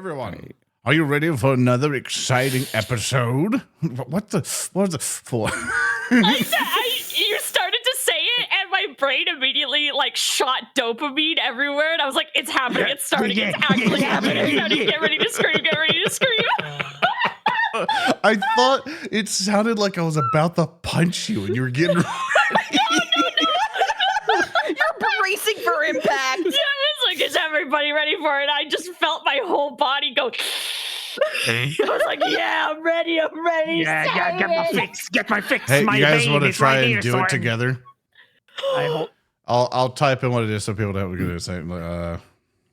Everyone, are you ready for another exciting episode? What was the for? You started to say it, and my brain immediately like shot dopamine everywhere, and I was like, "It's happening! It's starting! It's actually happening! It's happening. Get ready to scream! Get ready to scream!" I thought it sounded like I was about to punch you, and you were getting. No. You're bracing for impact. Yeah, it was like, "Is everybody ready for it?" I just felt my whole body go. I was like, "Yeah, I'm ready. I'm ready." Yeah, get my fix. Get my fix. Hey, my you guys vein want to is try right and here, do so it together? I hope. I'll type in what it is so people don't get it.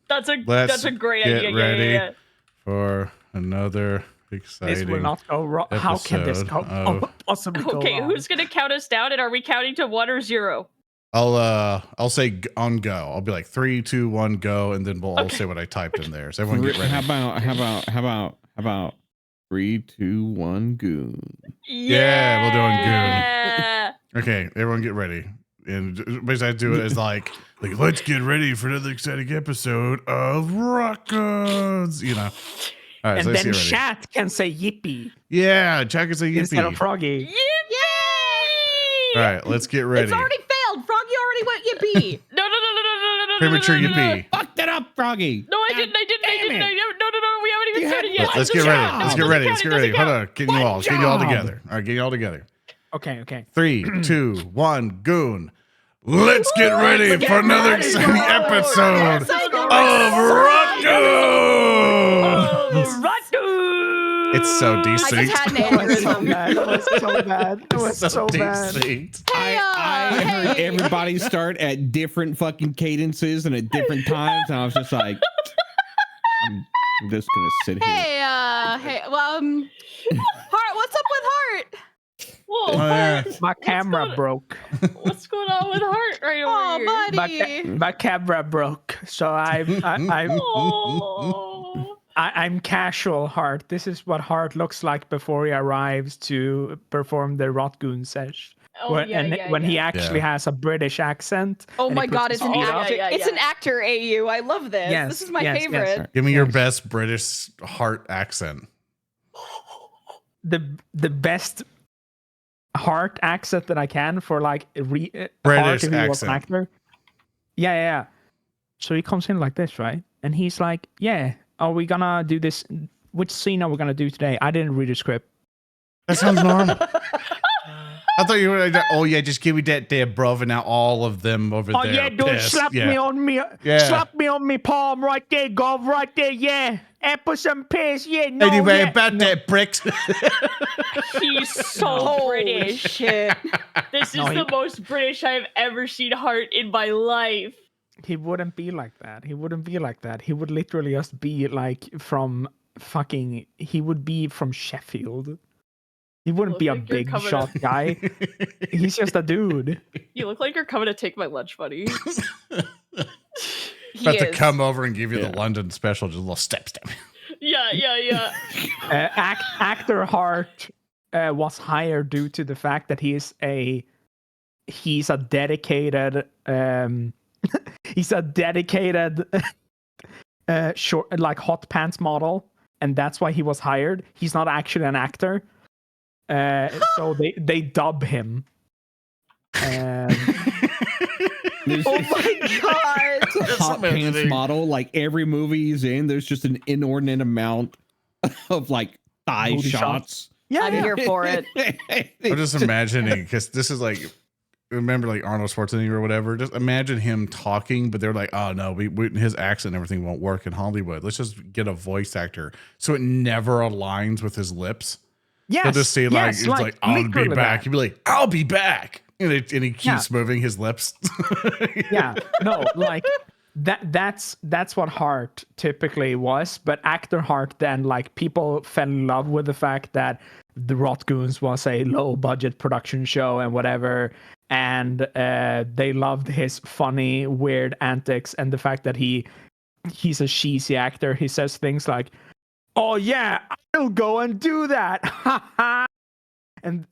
That's a great get idea. ready Yeah. for another exciting. This will not go wrong. How can this go? Possibly go Okay, wrong? who's gonna count us down? And are we counting to 1 or 0? I'll say on go. I'll be like 3, 2, 1, go, and then we'll all say what I typed in there. So everyone get ready. How about 3, 2, 1, goon? Yeah, we'll do on goon. Okay, everyone get ready. And basically I do it as like let's get ready for another exciting episode of Rotgoons. You know. All right, And so let's then get ready. chat can say yippee Yeah, Jack can say yippee. instead of froggy. Yay! All right, let's get ready. It's already failed. Froggy already went yippee. No. Premature yippee. Fucked it up, Froggy. No, I didn't. No, we haven't even started yet. Let's get ready. Let's get ready. Let's get ready. Hold on. Getting you all together. All right, getting you all together. Okay. 3, 2, 1, goon. Let's get ready for another exciting episode of Rotgoons. It's so I just distinct. had an That was so aneurysm. bad. That was so bad. That was so bad. distinct. I heard hey. everybody start at different fucking cadences and at different times, and I was just like, I'm just gonna sit here. Hey, Heart, what's up with Heart? Whoa, yeah. Heart, My camera broke. what's going on with Heart right over Oh, here? buddy. My camera broke. So I'm casual Heart. This is what Heart looks like before he arrives to perform the Rotgoon sesh. Oh, when he actually has a British accent. Oh and my he puts god, his it's an feet up. actor. Yeah. It's an actor AU. I love this. Yes, This is my yes, favorite. Give me your best British heart accent. The best Heart accent that I can for like British Heart if he was an accent. actor. Yeah. So he comes in like this, right? And he's like, "Yeah, are we gonna do this? Which scene are we gonna do today?" I didn't read the script. That sounds normal. I thought you were like, oh yeah, just give me that there, bruv, and now all of them over Oh there. yeah, dude, pissed. slap Yeah. me on me, Yeah. slap me on me palm right there, Gov, right there, yeah. And put some piss, yeah. No, Anyway, yeah. about that bricks. He's so Holy British. shit. This is No, the most British I've ever seen Heart in my life. He wouldn't be like that. He wouldn't be like that. He would literally just be like from fucking. He would be from Sheffield. He wouldn't be a Look like you're big coming shot guy. He's just a dude. You look like you're coming to take my lunch, buddy. He About to is. come over and give you the London special, just a little step. Yeah. Actor Hart was hired due to the fact that he's a dedicated short like hot pants model, and that's why he was hired. He's not actually an actor, so they dub him. Oh my god. Hot pants model, like every movie he's in, there's just an inordinate amount of like thigh Booty shots. Yeah, I'm here for it. I'm just imagining, because this is like, remember like Arnold Schwarzenegger or whatever? Just imagine him talking, but they're like, oh no, his accent and everything won't work in Hollywood. Let's just get a voice actor so it never aligns with his lips. yes, He'll just say like, yes, it's like I'll be literally back. that. He'll be like, I'll be back. And he keeps moving his lips. Yeah, no, like that's what Hart typically was, but actor Hart then, like, people fell in love with the fact that the Rotgoons was a low budget production show and whatever, and they loved his funny weird antics and the fact that he's a cheesy actor. He says things like, "Oh yeah, I'll go and do that." And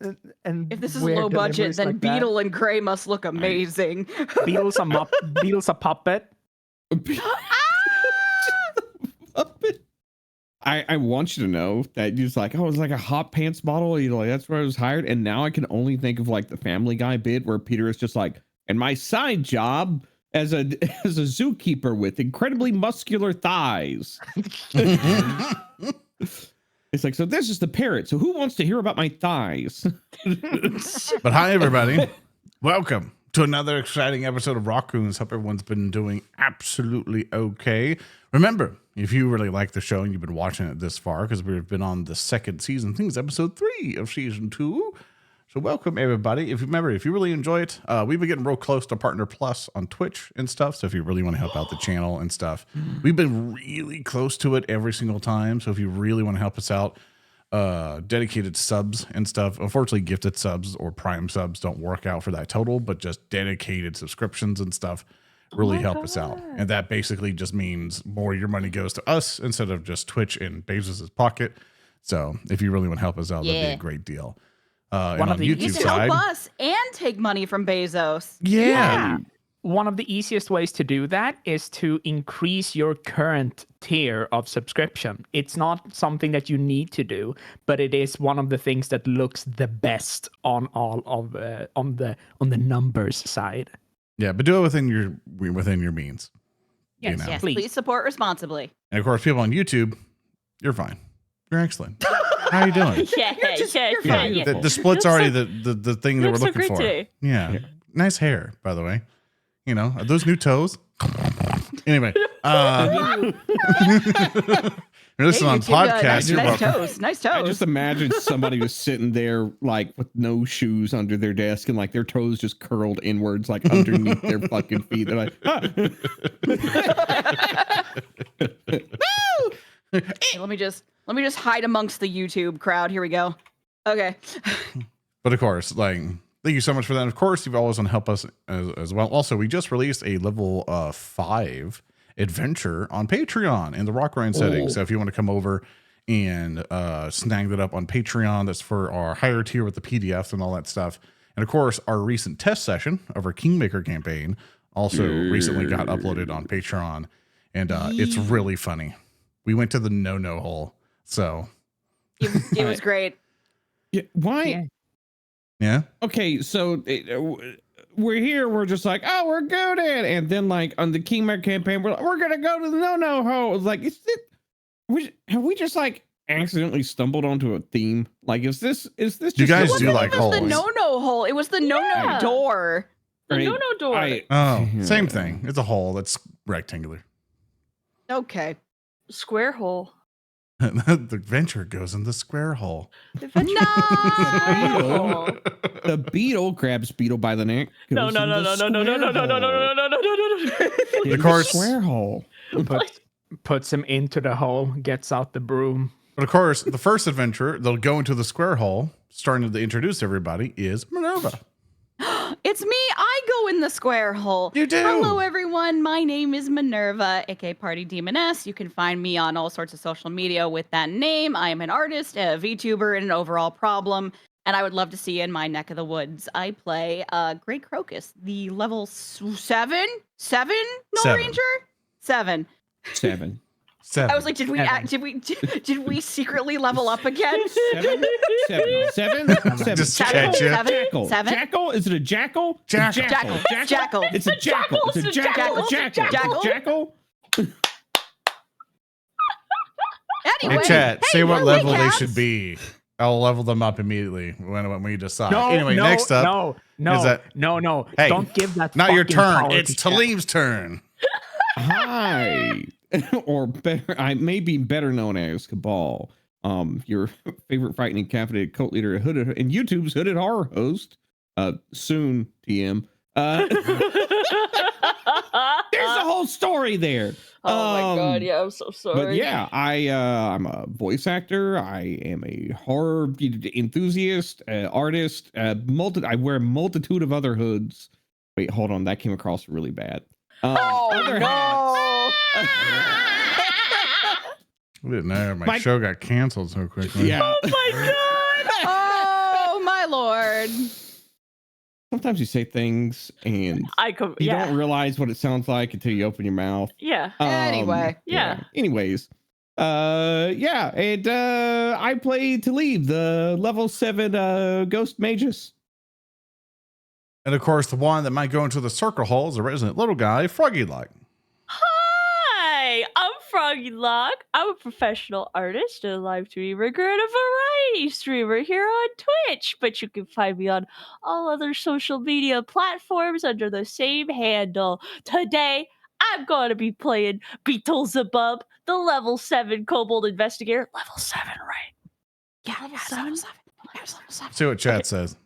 If this is weird low budget, deliveries then like that. Beetle and Gray must look amazing. Beetle's a puppet. Puppet. I want you to know that you're like, oh, it's like a hot pants bottle. You know, like that's where I was hired. And now I can only think of like the Family Guy bit where Peter is just like, and my side job as a zookeeper with incredibly muscular thighs. It's like, so this is the parrot. So who wants to hear about my thighs? But hi, everybody. Welcome to another exciting episode of Rotgoons. Hope everyone's been doing absolutely okay. Remember, if you really like the show and you've been watching it this far, because we've been on the second season, I think it's episode 3 of season 2. So welcome, everybody. If you really enjoy it, we've been getting real close to Partner Plus on Twitch and stuff. So if you really want to help out the channel and stuff, we've been really close to it every single time. So if you really want to help us out, dedicated subs and stuff. Unfortunately, gifted subs or prime subs don't work out for that total, but just dedicated subscriptions and stuff really help us out. And that basically just means more of your money goes to us instead of just Twitch in Bezos's pocket. So if you really want to help us out, that'd be a great deal. And on You YouTube can side, help us and take money from Bezos. Yeah. One of the easiest ways to do that is to increase your current tier of subscription. It's not something that you need to do, but it is one of the things that looks the best on all of on the numbers side. yeah, but do it within your means. Yes, you know? Yes, Please. please support responsibly. And of course, people on YouTube, you're fine. You're excellent. How are you doing? Yeah, you're Yeah, fine. the split's You look already the thing that we're look so looking great for. today. Yeah. Nice hair, by the way. You know, are those new toes? Anyway, you're listening on YouTube, podcast. nice, You're nice welcome. toes. Nice I toes. just imagine somebody was sitting there like with no shoes under their desk and like their toes just curled inwards, like underneath their fucking feet. They're like, Hey, let me just hide amongst the YouTube crowd. Here we go. Okay. But of course, like, thank you so much for that. And of course, you've always want to help us as well. Also, we just released a level 5 adventure on Patreon in the rock grind setting. So if you want to come over and snag that up on Patreon, that's for our higher tier with the PDFs and all that stuff. And of course, our recent test session of our Kingmaker campaign also recently got uploaded on Patreon. And it's really funny. We went to the no hole. So It was great. yeah, why? yeah. Okay, so we're here. We're just like, oh, we're good at it. And then like on the Kingmaker campaign, we're gonna go to the no hole. It's like, have we just like accidentally stumbled onto a theme? Like, is this just You guys It do wasn't like even holes. the no hole. It was the no Yeah. door. The Right. no door. Oh, same thing. It's a hole that's rectangular. Okay. Square hole. The adventure goes in the square hole. No. The beetle grabs Beetle by the neck. No. Of course. Square hole. Puts him into the hole, gets out the broom. But of course, the first adventure, they'll go into the square hole, starting to introduce everybody, is Minerva. It's me. I go in the square hole. You do. Hello, everyone. My name is Minerva, aka Party Demoness. You can find me on all sorts of social media with that name. I am an artist, a VTuber, and an overall problem. And I would love to see you in my neck of the woods. I play Great Crocus, the level 7 Null Ranger? 7. 7. Seven. I was like, did we secretly level up again? 7. Just Seven? catch you. Jackal. Seven? Jackal? Is it a jackal? Jackal. Jackal. It's a jackal. It's a jackal. Jackal. Anyway, Hey, chat, say what we're level they cats. should be. I'll level them up immediately when we decide. No, Anyway, next up. no. is that- No. Hey, Don't give that. Not your fucking turn. power It's to chat. Taleem's turn. Hi. Or better, I may be better known as Cabal. Your favorite frightening caffeinated cult leader and YouTube's hooded horror host. Soon TM. There's a whole story there. Oh my god, yeah, I'm so sorry. But yeah, I'm a voice actor. I am a horror enthusiast, artist. I wear a multitude of other hoods. Wait, hold on, that came across really bad. Other hats. I didn't know my show got canceled so quickly. Yeah. Oh my god! Oh my lord! Sometimes you say things and you don't realize what it sounds like until you open your mouth. Yeah. Anyway. Yeah. Anyways, Yeah, and I play Tellem, the level 7 ghost magus. And of course, the one that might go into the circle hole is a resident little guy, Froggy Like. Hi, I'm Froggy Lock. I'm a professional artist, a live streamer, and a variety streamer here on Twitch. But you can find me on all other social media platforms under the same handle. Today, I'm going to be playing Beetle the Bub, the level 7 Kobold Investigator. Level 7, right? Yeah, Level it's 7? level 7. It's level 7. See what chat says.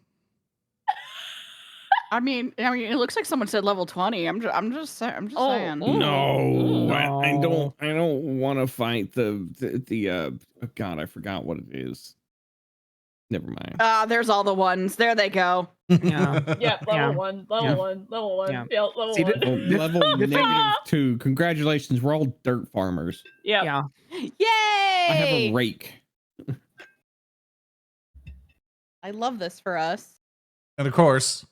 I mean, it looks like someone said level 20. I'm just saying. ooh. No, I No. don't want to fight the oh God, I forgot what it is. Never mind. There's all the ones. There they go. Yeah. Yep, level Yeah. 1, level Yeah. 1, level 1. Yeah. Yep, level See, 1. Oh, level the thing- -2. Congratulations, we're all dirt farmers. Yep. Yeah. Yay! I have a rake. I love this for us. And of course,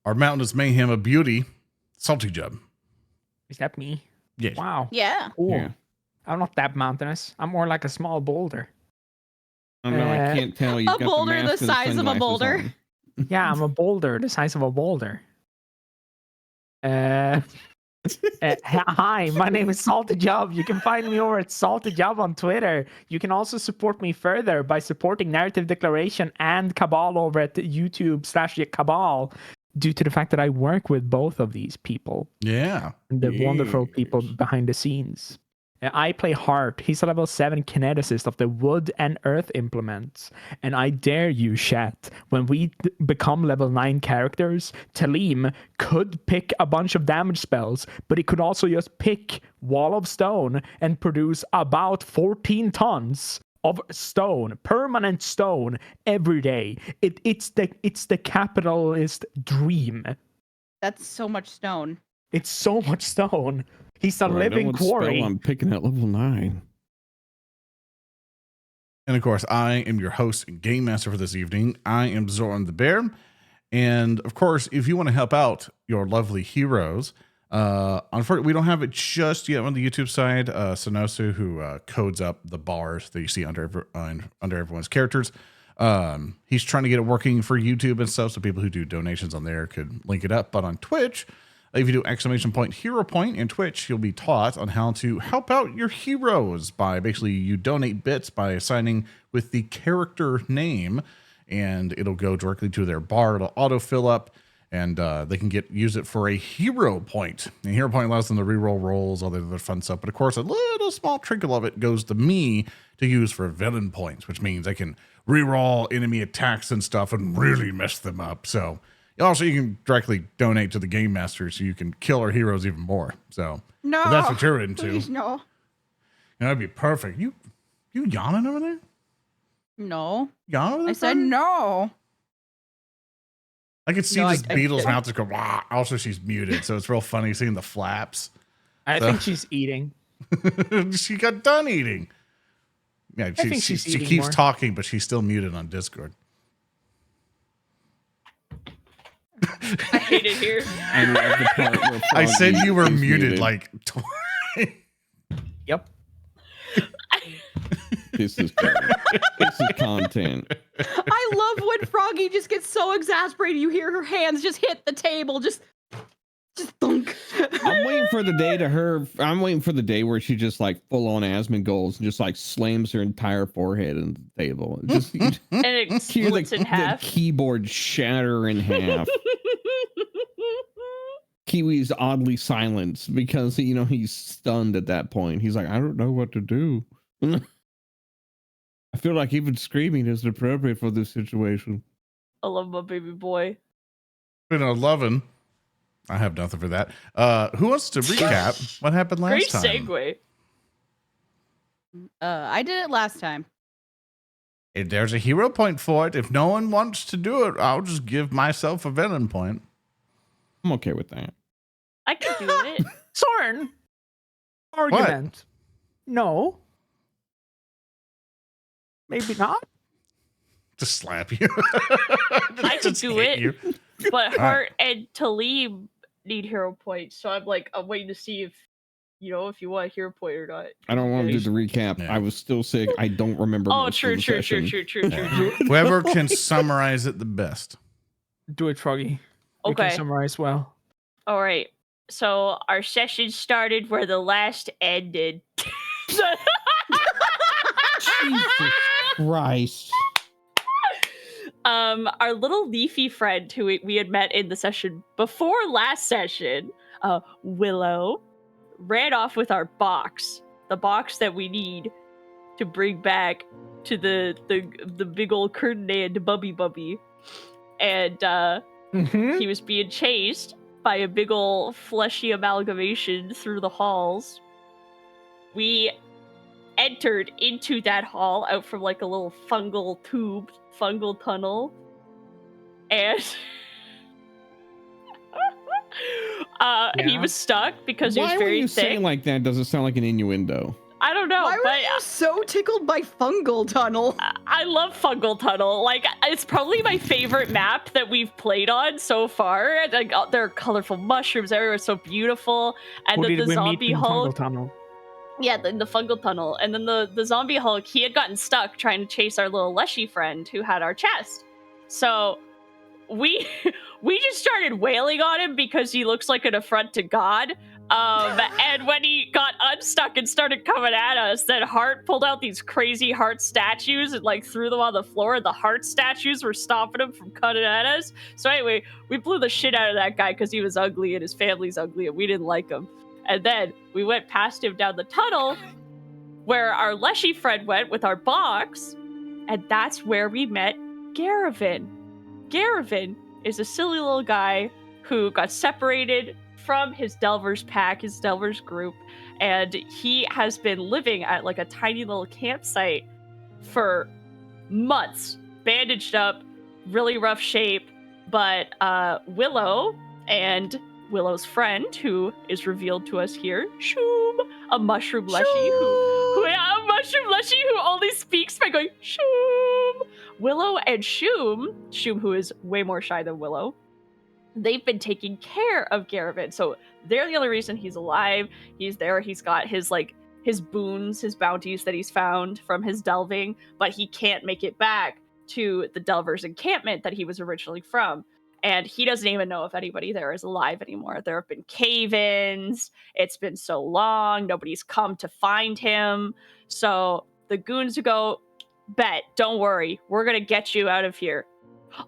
our mountainous mayhem of beauty, SaltyJub. Is that me? Yes. Wow. Yeah. Cool. Yeah. I'm not that mountainous. I'm more like a small boulder. I don't know. I can't tell. You've got the boulder the mask and size of a sunglasses boulder. on. Yeah, I'm a boulder the size of a boulder. Hi, my name is SaltyJub. You can find me over at SaltyJub on Twitter. You can also support me further by supporting Narrative Declaration and Cabal over at YouTube/Cabal, due to the fact that I work with both of these people, Yeah. the wonderful people behind the scenes. I play Hart. He's a level 7 kineticist of the wood and earth implements. And I dare you, chat, when we become level 9 characters, Tellem could pick a bunch of damage spells, but he could also just pick Wall of Stone and produce about 14 tons of stone, permanent stone, every day. It's the capitalist dream. That's so much stone. It's so much stone. He's a Or I know living what spell quarry. I'm picking at level 9. And of course, I am your host and game master for this evening. I am Zoran the Bear. And of course, if you want to help out your lovely heroes, unfortunately, we don't have it just yet on the YouTube side. Sonosu, who codes up the bars that you see under everyone's characters, he's trying to get it working for YouTube and stuff, so people who do donations on there could link it up. But on Twitch, if you do !hero point in Twitch, you'll be taught on how to help out your heroes by basically you donate bits by assigning with the character name, and it'll go directly to their bar. It'll auto fill up, and they can use it for a hero point. And hero point allows them to reroll rolls, all the other fun stuff. But of course, a little small trickle of it goes to me to use for villain points, which means I can reroll enemy attacks and stuff and really mess them up. So also, you can directly donate to the game master, so you can kill our heroes even more. So No. if that's what you're into. Please, no. That'd be perfect. You yawning over there? No. Yawning over there? I said Fran? no. I could see No, this I Beetle's didn't. mouth just go, "Wah." Also, she's muted, so it's real funny seeing the flaps. I So- think she's eating. She got done eating. Yeah, think she she's eating keeps more. talking, but she's still muted on Discord. I hate it here. I love the part where I said Froggy you were is muted like twice. Yep. This is great. This is content. I love when Froggy just gets so exasperated. You hear her hands just hit the table, just thunk. I'm waiting for the day I'm waiting for the day where she just like full on Asmongold and just like slams her entire forehead into the table. Just you And it hear splits in half. the keyboard shatter in half. Kiwi's oddly silent because he's stunned at that point. He's like, I don't know what to do. I feel like even screaming isn't appropriate for this situation. I love my baby boy. Been 11. I have nothing for that. Who wants to recap what happened last Great time? segue. I did it last time. If there's a hero point for it, if no one wants to do it, I'll just give myself a villain point. I'm okay with that. I can do it. Soren. Argument. No. Maybe not. Just slap you. I could Just do hit it. you. But Hart and Tellem need hero points, so I'm waiting to see if if you want to hear a point or not. I don't want to do the recap. Yeah. I was still sick. I don't remember. Oh, most true. of the session. Whoever can summarize it the best. Do it, Froggy. You Okay. can summarize well. All right. So our session started where the last ended. Jesus Christ. Our little leafy friend who we had met in the session before last session, Willow, ran off with our box, the box that we need to bring back to the big old curtain and Bubby. And he was being chased by a big old fleshy amalgamation through the halls. We entered into that hall out from like a little fungal tunnel, and he was stuck because he was Why very were you thick. saying like that? Does it sound like an innuendo? I don't know, Why were but you so tickled by fungal tunnel? I love Fungal Tunnel. Like, it's probably my favorite map that we've played on so far. Like, there are colorful mushrooms everywhere, so beautiful. And Who then did the we meet zombie in Hulk. Fungal Tunnel? Yeah, the Fungal Tunnel. And then the zombie Hulk, he had gotten stuck trying to chase our little Leshy friend who had our chest. So we just started wailing on him because he looks like an affront to God. And when he got unstuck and started coming at us, then Hart pulled out these crazy heart statues and like threw them on the floor. The heart statues were stopping him from cutting at us. So anyway, we blew the shit out of that guy because he was ugly and his family's ugly and we didn't like him. And then we went past him down the tunnel where our Leshy friend went with our box, and that's where we met Garin. Garin is a silly little guy who got separated from his Delvers pack, his Delvers group, and he has been living at like a tiny little campsite for months, bandaged up, really rough shape. But Willow and Willow's friend, who is revealed to us here, Shoom, a mushroom Leshy a mushroom Leshy who only speaks by going Shoom. Willow and Shoom, who is way more shy than Willow, they've been taking care of Garin. So they're the only reason he's alive. He's there. He's got his boons, his bounties that he's found from his delving, but he can't make it back to the Delvers Encampment that he was originally from. And he doesn't even know if anybody there is alive anymore. There have been cave-ins. It's been so long. Nobody's come to find him. So the goons go, bet, don't worry. We're going to get you out of here.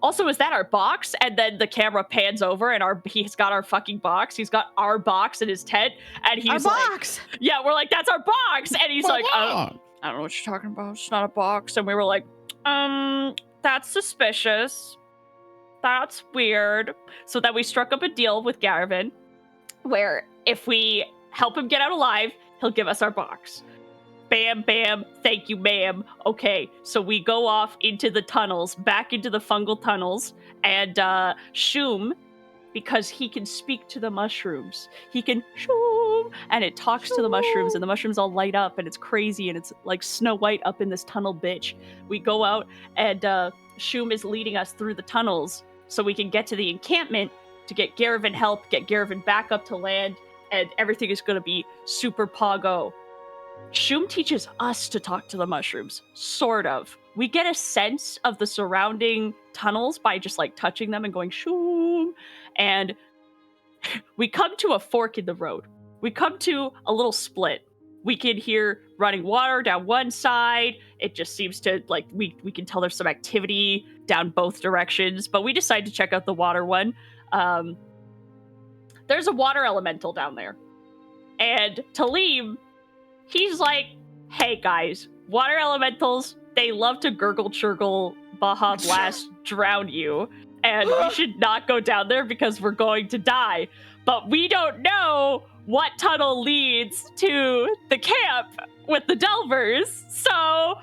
Also, is that our box? And then the camera pans over and he's got our fucking box. He's got our box in his tent. And he's Our like, box! yeah, we're like, that's our box. And he's like, Ah. I don't know what you're talking about. It's not a box. And we were like, that's suspicious. That's weird. So then we struck up a deal with Garin where if we help him get out alive, he'll give us our box. Bam, bam, thank you, ma'am. Okay, so we go off into the tunnels, back into the fungal tunnels, and Shoom, because he can speak to the mushrooms, he can Shoom, and it talks to the mushrooms, and the mushrooms all light up, and it's crazy, and it's like Snow White up in this tunnel bitch. We go out, and Shoom is leading us through the tunnels so we can get to the encampment to get Garin help, get Garin back up to land, and everything is going to be super pogo. Shoom teaches us to talk to the mushrooms, sort of. We get a sense of the surrounding tunnels by just like touching them and going Shoom, and we come to a fork in the road. We come to a little split. We can hear running water down one side. It just seems to, like, we can tell there's some activity down both directions, but we decide to check out the water one. There's a water elemental down there. And Tellem, he's like, hey guys, water elementals, they love to gurgle, churgle, Baja Blast, drown you. And we should not go down there because we're going to die. But we don't know what tunnel leads to the camp with the Delvers. So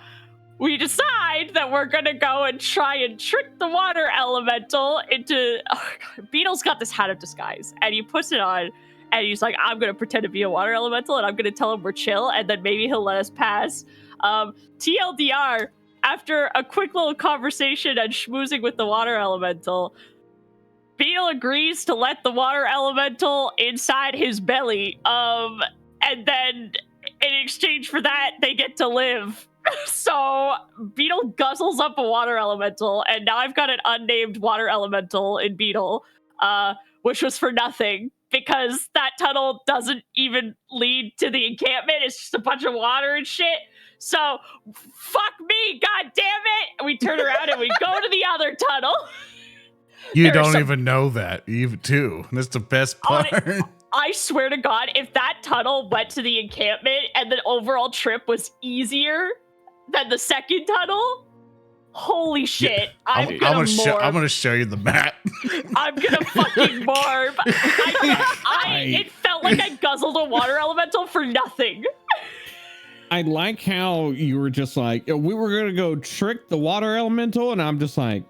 we decide that we're going to go and try and trick the water elemental into... Oh God, Beetle's got this hat of disguise, and he puts it on, and he's like, I'm going to pretend to be a water elemental, and I'm going to tell him we're chill, and then maybe he'll let us pass. TLDR, after a quick little conversation and schmoozing with the water elemental, Beetle agrees to let the water elemental inside his belly. and then in exchange for that, they get to live. So Beetle guzzles up a water elemental, and now I've got an unnamed water elemental in Beetle, which was for nothing because that tunnel doesn't even lead to the encampment. It's just a bunch of water and shit. So fuck me, god damn it! We turn around and we go to the other tunnel. You don't even know that, even too. That's the best part. I swear to God, if that tunnel went to the encampment and the overall trip was easier than the second tunnel, holy shit! Yeah, I'm gonna show you the map. I'm gonna fucking morb. It felt like I guzzled a water elemental for nothing. I like how you were just like, we were gonna go trick the water elemental, and I'm just like,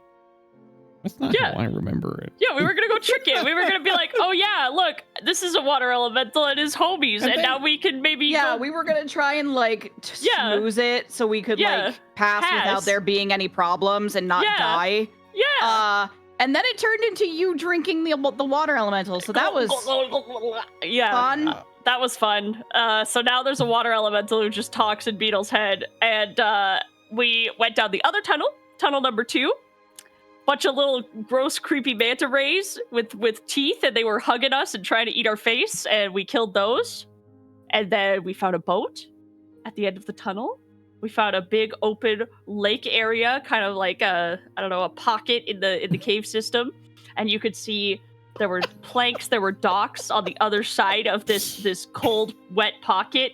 that's not how I remember it. Yeah, we were gonna go trick it. We were gonna be like, oh yeah, look, this is a water elemental and his homies, and now we can maybe we were gonna try and like snooze it so we could like pass without there being any problems and not die. Yeah. And then it turned into you drinking the water elemental, so that was fun. That was fun. So now there's a water elemental who just talks in Beetle's head, and we went down the other tunnel number 2. Bunch of little gross, creepy manta rays with teeth, and they were hugging us and trying to eat our face, and we killed those. And then we found a boat at the end of the tunnel. We found a big open lake area, kind of like a pocket in the cave system, and you could see there were planks, there were docks on the other side of this cold, wet pocket.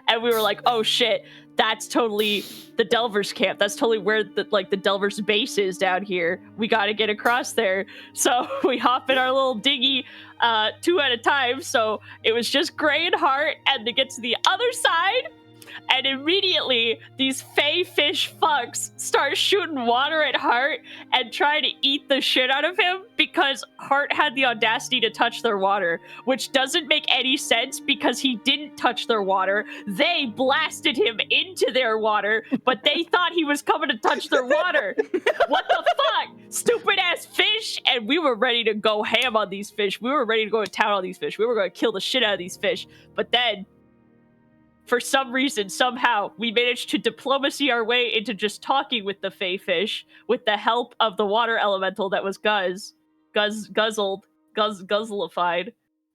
And we were like, oh shit, that's totally the Delvers camp. That's totally where the Delvers base is down here. We got to get across there. So we hop in our little dinghy 2 at a time. So it was just Gray and Hart, and to get to the other side. And immediately, these fey fish fucks start shooting water at Hart and trying to eat the shit out of him because Hart had the audacity to touch their water, which doesn't make any sense because he didn't touch their water. They blasted him into their water, but they thought he was coming to touch their water. What the fuck? Stupid ass fish! And we were ready to go ham on these fish. We were ready to go to town on these fish. We were going to kill the shit out of these fish. But then, for some reason, somehow, we managed to diplomacy our way into just talking with the fey fish with the help of the water elemental that was guzzlified.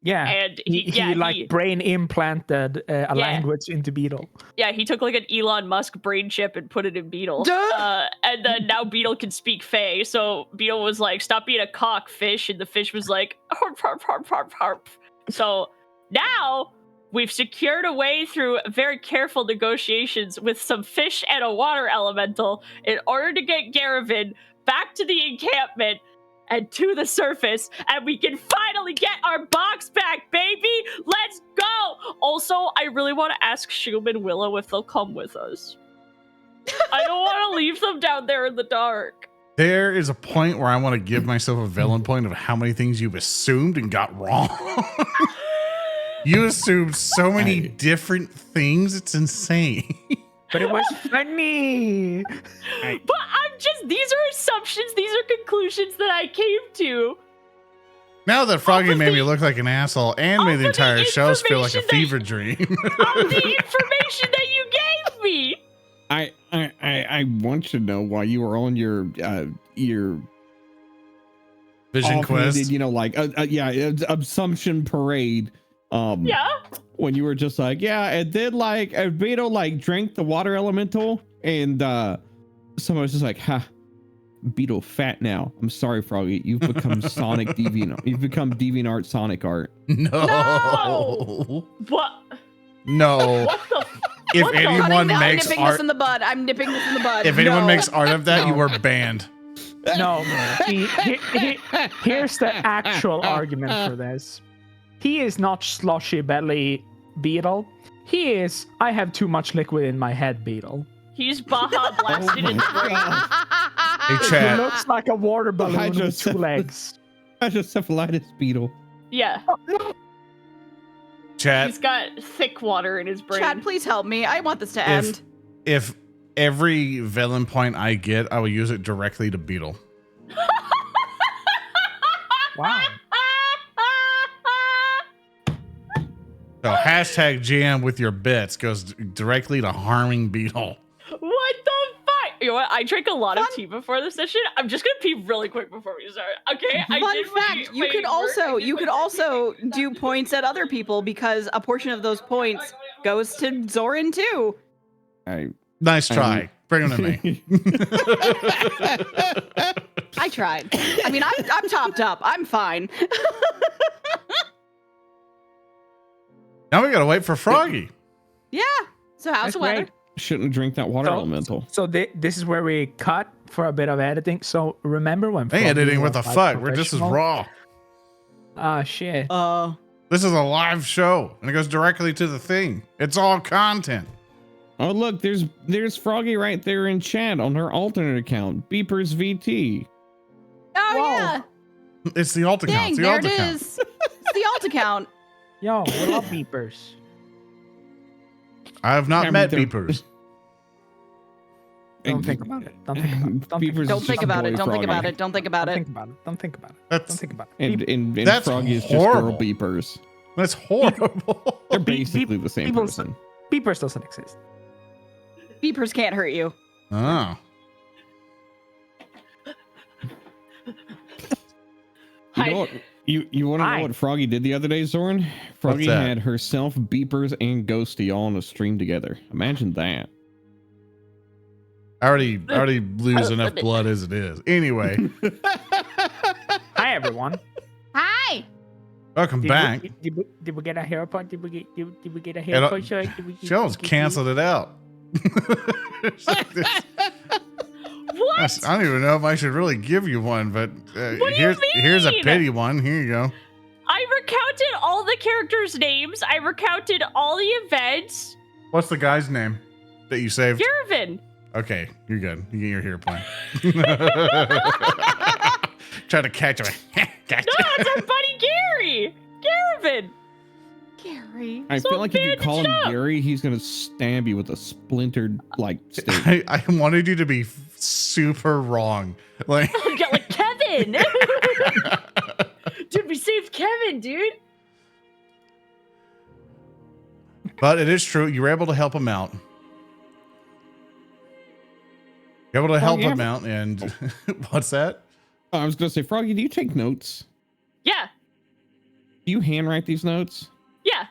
Yeah, and he brain implanted a language into Beetle. Yeah, he took like an Elon Musk brain chip and put it in Beetle. And then now Beetle can speak Fey. So Beetle was like, stop being a cock, fish. And the fish was like, harp, harp, harp, harp, harp. So now we've secured a way through very careful negotiations with some fish and a water elemental in order to get Garin back to the encampment and to the surface, and we can finally get our box back, baby! Let's go! Also, I really want to ask Shum and Willow if they'll come with us. I don't want to leave them down there in the dark. There is a point where I want to give myself a villain point of how many things you've assumed and got wrong. You assumed so many different things. It's insane. But it was funny. But these are assumptions. These are conclusions that I came to. Now that Froggy made me look like an asshole and made the entire show feel like a fever dream. All the information that you gave me. I want to know why you were on your vision quest. Assumption parade. When you were just like, and then like Beetle like drank the water elemental, and someone was just like, Beetle fat now. I'm sorry, Froggy. You've become Sonic Deviant. You've become DeviantArt Sonic Art. No. What? No. What the? If anyone makes I'm nipping art, this in the bud. I'm nipping this in the bud. If anyone makes art of that, you are banned. No. Here's the actual argument for this. He is not slushy belly Beetle. He is, I have too much liquid in my head Beetle. He's Baja blasted in the brain. Hey, Chad. He looks like a water balloon with 2 legs. Hydrocephalitis Beetle. Yeah. Chad. He's got thick water in his brain. Chad, please help me. I want this to end. If every villain point I get, I will use it directly to Beetle. Wow. So hashtag jam with your bits goes directly to harming Beetle. What the fuck? You know what? I drank a lot of tea before this session. I'm just gonna pee really quick before we start. Okay. Fun fact: you could also do points at other people because a portion of those points goes to Zoran too. Nice try. Bring him to me. I tried. I mean, I'm topped up. I'm fine. Now we gotta wait for Froggy. Yeah. So how's That's the weather? great. Shouldn't drink that water elemental. So this is where we cut for a bit of editing. So remember when? Hey, Froggy editing, what was, the like, fuck? We're just as professional? raw. Ah, shit. This is a live show, and it goes directly to the thing. It's all content. Oh look, there's Froggy right there in chat on her alternate account, Beepers VT. Oh Whoa. yeah. It's the alt account. Dang, It's the there alt it account. is. It's the alt account. Yo, what up, beepers? I have not Yeah, met me too. beepers. Don't think about it. Don't think about it. Don't think Beepers Don't is think just about boy it. Don't think Froggy. about it. Don't think about Don't it. think about it. Don't think about it. That's Don't think about it. And That's Froggy is just horrible. girl Beepers. That's horrible. They're Beep- basically beep- the same people- person. Beepers doesn't exist. Beepers can't hurt you. Oh. You know what? You want to know Hi. what Froggy did the other day, Zoran? Froggy that? had herself, Beepers, and Ghosty all on a stream together. Imagine that. I already lose enough blood as it is. Anyway, Hi, everyone. Hi. welcome back. Did we get a hero point? Did we get a hero point? She almost canceled it out. What? I don't even know if I should really give you one, but What do you here's a mean? pity one. Here you go. I recounted all the characters' names. I recounted all the events. What's the guy's name that you saved? Garin. Okay, you're good. You get your hero point. Try to catch him. Gotcha. No, it's our buddy Gary. Garin. Gary. I So feel like if you call him bandaged up. Gary, he's gonna stab you with a splintered stake. I wanted you to be super wrong. Like, Yeah, like Kevin. Dude, we saved Kevin, dude. but it is true. You were able to help him out. You're able to help yeah. him out, and what's that? I was gonna say, Froggy, do you take notes? Yeah. Do you handwrite these notes? Yeah.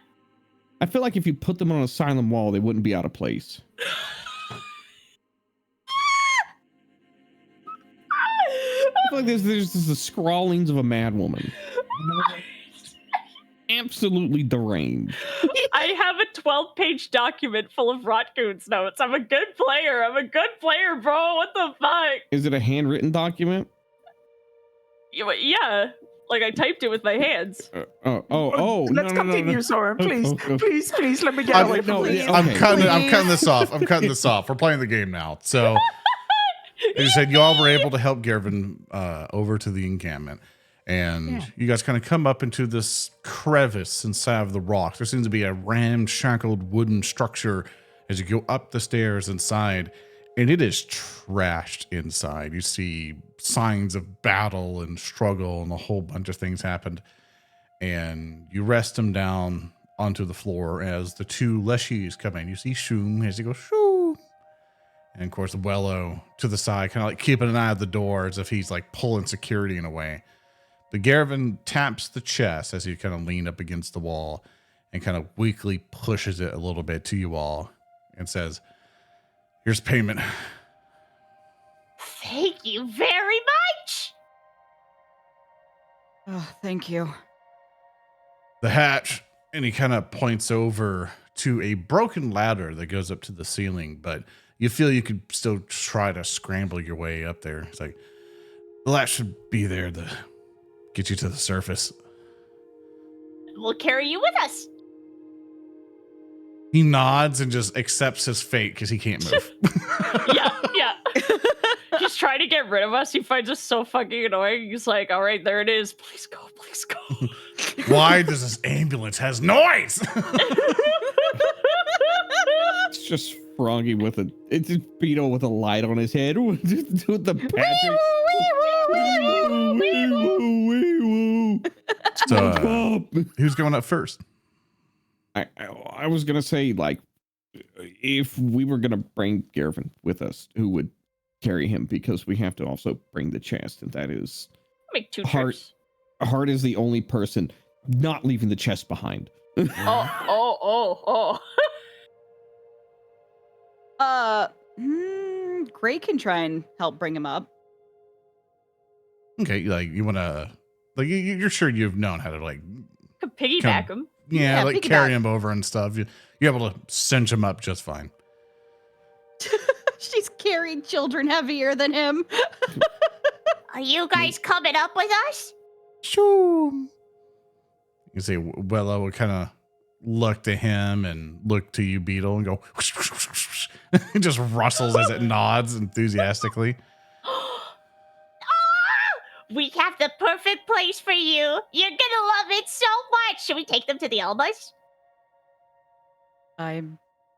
I feel like if you put them on a silent wall, they wouldn't be out of place. I feel like there's just the scrawlings of a mad woman. Absolutely deranged. I have a 12-page document full of Rotgoons notes. I'm a good player. I'm a good player, bro. What the fuck? Is it a handwritten document? Yeah. Like I typed it with my hands. Oh! Let's no, continue, no. Soren. Please, Oh. please, let me get I'm- away no, from yeah, this. I'm Okay. cutting this off. I'm cutting this off. We're playing the game now. So, as you said, you all were able to help Garin over to the encampment. And you guys kind of come up into this crevice inside of the rocks. There seems to be a ramshackled wooden structure as you go up the stairs inside. And it is trashed inside. You see signs of battle and struggle and a whole bunch of things happened. And you rest him down onto the floor as the two Leshys come in. You see Shoom as he goes, shoo. And of course, Wello to the side, kind of like keeping an eye at the door as if he's like pulling security in a way. But Garin taps the chest as you kind of lean up against the wall and kind of weakly pushes it a little bit to you all and says, here's payment. Thank you very much. Oh, thank you. The hatch, and he kind of points over to a broken ladder that goes up to the ceiling, but you feel you could still try to scramble your way up there. It's like, the latch should be there to get you to the surface. We'll carry you with us. He nods and just accepts his fate because he can't move. Yeah. He's trying to get rid of us. He finds us so fucking annoying. He's like, all right, there it is. Please go, please go. Why does this ambulance has noise? It's just Froggy it's just Beetle with a light on his head with the Patrick. So, who's going up first? I was gonna say, like, if we were gonna bring Garin with us, who would carry him? Because we have to also bring the chest, and that is Make 2 Heart. trips. Hart is the only person not leaving the chest behind. Oh. Gray can try and help bring him up. Okay, like you want to, like you're sure you've known how to like, Could piggyback him. Yeah, like piggyback. carry him over and stuff. You're able to cinch him up just fine. She's carried children heavier than him. Are you guys coming up with us? Sure. You see, Willow would kind of look to him and look to you, Beetle, and go. It just rustles as it nods enthusiastically. We have the perfect place for you. You're gonna love it so much. Should we take them to the Elmas? I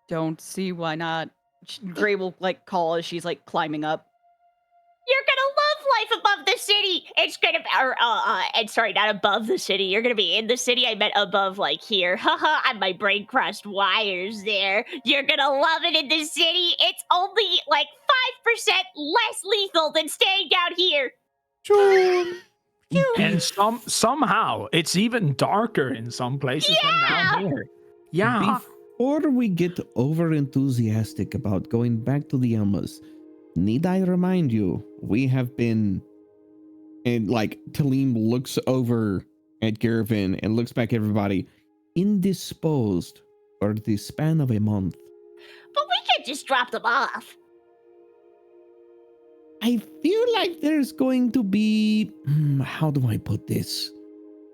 don't see why not. Gray will like call as she's like climbing up. You're gonna love life above the city. It's gonna be, and sorry, not above the city. You're gonna be in the city. I meant above, like here. Haha, and my brain crossed wires there. You're gonna love it in the city. It's only like 5% less lethal than staying down here. Sure. And somehow it's even darker in some places than down here. Yeah. Before we get over enthusiastic about going back to the Elmas, need I remind you, we have been, and like Tellem looks over at Garin and looks back at everybody, indisposed for the span of a month. But we can't just drop them off. I feel like there's going to be, how do I put this?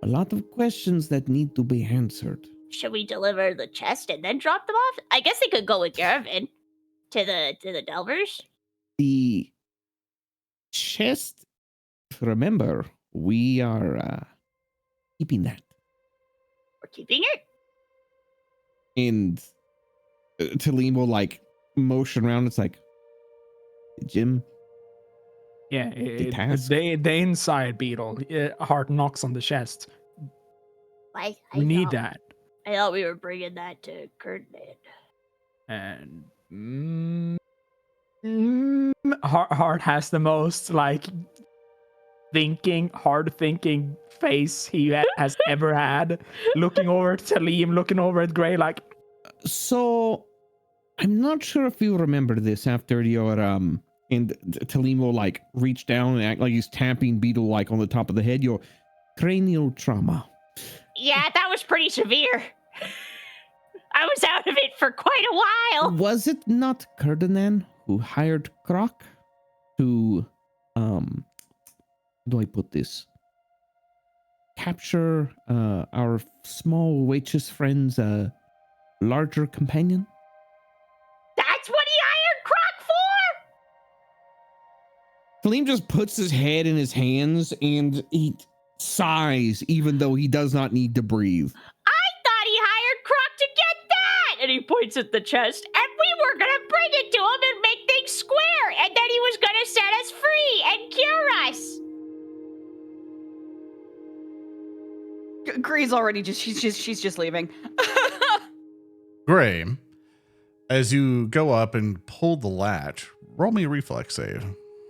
A lot of questions that need to be answered. Should we deliver the chest and then drop them off? I guess they could go with Garin to the Delvers. The chest, remember, we are keeping that. We're keeping it. And Tellem will like motion around. It's like, Jim. Yeah, task. they inside Beetle. Hart knocks on the chest. I We need thought- that. I thought we were bringing that to Kurdman. And Hart has the most like hard thinking face he has ever had. Looking over at Tellem, looking over at Gray, like. So, I'm not sure if you remember this after your and Tellem will like reach down and act like he's tapping Beetle like on the top of the head. Your cranial trauma. Yeah, that was pretty severe. I was out of it for quite a while. Was it not Kurdanan who hired Croc to how do I put this? Capture our small waitress friend's larger companion? That's what he hired Croc for. Tellem just puts his head in his hands and he sighs, even though he does not need to breathe. I thought he hired Croc to get that. And he points at the chest. And we were gonna bring it to him and make things square, and then he was gonna set us free and cure us. Gray's already she's just leaving. Gray, as you go up and pull the latch, roll me a reflex save.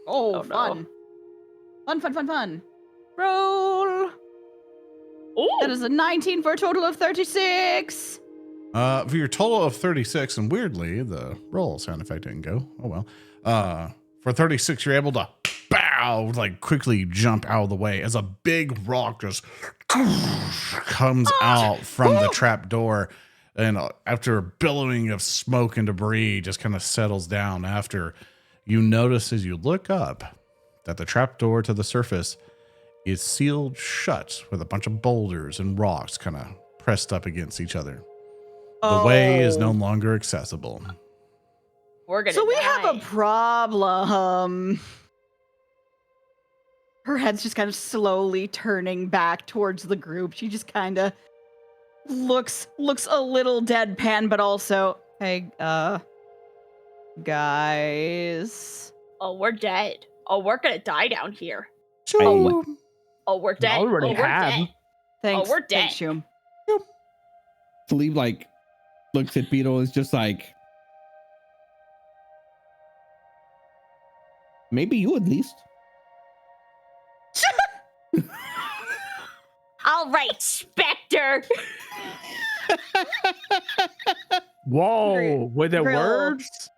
Oh, Oh, fun. Fun. Roll. Ooh. That is a 19 for a total of 36. For your total of 36, and weirdly, the roll sound effect didn't go. Oh well. For 36, you're able to like quickly jump out of the way as a big rock just comes out from the trap door, and after a billowing of smoke and debris just kind of settles down. After you notice as you look up that the trap door to the surface is sealed shut with a bunch of boulders and rocks kind of pressed up against each other. The way is no longer accessible. We're gonna So we die. have a problem. Her head's just kind of slowly turning back towards the group. She just kind of looks a little deadpan, but also, hey, guys. Oh, we're dead. Oh, we're gonna die down here. Sure. Oh, we're dead. already oh, we're have. dead. Thanks. we're dead. Thanks, Shum. Tellem like looks at Beetle, is just like, maybe you at least. All right, Spectre. Whoa, with the Grill. words?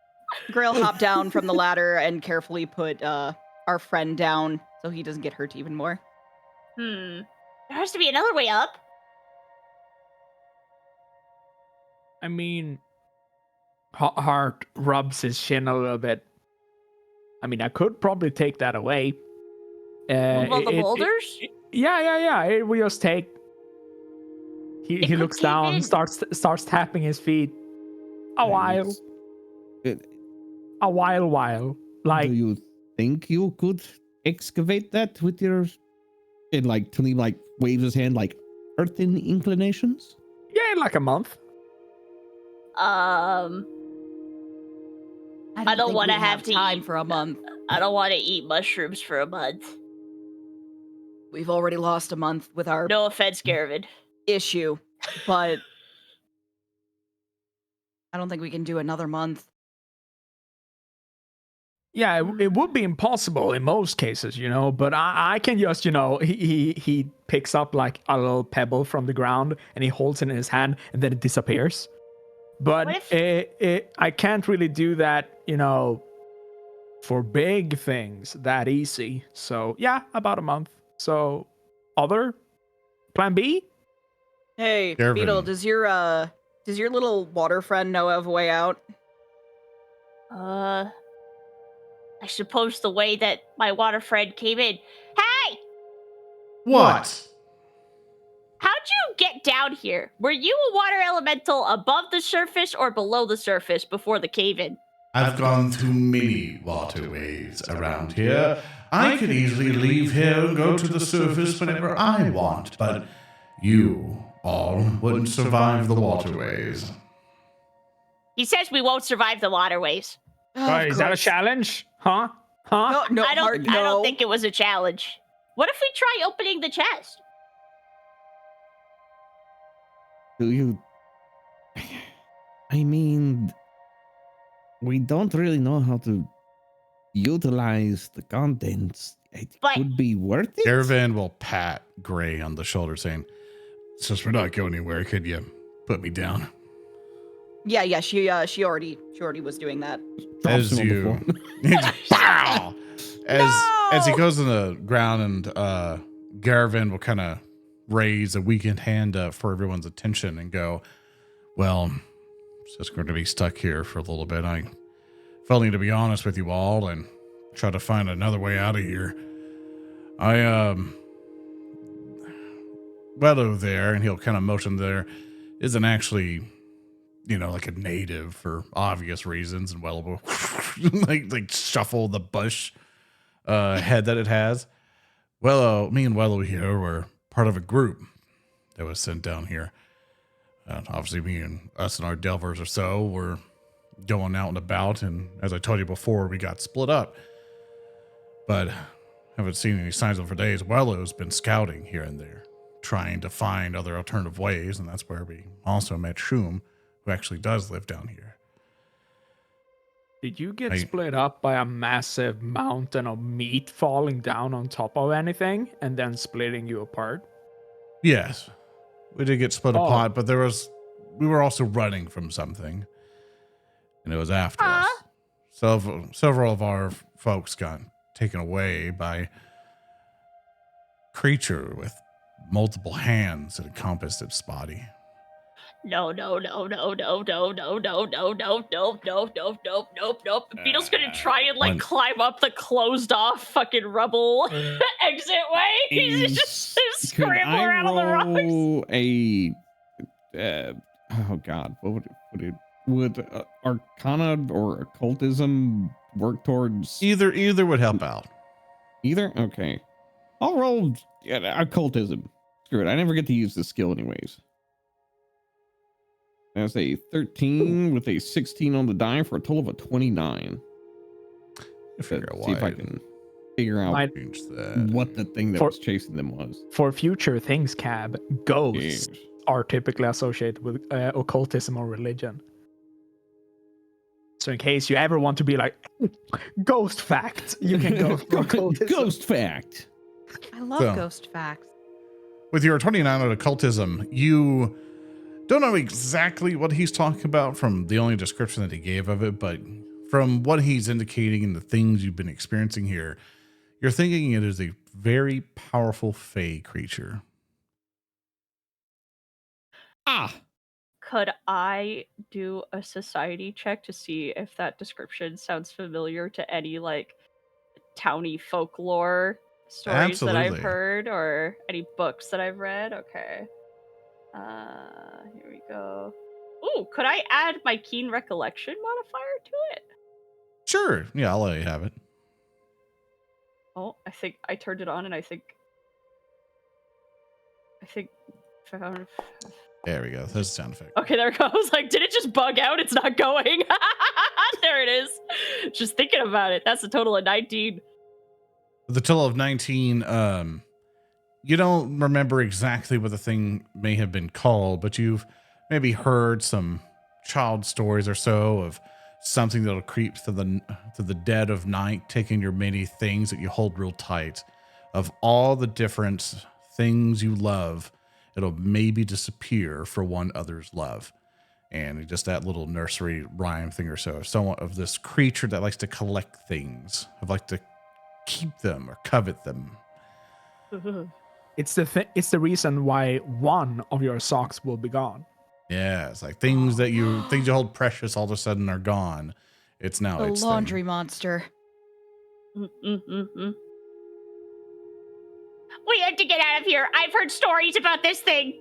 Grill hopped down from the ladder and carefully put our friend down so he doesn't get hurt even more. There has to be another way up. I mean, Hart rubs his chin a little bit. I mean, I could probably take that away. Move all the boulders? Yeah. It will just take. He could looks cave down, in. starts tapping his feet. A while. Like, do you think you could excavate that with your, and like Tellem like waves his hand like earthen inclinations? yeah, in like a month. I don't think want to we have to time eat. for a month. I don't want to eat mushrooms for a month. We've already lost a month with our No offense, Garin. issue, but I don't think we can do another month. Yeah, it would be impossible in most cases, but I can just, he picks up like a little pebble from the ground and he holds it in his hand and then it disappears. But What if- I can't really do that, for big things that easy. So yeah, about a month. So other plan B? Hey, Cavern. Beetle, does your little water friend know of a way out? I suppose the way that my water friend came in. Hey! What? How'd you get down here? Were you a water elemental above the surface or below the surface before the cave-in? I've gone through many waterways around here. I could easily leave here and go to the surface whenever I want, but you all wouldn't survive the waterways. He says we won't survive the waterways. Is that a challenge? Huh? No, I Hart, don't no. think it was a challenge. What if we try opening the chest? Do you? I mean, we don't really know how to utilize the contents. It But- could be worth it. Garin will pat Gray on the shoulder, saying, "Since we're not going anywhere, could you put me down?" Yeah, she already was doing that. Drops As him on the you, floor. Pow! As he goes on the ground, and Garin will kind of raise a weakened hand up for everyone's attention and go, "Well, it's just going to be stuck here for a little bit. I felt need to be honest with you all and try to find another way out of here. Wello there," and he'll kind of motion there, isn't actually, like a native for obvious reasons, and Wello will like shuffle the bush head that it has. Wello, me and Wello here were part of a group that was sent down here. Obviously, us and our Delvers or so were going out and about, and as I told you before, we got split up. But haven't seen any signs of it for days. Wello's been scouting here and there, trying to find other alternative ways, and that's where we also met Shroom, who actually does live down here. Did you get split up by a massive mountain of meat falling down on top of anything and then splitting you apart? Yes, we did get split apart, but we were also running from something, and it was after us. Several of our folks got taken away by a creature with multiple hands that encompassed its body. No. Beetle's gonna try and climb up the closed off fucking rubble exit way. He's just scramble around on the rocks. Oh God, what would Arcana or occultism work towards? Either would help out. Either? Okay. I'll roll occultism. Screw it. I never get to use this skill anyways. That's a 13 with a 16 on the die for a total of a 29. See if I can figure out what the thing that was chasing them was. For future things, Cab, ghosts Yes. are typically associated with occultism or religion. So in case you ever want to be like, ghost fact, you can go for occultism. Ghost fact. I love So- ghost facts. With your 29 on occultism, you don't know exactly what he's talking about from the only description that he gave of it, but from what he's indicating and the things you've been experiencing here, you're thinking it is a very powerful fae creature. Ah. Could I do a society check to see if that description sounds familiar to any like towny folklore stories that I've Absolutely. heard or any books that I've read? Okay. Here we go. Ooh, could I add my keen recollection modifier to it? Sure. Yeah, I'll let you have it. Oh, I think I turned it on and I think There we go. There's a sound effect. okay, there it goes. Like, did it just bug out? It's not going. There it is. Just thinking about it. That's a total of 19. The total of 19, you don't remember exactly what the thing may have been called, but you've maybe heard some child stories or so of something that'll creep through the dead of night, taking your many things that you hold real tight. Of all the different things you love, it'll maybe disappear for one other's love. And just that little nursery rhyme thing or so, somewhat of this creature that likes to collect things, of like to keep them or covet them. It's the reason why one of your socks will be gone. Yeah, it's like things you hold precious all of a sudden are gone. It's now The its laundry thing. monster. Mm-mm-mm-mm. We have to get out of here. I've heard stories about this thing.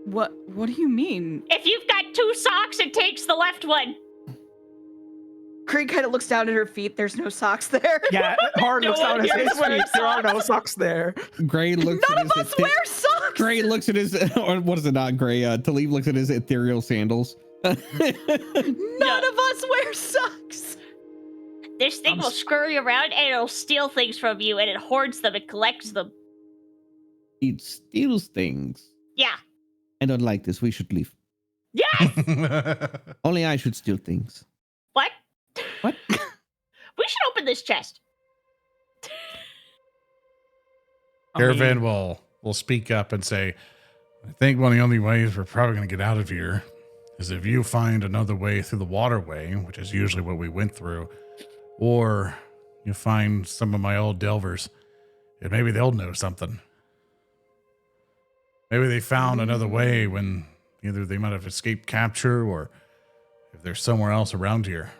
What do you mean? If you've got 2 socks, it takes the left one. Krieg kind of looks down at her feet. There's no socks there. Yeah, Hard No looks down one at here his wears feet. There are no socks there. Gray looks None at of his us wear socks. Gray looks at his, or what is it not Gray? Talib looks at his ethereal sandals. None of us wear socks. This thing will scurry around and it'll steal things from you and it hoards them and collects them. It steals things. Yeah. I don't like this. We should leave. Yes! Only I should steal things. What? What? We should open this chest. Caravan will speak up and say, I think one of the only ways we're probably going to get out of here is if you find another way through the waterway, which is usually what we went through, or you find some of my old Delvers, and maybe they'll know something. Maybe they found another way when either they might have escaped capture or if they're somewhere else around here.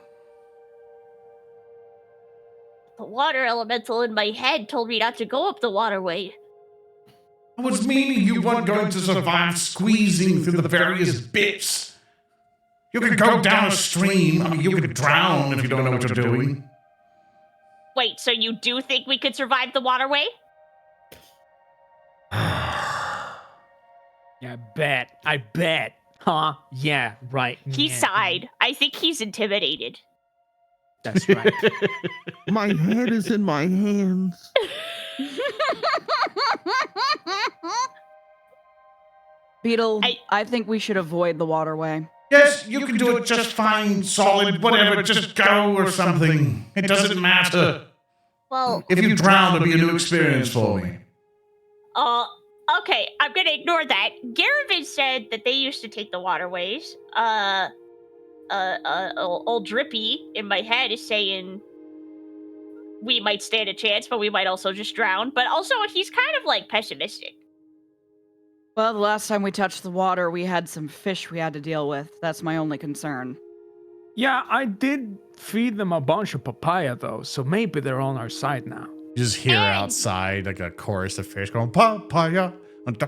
The water elemental in my head told me not to go up the waterway. I was meaning you weren't going to survive squeezing through the various bits. You could go down a stream. I mean, you could drown if you don't know what you're doing. Wait, so you do think we could survive the waterway? Yeah, I bet. Huh? Yeah, right. He yeah. sighed. I think he's intimidated. That's right. My head is in my hands. Beetle, I think we should avoid the waterway. Yes, you can do it just fine, solid, whatever. Just go or something. It doesn't matter. Well, If you drown, it'll be a new experience for me. okay, I'm gonna ignore that. Garin said that they used to take the waterways. Old Drippy in my head is saying we might stand a chance, but we might also just drown. But also, he's kind of like pessimistic. Well, the last time we touched the water, we had some fish we had to deal with. That's my only concern. Yeah, I did feed them a bunch of papaya though, so maybe they're on our side now. You just hear outside like a chorus of fish going, papaya. It's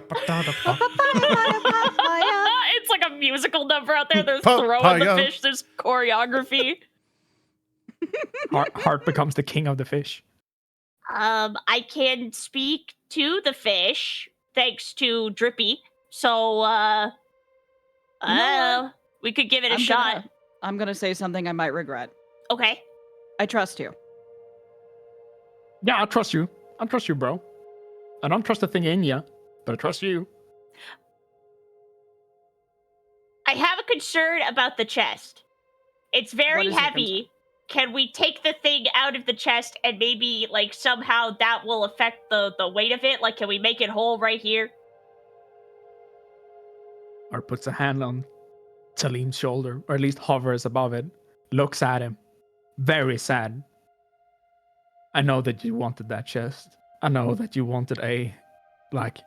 like a musical number out there. They're throwing the Papaya. fish. There's choreography. Hart becomes the king of the fish. I can speak to the fish thanks to Drippy. So, we could give it a shot. I'm gonna say something I might regret. Okay. I trust you. Yeah, I trust you. I trust you, bro. I don't trust the thing in you, but I trust you. a concern about the chest. It's very is your heavy. Can we take the thing out of the chest and maybe, like, somehow that will affect the weight of it? Like, can we make it whole right here? Or puts a hand on Talim's shoulder, or at least hovers above it, looks at him, very sad. I know that you wanted that chest. I know that you wanted a, like,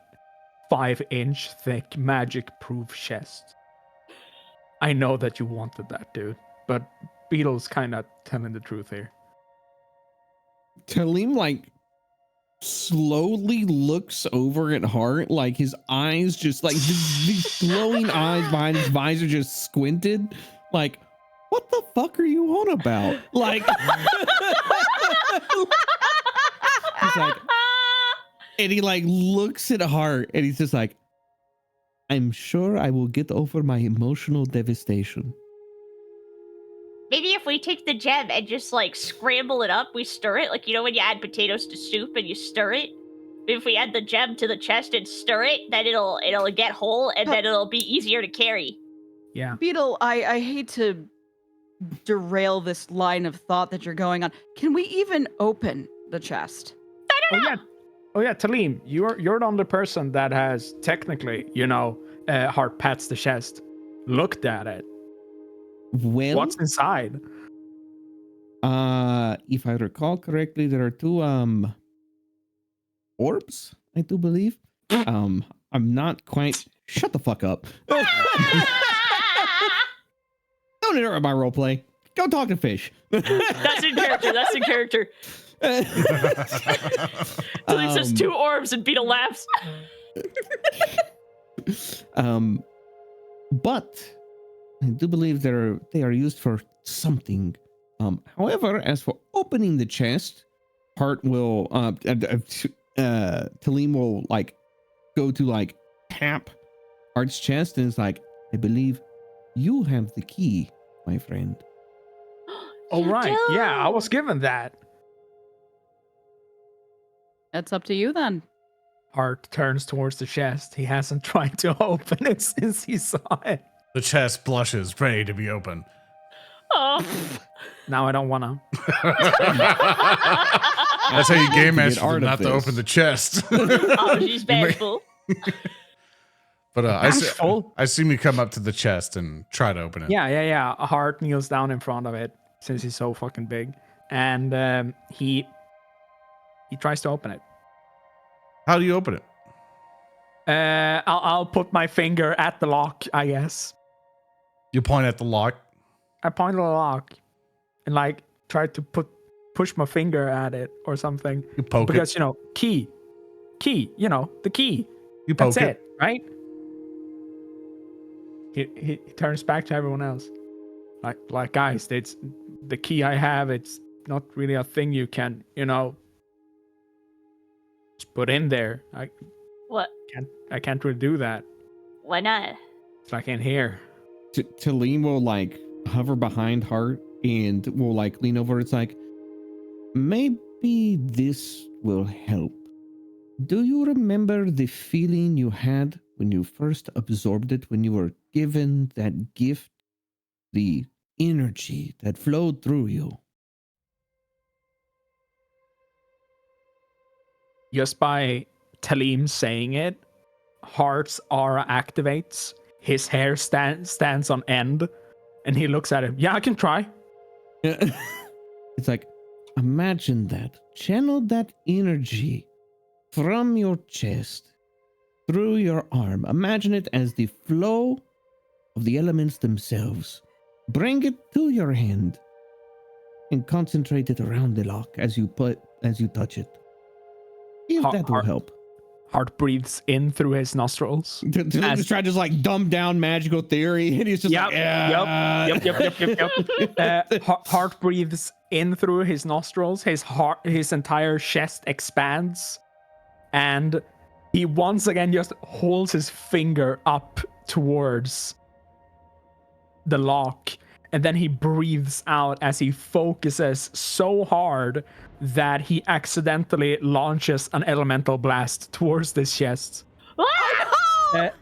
5-inch thick magic-proof chest. I know that you wanted that, dude. But Beetle's kind of telling the truth here. Tellem like slowly looks over at Hart, like his eyes just like these glowing eyes behind his visor just squinted. Like, what the fuck are you on about? Like, he's like, and he like looks at Hart and he's just like, I'm sure I will get over my emotional devastation. Maybe if we take the gem and just, like, scramble it up, we stir it, like, you know when you add potatoes to soup and you stir it? Maybe if we add the gem to the chest and stir it, then it'll get whole, and then it'll be easier to carry. Yeah. Beetle, I hate to derail this line of thought that you're going on. Can we even open the chest? Oh yeah, Tellem, you're the only person that has technically, Hart pats the chest, looked at it. Well, What's inside? if I recall correctly, there are 2 orbs, I do believe. I'm not quite. Shut the fuck up. Don't interrupt my roleplay. Go talk to fish. That's in character. That's in character. Tilly says 2 orbs and Beetle laughs. But I do believe they are used for something. However, as for opening the chest, Hart will Tellem will like go to like tap Hart's chest and it's like, I believe you have the key, my friend. Oh right, yeah, I was given that. It's up to you then. Hart turns towards the chest. He hasn't tried to open it since he saw it. The chest blushes, ready to be open. Oh. Now I don't wanna. That's how you game get master art them of not to this. open the chest. Oh, she's bashful. But Bashful? I see me come up to the chest and try to open it. Yeah. Hart kneels down in front of it since he's so fucking big, and he tries to open it. How do you open it? I'll put my finger at the lock, I guess. You point at the lock. I point at the lock and like try to push my finger at it or something. You poke Because it. key, the key. You poke That's it. it, right? He turns back to everyone else. Like guys, it's the key I have. It's not really a thing you can, just put in there. What? I can't really do that. Why not? It's like in here. Tellem will like hover behind Hart and will like lean over. It's like, maybe this will help. Do you remember the feeling you had when you first absorbed it, when you were given that gift? The energy that flowed through you. Just by Tellem saying it, Hart's aura activates. His hair stands on end, and he looks at him. Yeah, I can try. It's like, imagine that. Channel that energy from your chest through your arm. Imagine it as the flow of the elements themselves. Bring it to your hand and concentrate it around the lock as you touch it. If that will help. Hart breathes in through his nostrils. Just try to just like dumb down magical theory, and he's just like, yeah. Yep. Hart breathes in through his nostrils. His entire chest expands, and he once again just holds his finger up towards the lock, and then he breathes out as he focuses so hard that he accidentally launches an elemental blast towards this chest.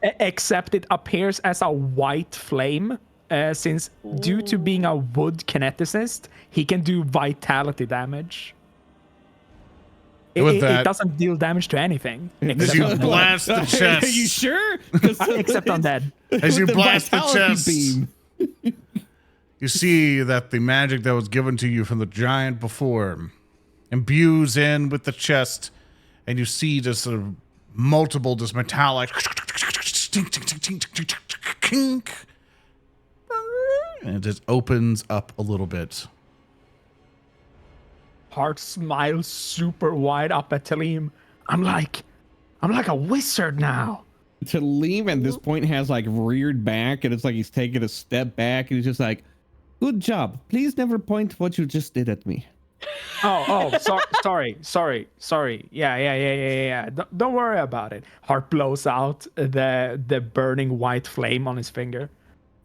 Except it appears as a white flame. Since due to being a wood kineticist, he can do vitality damage. It doesn't deal damage to anything. As you blast the chest. Are you sure? Except undead. As you blast the vitality chest, beam. you see that the magic that was given to you from the giant before imbues in with the chest, and you see just multiple just metallic and it just opens up a little bit. Heart smiles super wide up at Tellem. I'm like a wizard now. Tellem at this point has like reared back, and it's like he's taking a step back, and he's just like, "Good job. Please never point what you just did at me." Sorry. Yeah. Don't worry about it. Heart blows out the burning white flame on his finger.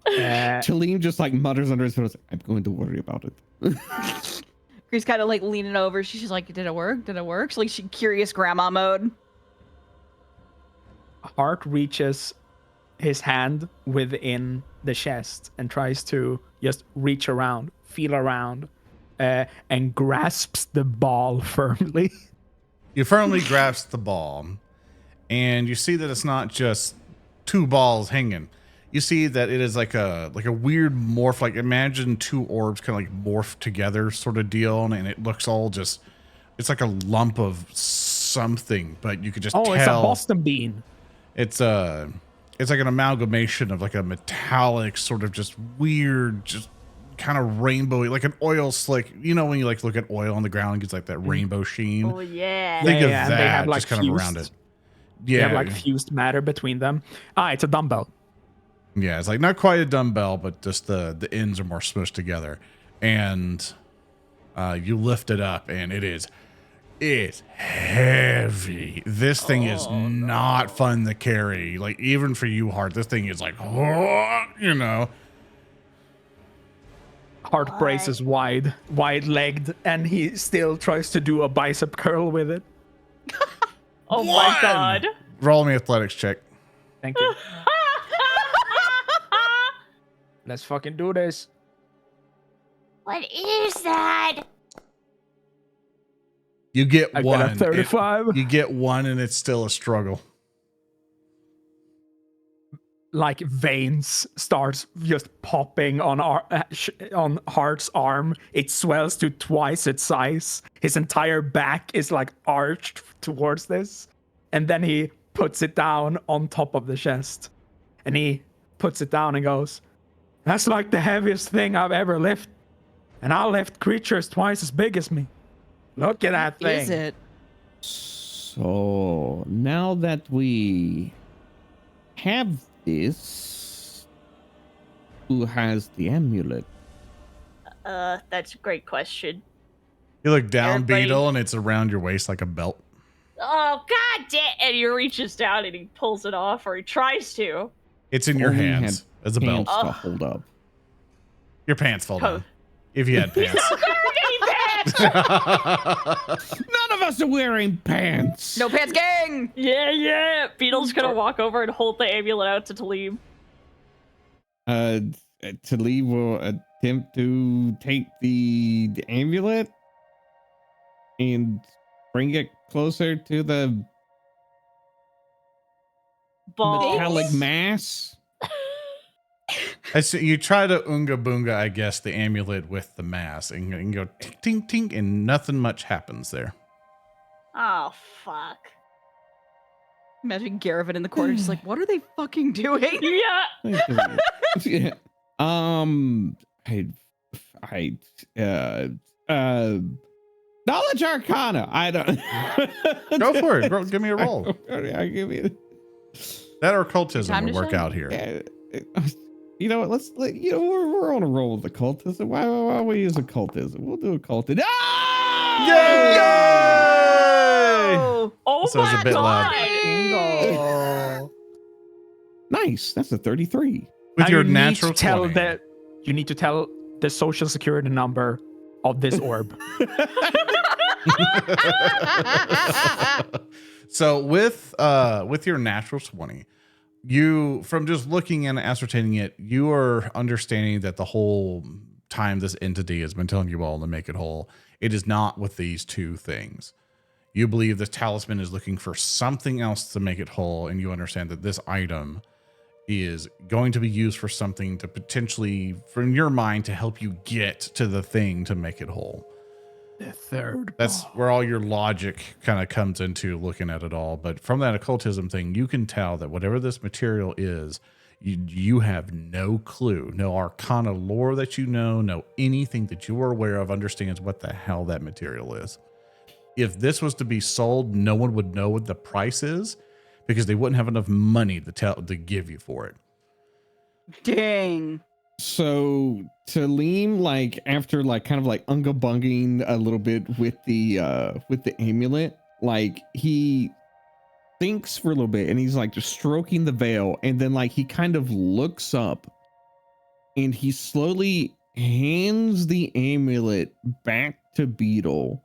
Tellem just like mutters under his breath, "I'm going to worry about it." She's kind of like leaning over. She's just like, did it work? Did it work? She's like, she curious grandma mode. Hart reaches his hand within the chest and tries to just reach around, feel around, and grasps the ball firmly. You firmly grasp the ball, and you see that it's not just two balls hanging. You see that it is like a weird morph, like imagine two orbs kind of like morph together sort of deal, and it looks all just, it's like a lump of something, but you could just tell. It's a Boston bean. It's like an amalgamation of like a metallic sort of just weird, just kind of rainbowy, like an oil slick. You know when you like look at oil on the ground and gets like that rainbow sheen? Oh yeah. Think of and that, they have, like, just kind of around it. They Yeah, have like fused matter between them. It's a dumbbell. yeah, it's like not quite a dumbbell, but just the ends are more smushed together. And you lift it up, and it's heavy. This thing is not fun to carry. Like even for you, Hart, this thing is like, you know. Hart braces wide-legged, and he still tries to do a bicep curl with it. Oh my god. Roll me athletics check. Thank you. Let's fucking do this. What is that? You get I one. got a 35. You get one, and it's still a struggle. Like veins starts just popping on on Hart's arm. It swells to twice its size. His entire back is like arched towards this, and then he puts it down on top of the chest, and he puts it down and goes, "That's like the heaviest thing I've ever lifted, and I lift creatures twice as big as me. Look at that thing." Is it? So now that we have this, who has the amulet? That's a great question. You look down, Everybody- Beetle, and it's around your waist like a belt. Oh god damn! And he reaches down and he pulls it off, or he tries to. It's in your Only hands as a belt. Pants to hold up. Your pants fall down. If you had pants. None of us are wearing pants. No pants gang! Yeah. Beetle's gonna walk over and hold the amulet out to Tellem. Tellem will attempt to take the amulet and bring it closer to the Balls. metallic mass. I see you try to unga boonga, I guess, the amulet with the mass, and you can go tink tink tink, and nothing much happens there. Oh fuck. Imagine Garin in the corner, just like, what are they fucking doing? Yeah. Yeah. Knowledge Arcana. I don't. Go for it. Give me a roll. I give you. That or occultism Time would to work shine. out here. You know what? We're on a roll with occultism. Why don't we use occultism? We'll do occultism. Ah! Yay! Oh So it's a my bit god. Bingo. Nice. That's a 33. With Now your you natural need to tell 20. you need to tell the social security number of this orb. So with your natural 20, you, from just looking and ascertaining it, you are understanding that the whole time this entity has been telling you all to make it whole, it is not with these two things. You believe the talisman is looking for something else to make it whole, and you understand that this item is going to be used for something to potentially, from your mind, to help you get to the thing to make it whole. The third. That's where all your logic kind of comes into looking at it all. But from that occultism thing, you can tell that whatever this material is, you have no clue, no arcana lore that you know, no anything that you are aware of understands what the hell that material is. If this was to be sold, no one would know what the price is because they wouldn't have enough money to give you for it. Dang. So Tellem, like after like kind of like unga bunging a little bit with the amulet, like he thinks for a little bit and he's like just stroking the veil, and then like he kind of looks up and he slowly hands the amulet back to Beetle,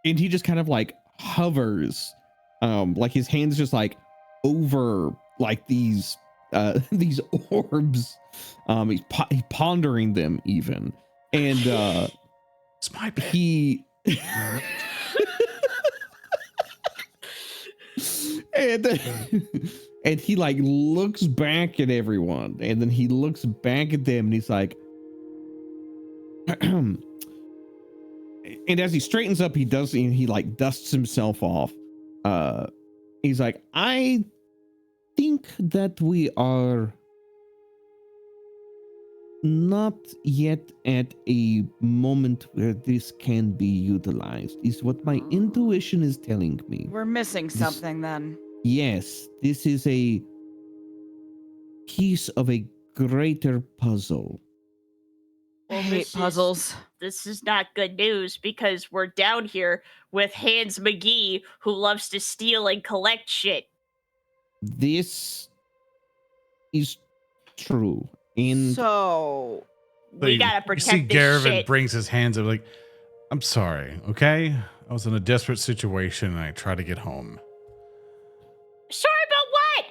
and he just kind of like hovers, like his hands just like over like these orbs. He's pondering them even, and It's my bad. he and he like looks back at everyone, and then he looks back at them and he's like and as he straightens up, he like dusts himself off. He's like, I think that we are not yet at a moment where this can be utilized, is what my intuition is telling me. We're missing something then. Yes, this is a piece of a greater puzzle. I hate puzzles. This is not good news because we're down here with Hans McGee, who loves to steal and collect shit. This is true. And So We gotta You protect see this Garin shit. brings his hands up like, I'm sorry, okay? I was in a desperate situation and I tried to get home. Sorry about what?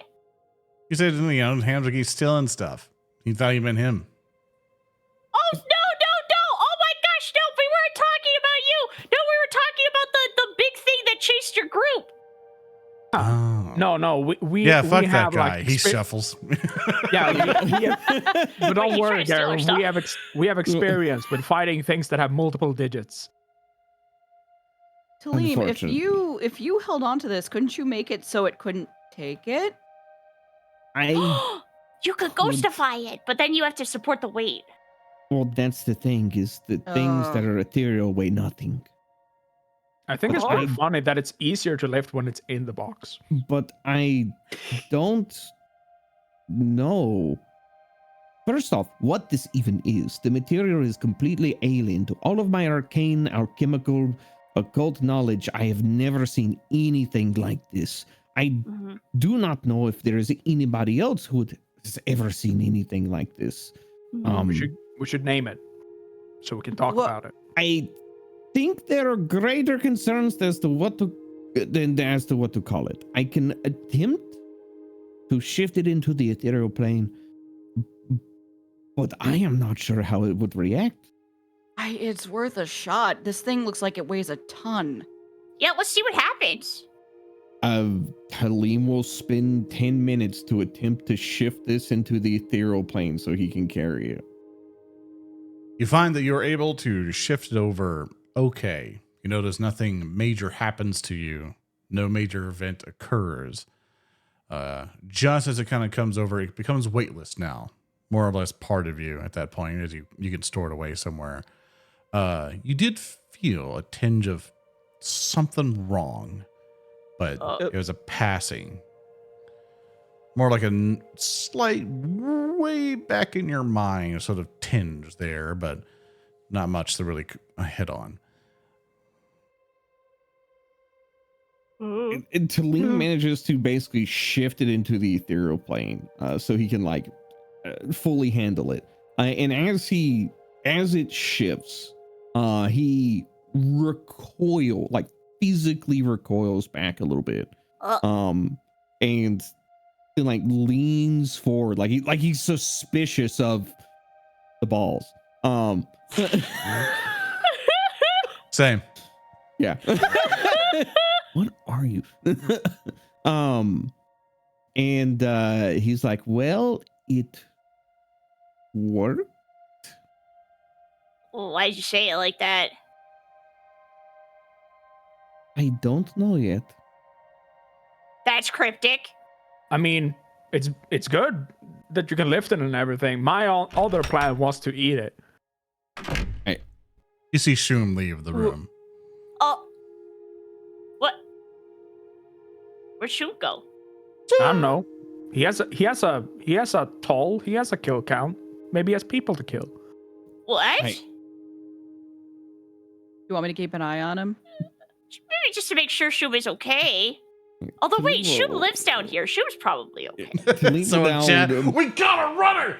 You said, Ham's stealing stuff. He thought you meant him. Oh, no. Oh my gosh, no, we weren't talking about you. No, we were talking about the big thing that chased your group. Oh. No, we Yeah, fuck we that have, guy. like, He shuffles. Yeah, but don't Wait, you worry, trying to steal our Garin. stuff? We have experience with fighting things that have multiple digits. Tellem, Unfortunately. if you held on to this, couldn't you make it so it couldn't take it? You could ghostify it, but then you have to support the weight. Well, that's the thing, is that things that are ethereal weigh nothing. I think it's Oh. pretty funny that it's easier to lift when it's in the box. But I don't know. First off, what this even is. The material is completely alien to all of my arcane, alchemical, occult knowledge. I have never seen anything like this. I do not know if there is anybody else who has ever seen anything like this. We should name it so we can talk Well- about it. I think there are greater concerns as to what to call it. I can attempt to shift it into the ethereal plane, but I am not sure how it would react. It's worth a shot. This thing looks like it weighs a ton. Yeah, let's see what happens. Tellem will spend 10 minutes to attempt to shift this into the ethereal plane so he can carry it. You find that you're able to shift it over okay. You notice nothing major happens to you. No major event occurs. Just as it kind of comes over, it becomes weightless now. More or less part of you at that point, as you can store it away somewhere. You did feel a tinge of something wrong, but it was a passing. More like a slight, way back in your mind, sort of tinge there, but not much to really hit on. And Tellem manages to basically shift it into the ethereal plane, so he can like fully handle it. And as it shifts, he physically recoils back a little bit. And He like leans forward, like he's suspicious of the balls. Same. Yeah. What are you? And he's like, well, it worked. Well, why'd you say it like that? I don't know yet. That's cryptic. I mean, it's good that you can lift it and everything. My other plan was to eat it. You see Shum leave the room. Oh. What? Where'd Shoot go? I don't know. He has a toll. He has a kill count. Maybe he has people to kill. What? Hey. You want me to keep an eye on him? Maybe just to make sure Shub is okay. Although, wait, Shub lives down here. Shub's probably okay. So in chat, we got a runner.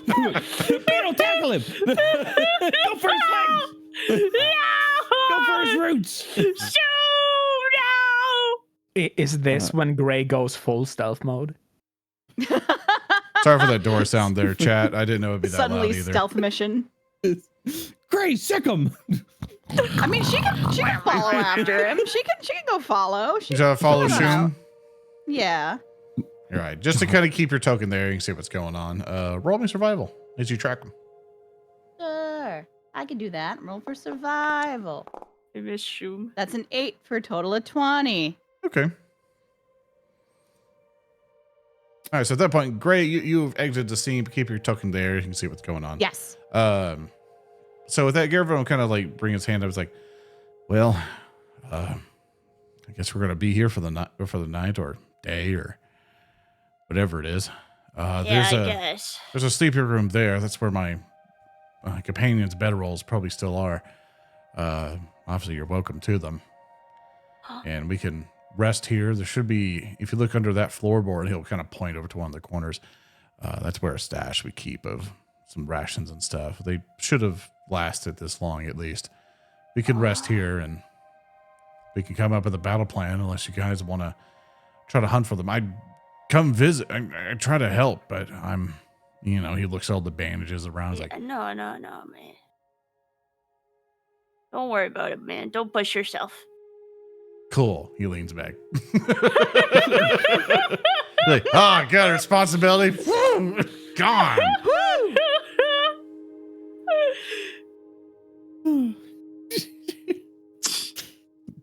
Beetle, tackle him! Go for his legs! No! Go for his roots! Shub, no! Is this when Gray goes full stealth mode? Sorry for that door sound there, chat. I didn't know it'd be that Suddenly loud either. stealth mission. Gray, sick him! I mean, she can follow after him. She can go follow. You gotta follow I don't know. Shum. Yeah. All right, just to kind of keep your token there, you can see what's going on. Roll me survival as you track them. Sure. I can do that. Roll for survival. I miss Shum. That's an 8 for a total of 20. Okay. All right, so at that point, Gray, you've exited the scene. Keep your token there. You can see what's going on. Yes. So with that, Garin will kind of like bring his hand up. He's like, well, I guess we're going to be here for the night or day or whatever it is. I guess. There's a sleeping room there. That's where my companion's bedrolls probably still are. Obviously, you're welcome to them. And we can rest here. There should be, if you look under that floorboard, he'll kind of point over to one of the corners. That's where a stash we keep of some rations and stuff. They should have lasted this long at least. We can rest here and we can come up with a battle plan unless you guys want to try to hunt for them. I'd come visit. I try to help, but I'm, he looks at all the bandages around. He's like, No, man. Don't worry about it, man. Don't push yourself. cool. He leans back. Like, oh, got a responsibility. Gone.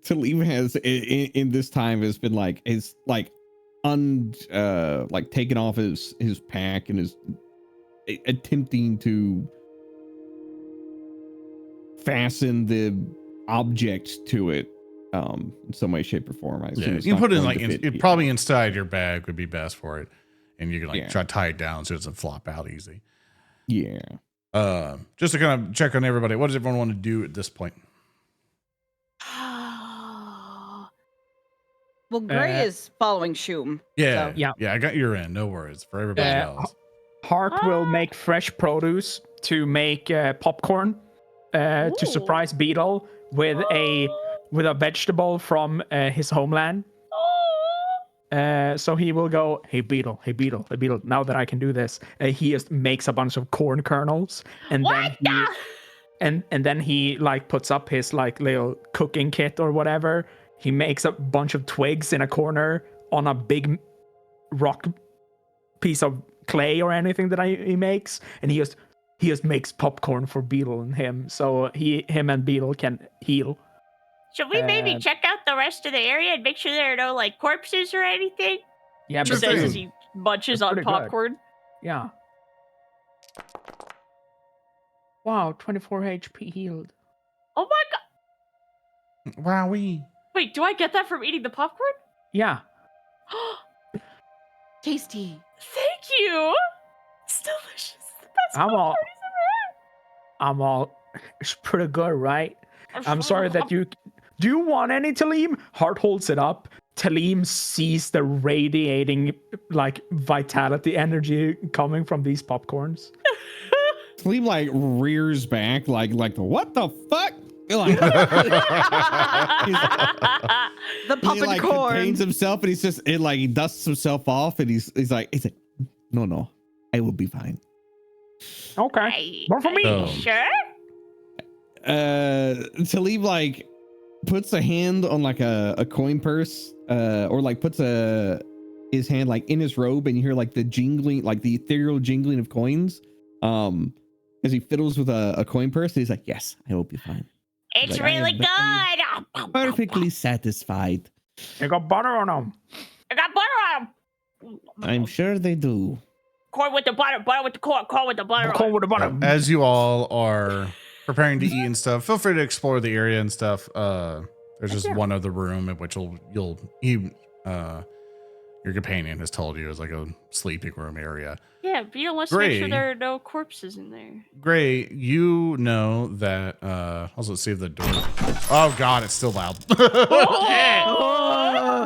Tellem has in this time has been like taking off his pack and is attempting to fasten the object to it in some way, shape, or form. I assume it's you not put it in going like to fit probably inside your bag would be best for it, and you can Yeah. try to tie it down so it doesn't flop out easy. Yeah. Just to kind of check on everybody, what does everyone want to do at this point? Well, Gray is following Shum. Yeah, So- yeah. I got your end. No worries for everybody else. Hart will make fresh produce to make popcorn to Ooh. surprise Beetle with a vegetable from his homeland. So he will go, hey Beetle. Now that I can do this, he just makes a bunch of corn kernels, and then he like puts up his like little cooking kit or whatever. He makes a bunch of twigs in a corner on a big rock piece of clay or anything that he makes, and he just makes popcorn for Beetle and him, so him and Beetle can heal. Should we maybe check out the rest of the area and make sure there are no like corpses or anything? Yeah, Just but as he munches That's on pretty good. popcorn. yeah. Wow, 24 HP healed. Oh my god! Wowee. Wait, do I get that from eating the popcorn? Yeah. Tasty. Thank you. It's delicious. The best I'm all- popcorn It's pretty good, right? he's I'm sorry that you... Do you want any, Tellem? Hart holds it up. Tellem sees the radiating, like, vitality energy coming from these popcorns. Tellem like rears back like what the fuck? Like, The he puppet like corn. contains himself, and he's just he dusts himself off, and he's like, no, I will be fine. Okay. More for me. Oh. Sure. Talib like puts a hand on like a coin purse, or like puts his hand like in his robe, and you hear like the jingling, like the ethereal jingling of coins. As he fiddles with a coin purse, he's like, "Yes, I will be fine. It's Like, I am really very good. Perfectly satisfied. You got butter on them. I got butter on 'em. I'm sure they do." Corn with the butter with the corn with the butter. Corn with the butter. As you all are preparing to eat and stuff, feel free to explore the area and stuff. There's just one other room in which your companion has told you is like a sleeping room area. Yeah, Beetle wants to make sure Gray. there are no corpses in there. Gray, you know that. Also, let's see if the door. Oh God, it's still loud.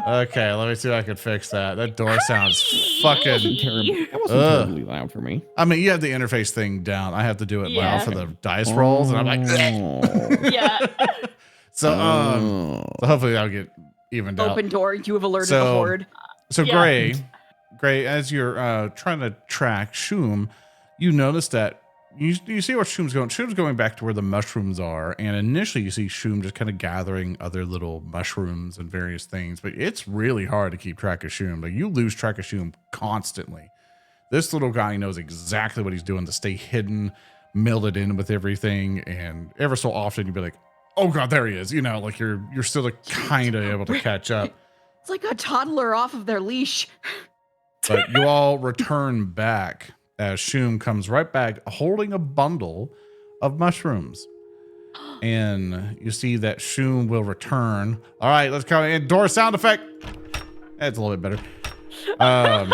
Okay, let me see if I can fix that. That door sounds fucking. Terrible. That wasn't Ugh. totally loud for me. I mean, you have the interface thing down. I have to do it Yeah. loud for the dice rolls, and I'm like, Yeah. so hopefully that'll get evened out. Open door. You have alerted So- the horde. So Yeah. Gray, as you're trying to track Shoom, you notice that you see where Shoom's going. Shoom's going back to where the mushrooms are, and initially you see Shoom just kind of gathering other little mushrooms and various things. But it's really hard to keep track of Shoom. Like you lose track of Shoom constantly. This little guy knows exactly what he's doing to stay hidden, meld it in with everything, and ever so often you'd be like, "Oh God, there he is!" You know, like you're still like kind of able to catch up. It's like a toddler off of their leash. But you all return back as Shoom comes right back holding a bundle of mushrooms. And you see that Shoom will return. All right, let's come in. Door sound effect. That's a little bit better.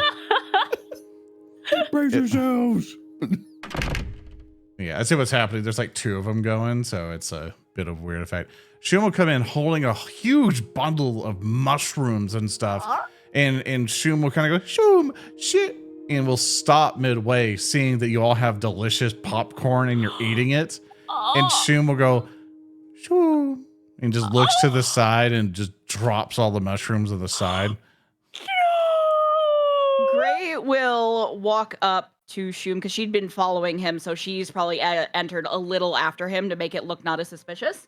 Brace yourselves. Yeah, I see what's happening. There's like two of them going, so it's a bit of a weird effect. Shoom will come in holding a huge bundle of mushrooms and stuff. And Shoom will kind of go, Shoom, shit. And will stop midway, seeing that you all have delicious popcorn and you're eating it. And Shoom will go, Shoom. And just looks to the side and just drops all the mushrooms on the side. Gray will walk up to Shoom because she'd been following him, so she's probably entered a little after him to make it look not as suspicious.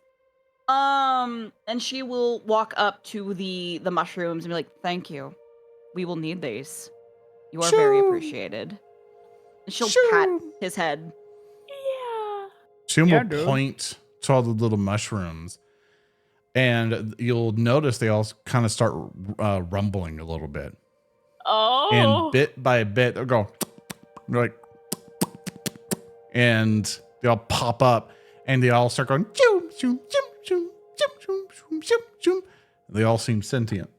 And she will walk up to the mushrooms and be like, "Thank you. We will need these. You are very appreciated." And she'll pat his head. Yeah. Shoom Yeah, will dude. point to all the little mushrooms. And you'll notice they all kind of start rumbling a little bit. Oh. And bit by bit, they'll go, they're like, and they all pop up and they all start going, shoom, shoom, shoom, shoom, shoom, shoom, shoom, shoom, shoom. They all seem sentient.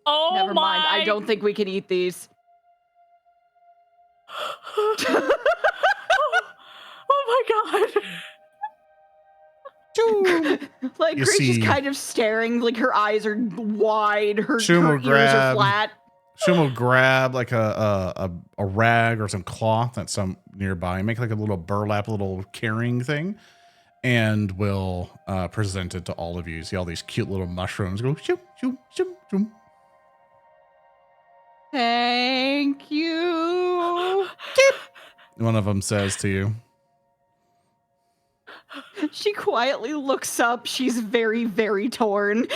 Oh Never my. mind. I don't think we can eat these. Oh my god. Like You Gray's just see- kind of staring, like her eyes are wide, her Shoom will ears are grab- flat. Shoom will grab like a rag or some cloth that's some nearby and make like a little burlap, little carrying thing, and will present it to all of you. See all these cute little mushrooms go shoom, shoom, shoom, shoom. Thank you. One of them says to you, She quietly looks up. She's very, very torn.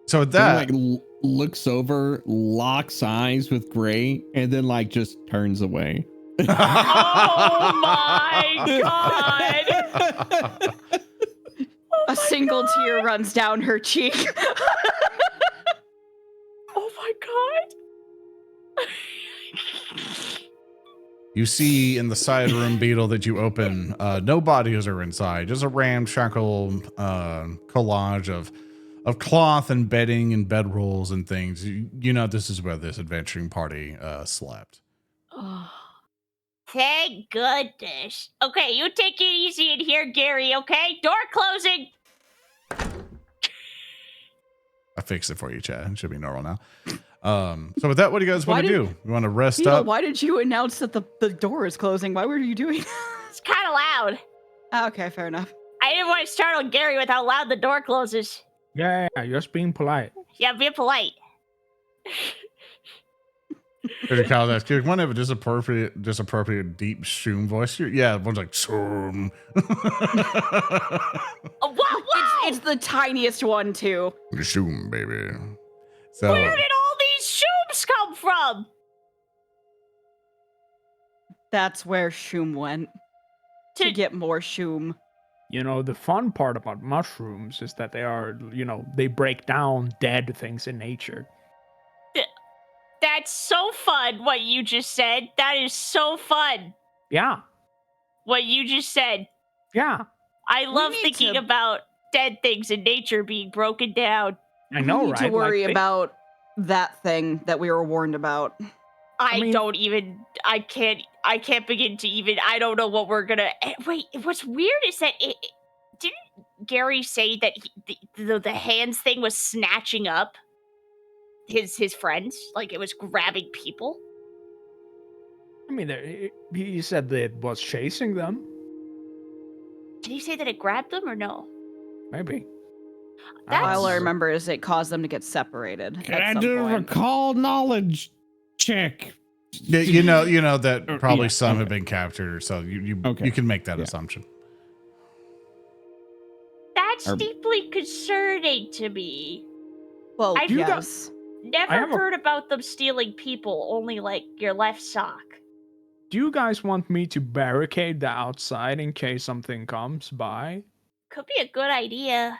so with He, that, like looks over, locks eyes with Gray, and then like just turns away. Oh my god. A single tear runs down her cheek. Oh my god. you see in the side room, Beetle, that you open, no bodies are inside, just a ramshackle collage of cloth and bedding and bedrolls and things. You know this is where this adventuring party slept. Thank goodness. Okay, you take it easy in here, Gary, okay? Door closing. I fixed it for you, Chad. It should be normal now. So with that, what do you guys want to Why do? You want to rest Beetle, up? why did you announce that the door is closing? Why were you doing that? It's kind of loud. Okay, fair enough. I didn't want to startle Gary with how loud the door closes. Yeah, just being polite. Yeah, be polite. Peter Kyle's asked, "Can one have a disappropriate deep shoom voice?" Yeah, one's like shoom. Oh, wow. It's the tiniest one too. Shoom, baby. So Where did all these shooms come from? That's where Shoom went. To get more Shoom. You know, the fun part about mushrooms is that they are, they break down dead things in nature. That's so fun, what you just said. That is so fun, Yeah. what you just said. Yeah. I love need thinking to- about dead things in nature being broken down. I know, We need right? to worry Like, about that thing that we were warned about. I mean- can't begin to even, I don't know what we're gonna, wait, what's weird is that didn't Gary say that the hands thing was snatching up his friends? Like it was grabbing people? I mean, he said that it was chasing them. Did he say that it grabbed them or no? Maybe. That's- All I remember is it caused them to get separated. Can at I some do a point. recall knowledge check? you know that probably Yeah, some have okay. been captured, so you Okay. you can make that Yeah. assumption. That's Are- deeply concerning to me. Well, I- You got- yes. Never have a- heard about them stealing people, only like your left sock. Do you guys want me to barricade the outside in case something comes by? Could be a good idea.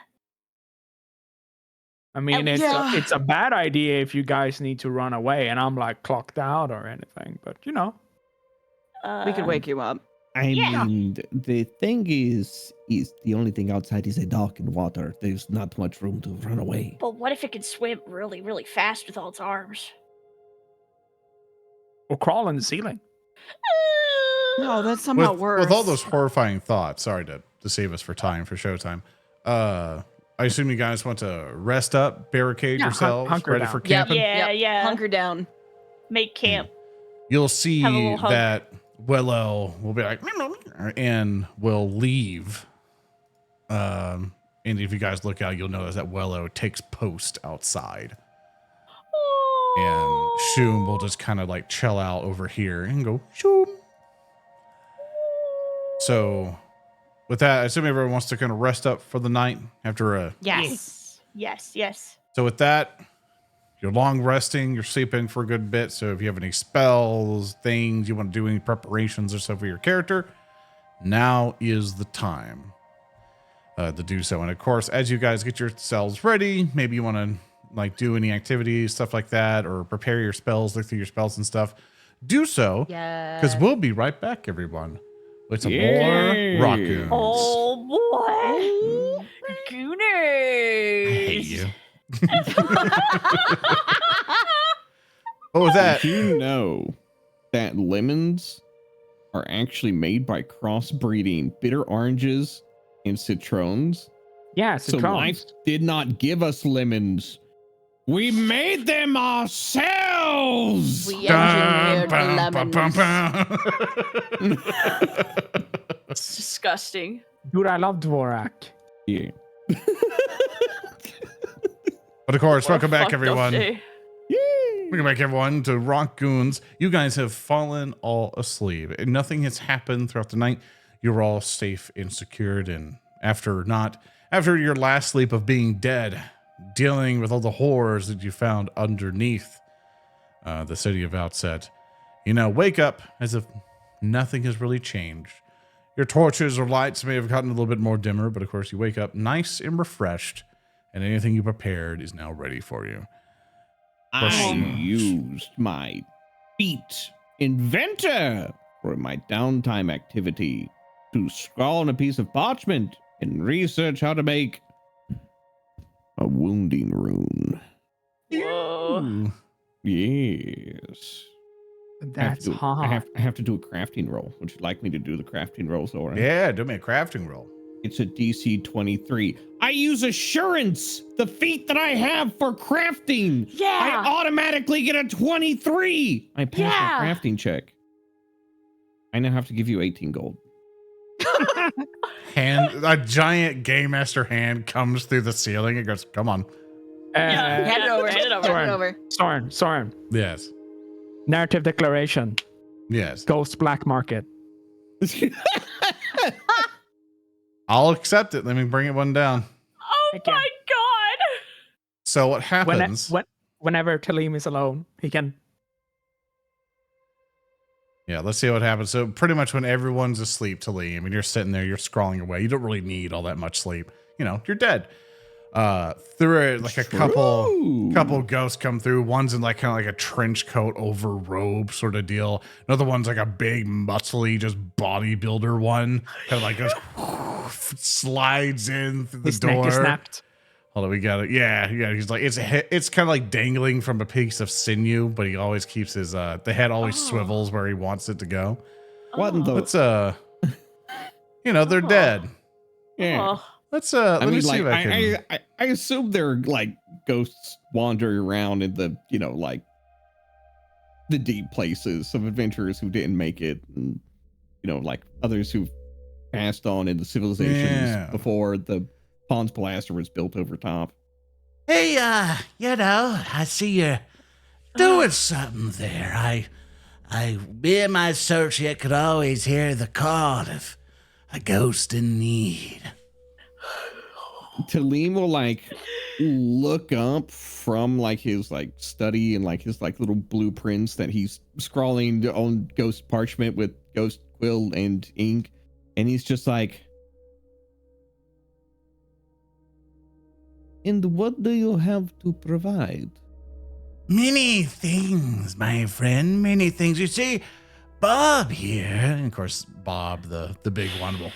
I mean, it's Yeah. it's a bad idea if you guys need to run away and I'm like clocked out or anything, but We could wake you up. I Yeah. mean, the thing is the only thing outside is a dock and water. There's not much room to run away. But what if it can swim really, really fast with all its arms? or crawl in the ceiling. No, that somehow worse. With all those horrifying thoughts, sorry to save us for showtime. I assume you guys want to rest up, barricade Yeah, yourselves, hunker ready down. for Yep. camping. Yeah, yeah. Hunker down. Make camp. You'll see Have a little hug. that Willow will be like, and will leave. And if you guys look out, you'll notice that Willow takes post outside. And Shoom will just kind of like chill out over here and go, Shoom. So with that, I assume everyone wants to kind of rest up for the night after a. Yes. Yes. So with that, you're long resting, you're sleeping for a good bit. So if you have any spells, things you want to do, any preparations or stuff for your character, now is the time to do so. And of course, as you guys get yourselves ready, maybe you want to like do any activities, stuff like that, or prepare your spells, look through your spells and stuff. Do so, Yeah. because we'll be right back, everyone, with some Yay. more Rotgoons. Oh boy. Gooners. I hate you. What was that? Did you know that lemons are actually made by crossbreeding bitter oranges and citrons? Yeah, So citrons. life did not give us lemons. We made them ourselves. We engineered Bum, bum, bum, lemons. bum. It's disgusting. Dude, I love Dvorak. Yeah. But of course, What a welcome back, fucked up everyone. day. Welcome back, everyone, to Rotgoons. You guys have fallen all asleep, and nothing has happened throughout the night. You're all safe and secured, and after your last sleep of being dead, dealing with all the horrors that you found underneath the city of Outset, wake up as if nothing has really changed. Your torches or lights may have gotten a little bit more dimmer, but of course you wake up nice and refreshed, and anything you prepared is now ready for you. I used my feat inventor for my downtime activity to scrawl on a piece of parchment and research how to make a wounding rune. Whoa. Yes. That's I hot. have to do a crafting roll. Would you like me to do the crafting roll, Zora? Yeah, do me a crafting roll. It's a DC 23. I use assurance, the feat that I have for crafting. Yeah. I automatically get a 23. I passed Yeah. my crafting check. I now have to give you 18 gold. a giant game master hand comes through the ceiling and goes, "Come on." Yeah. Hand it over. Hand it over. Hand it over. Soren. Yes. Narrative declaration. Yes. Ghost black market. I'll accept it. Let me bring it one down. Oh Heck yeah. my god. So what happens? Whenever Tellem is alone, he can. Yeah, let's see what happens. So pretty much when everyone's asleep, Tellem, and you're sitting there, you're scrolling away. You don't really need all that much sleep. You know, you're dead. Through like a couple ghosts come through. One's in like kind of like a trench coat over robe sort of deal. Another one's like a big muscly just bodybuilder one. Kind of like goes slides in through the His door. neck is snapped. Hold on, we got it. Yeah. He's like it's kind of like dangling from a piece of sinew, but he always keeps his the head always swivels where he wants it to go. What in the? Let's they're dead. Yeah. Oh. Let's let me see like, if I can. I assume they're like ghosts wandering around in the, like the deep places of adventurers who didn't make it, and like others who've passed on into civilizations before the Pons Blaster was built over top. Hey, I see you're doing something there. Me and my associate could always hear the call of a ghost in need. Tellem will like look up from like his like study and like his like little blueprints that he's scrawling on ghost parchment with ghost quill and ink, and he's just like, "And what do you have to provide?" Many things, my friend, many things. You see, Bob here, And of course, Bob, the big one, will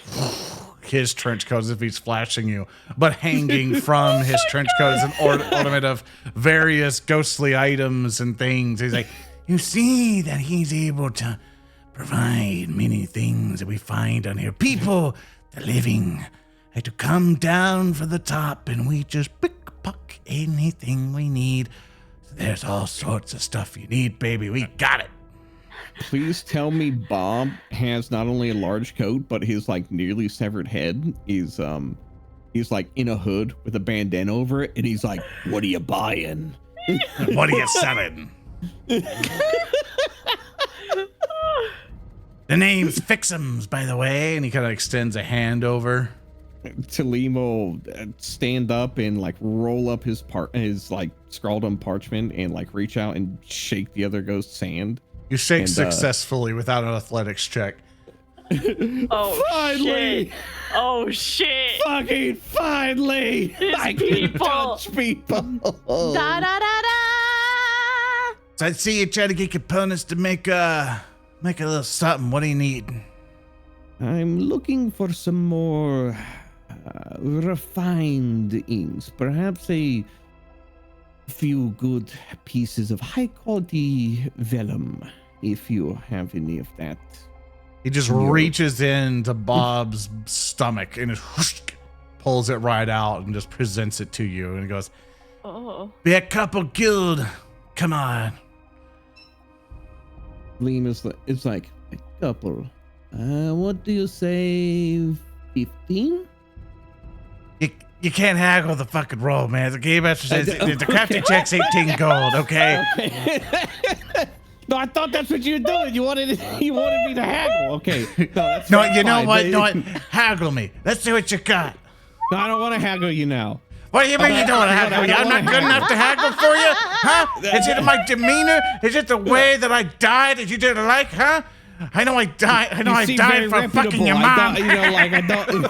his trench coat as if he's flashing you, but hanging from his trench coat is an ornament of various ghostly items and things. He's like, you see that he's able to provide many things that we find on here. People, the living, like to come down from the top and we just pick anything we need. So there's all sorts of stuff you need, baby. We got it. Please tell me Bob has not only a large coat, but his like nearly severed head is he's like in a hood with a bandana over it, and he's like, "What are you buying? "What are you selling?" The name's Fixums, by the way. And he kind of extends a hand over. Tellem will stand up and like roll up his like scrawled on parchment and like reach out and shake the other ghost's hand. You shake And, successfully without an athletics check. Oh Finally! shit. Oh shit. Fucking finally! These I can people. touch people. Da da da da. So I see you try to get components to make a little something. What do you need? I'm looking for some more refined inks, perhaps a few good pieces of high quality vellum, if you have any of that. He just reaches into Bob's stomach and just pulls it right out and just presents it to you. And he goes, Oh. Be a couple guild. Come on. Liam is like, a couple. What do you say, 15? You can't haggle the fucking roll, man. The game master says the crafting check's 18 gold, okay? No, I thought that's what you were doing. You wanted me to haggle. Okay. No, that's No, fine. you know what? No, haggle me. Let's see what you got. No, I don't want to haggle you now. What do you mean you don't want to haggle me? I'm not good enough to haggle for you? Huh? Is it my demeanor? Is it the way that I died that you didn't like, huh? I know I died. I know I died for fucking your mom. I don't.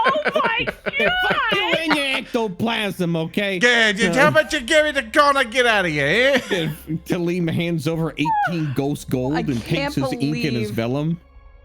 Oh my Fuck you god. and your ectoplasm, okay? Good. How about you give me the gun and get out of here, eh? Tellem hands over 18 ghost gold I and takes can't his ink and his believe- vellum.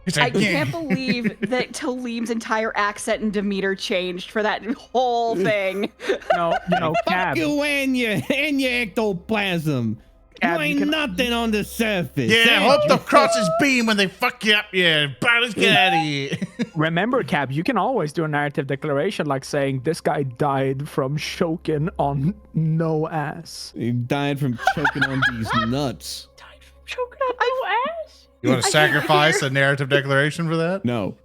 He's I like, can't believe that Talim's entire accent and demeanor changed for that whole thing. No, Fuck Cab. you and your ectoplasm. Cab, You you ain't can- nothing on the surface. Yeah, hope the crosses beam when they fuck you up. Yeah, let's get out of here. Remember, Cab, you can always do a narrative declaration like saying this guy died from choking on no ass. He died from choking on these nuts. Died from choking on my ass. You want to sacrifice a narrative declaration for that? No.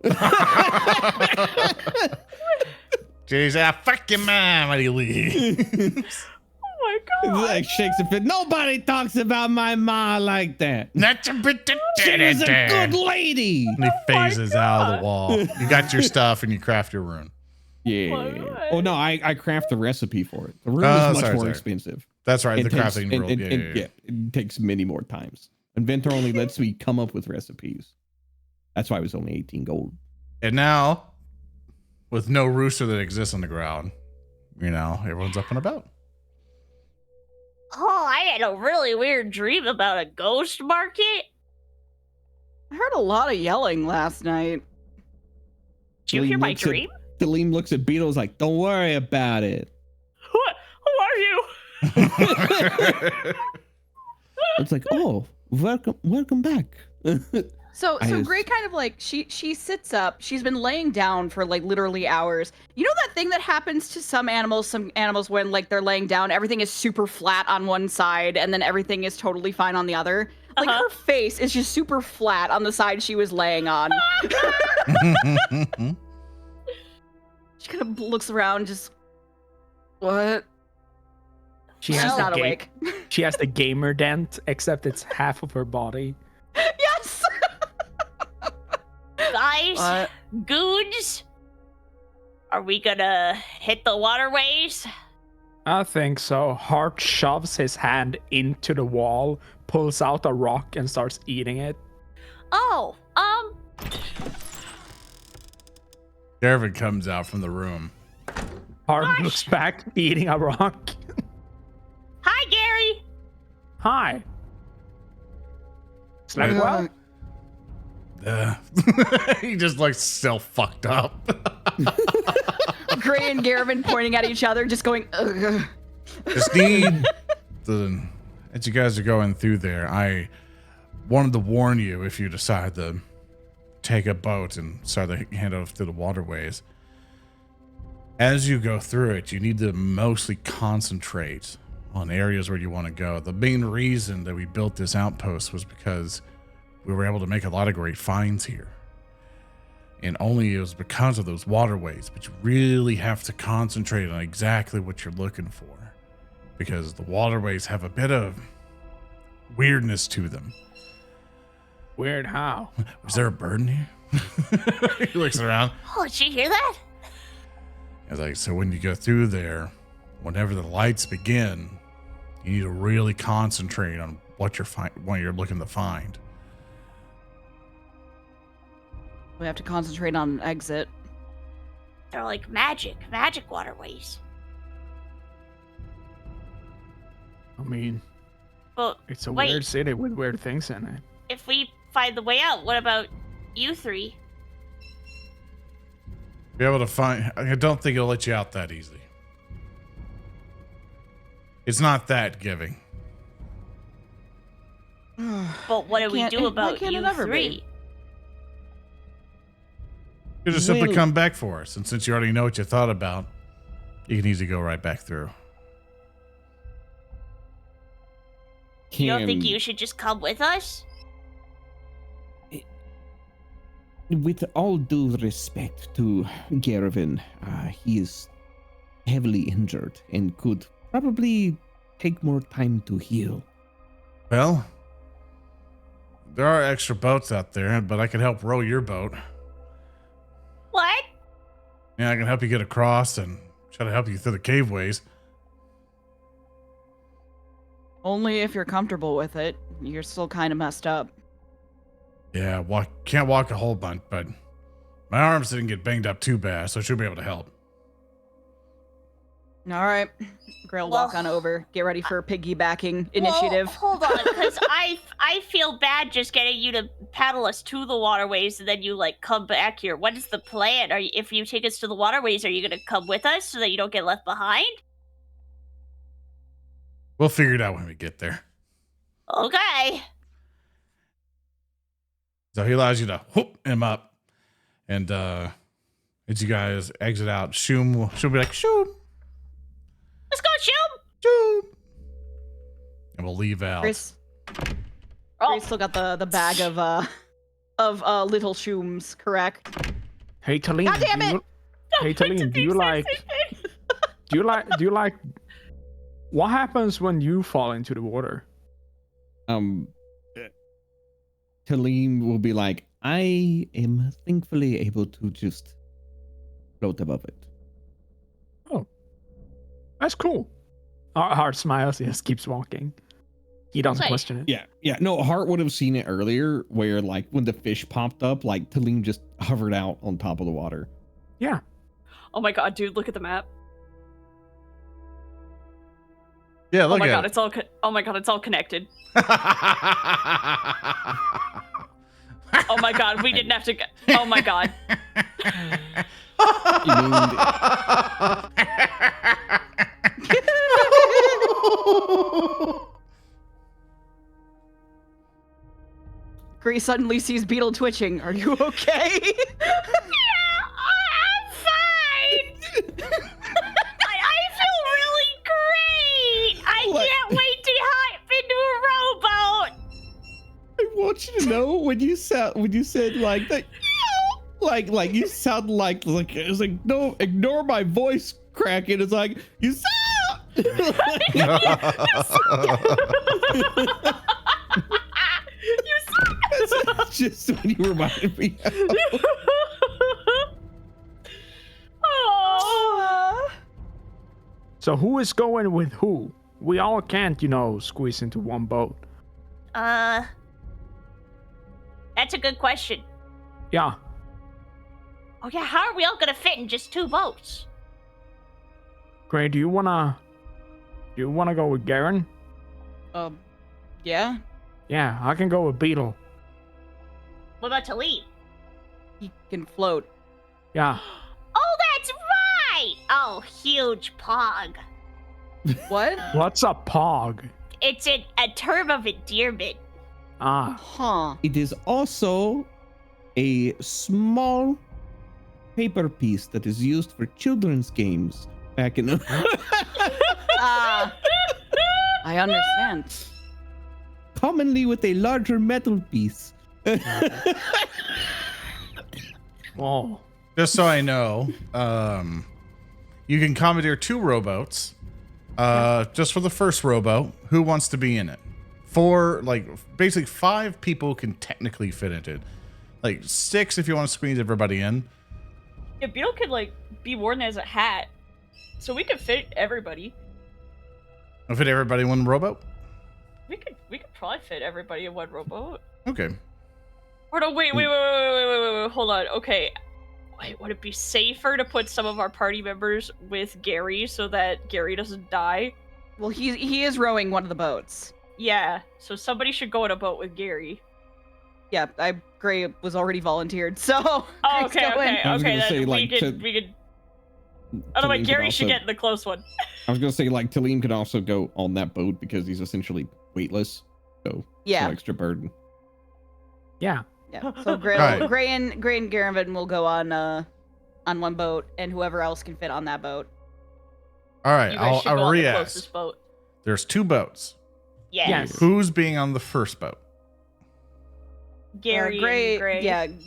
Jeez, fuck your mom when he leaves. Oh my god. Like shakes a fit. Nobody talks about my ma like that. Not a bit of She was a good lady. And he phases out of the wall. You got your stuff and you craft your rune. Yeah. Oh no, I craft the recipe for it. The rune is much more expensive. That's right. It The takes- crafting and- rule. and- Yeah, and- yeah, yeah. it takes many more times. Inventor only lets me come up with recipes. That's why it was only 18 gold. And now, with no rooster that exists on the ground, you know, everyone's up and about. Oh, I had a really weird dream about a ghost market. I heard a lot of yelling last night. Did you hear my dream? Dalim looks at Beetle's like, don't worry about it. Who are you? It's like, oh, welcome back. So I just- Gray kind of like she sits up. She's been laying down for like literally hours. You know that thing that happens to some animals when like they're laying down, everything is super flat on one side and then everything is totally fine on the other. Like her face is just super flat on the side she was laying on. She kind of looks around, just what? She's She's not awake. She has the gamer dent, except it's half of her body. Yes. Guys, What? goons, are we gonna hit the waterways? I think so. Hart shoves his hand into the wall, pulls out a rock, and starts eating it. Oh, Garin comes out from the room. Hart looks back, eating a rock. hi, Gary. Hi. Slept Yeah. well? He just like self fucked up. Gray and Garin pointing at each other, just going, ugh. Just need as you guys are going through there, I wanted to warn you if you decide to take a boat and start to head over through the waterways. As you go through it, you need to mostly concentrate on areas where you want to go. The main reason that we built this outpost was because we were able to make a lot of great finds here. And only it was because of those waterways, but you really have to concentrate on exactly what you're looking for, because the waterways have a bit of weirdness to them. Weird how? Was there a bird in here? He looks around. Oh, did you hear that? It's like, so when you go through there, whenever the lights begin, you need to really concentrate on what you're looking to find. We have to concentrate on an exit. They're like magic waterways. I mean, But it's a wait, weird city with weird things in it. if we find the way out, what about you three? Be able to find. I don't think it'll let you out that easily. It's not that giving. But what do we do why about can't it you ever be? three? You just simply Well- come back for us, and since you already know what you thought about, you can easily go right back through. You don't think you should just come with us? With all due respect to Garin, he is heavily injured and could probably take more time to heal. Well, there are extra boats out there, but I can help row your boat. What? Yeah, I can help you get across and try to help you through the caveways. Only if you're comfortable with it. You're still kind of messed up. Yeah, can't walk a whole bunch, but my arms didn't get banged up too bad, so I should be able to help. All right. Grail, Well- walk on over. Get ready for piggybacking initiative. Well, hold on, because I feel bad just getting you to paddle us to the waterways and then you like come back here. What is the plan? If you take us to the waterways, are you gonna come with us so that you don't get left behind? We'll figure it out when we get there. Okay. So he allows you to whoop him up. And as you guys exit out, she'll be like, shoot, Let's go, shoot. shoot. And we'll leave out. Chris. Grace still got the bag of little shooms, correct? Hey, Tellem. God damn it! Hey, Tellem, do you like what happens when you fall into the water? Tellem will be like, I am thankfully able to just float above it. Oh, that's cool. Hart smiles. He just keeps walking. He doesn't Okay. question it. Yeah. No, Hart would have seen it earlier, where like when the fish popped up, like Tellem just hovered out on top of the water. Yeah. Oh my god, dude, look at the map. Yeah, Oh look my at god, it. it's all it's all connected. Oh my god, we didn't have to go. Oh my god. You mean Grace suddenly sees Beetle twitching. Are you okay? I'm fine. I feel really great. I What? can't wait to hop into a rowboat. I want you to know when you said like that, like you sound like it's like no, ignore my voice cracking. It's like you sound. That's just what you reminded me of. Oh. So who is going with who? We all can't, squeeze into one boat. That's a good question. Yeah. Oh yeah, how are we all gonna fit in just 2 boats? Gray, do you wanna go with Garin? Yeah. Yeah, I can go with Beetle. What about Tellem? He can float. Yeah. Oh, that's right! Oh, huge pog. What? What's a pog? It's a term of endearment. Ah. Huh. It is also a small paper piece that is used for children's games back in the. I understand. Commonly with a larger metal piece. Whoa. Just so I know, you can commandeer 2 rowboats. Just for the first rowboat, who wants to be in it? 4, basically 5 people can technically fit into it. 6 if you want to squeeze everybody in. Yeah, Beetle could be worn as a hat, so we could fit everybody. Fit everybody in one rowboat? We could probably fit everybody in one rowboat. Okay. Or no, wait, hold on. Okay, wait, would it be safer to put some of our party members with Gary so that Gary doesn't die? Well, he is rowing one of the boats. Yeah, so somebody should go in a boat with Gary. Yeah, Gray was already volunteered, so. Oh, Grace, okay, go in. I was okay, gonna then say, we could. Otherwise, Tellem Gary could should also- get in the close one. I was gonna say Tellem could also go on that boat because he's essentially weightless, so Yeah. no extra burden. Yeah. Yeah. So Gray, Alright. Gray and Garin will go on one boat, and whoever else can fit on that boat. All right, You guys should go I'll on the re-ask. closest boat. There's 2 boats. Yes. Yes. Who's being on the first boat? Gary Gray, and Gray.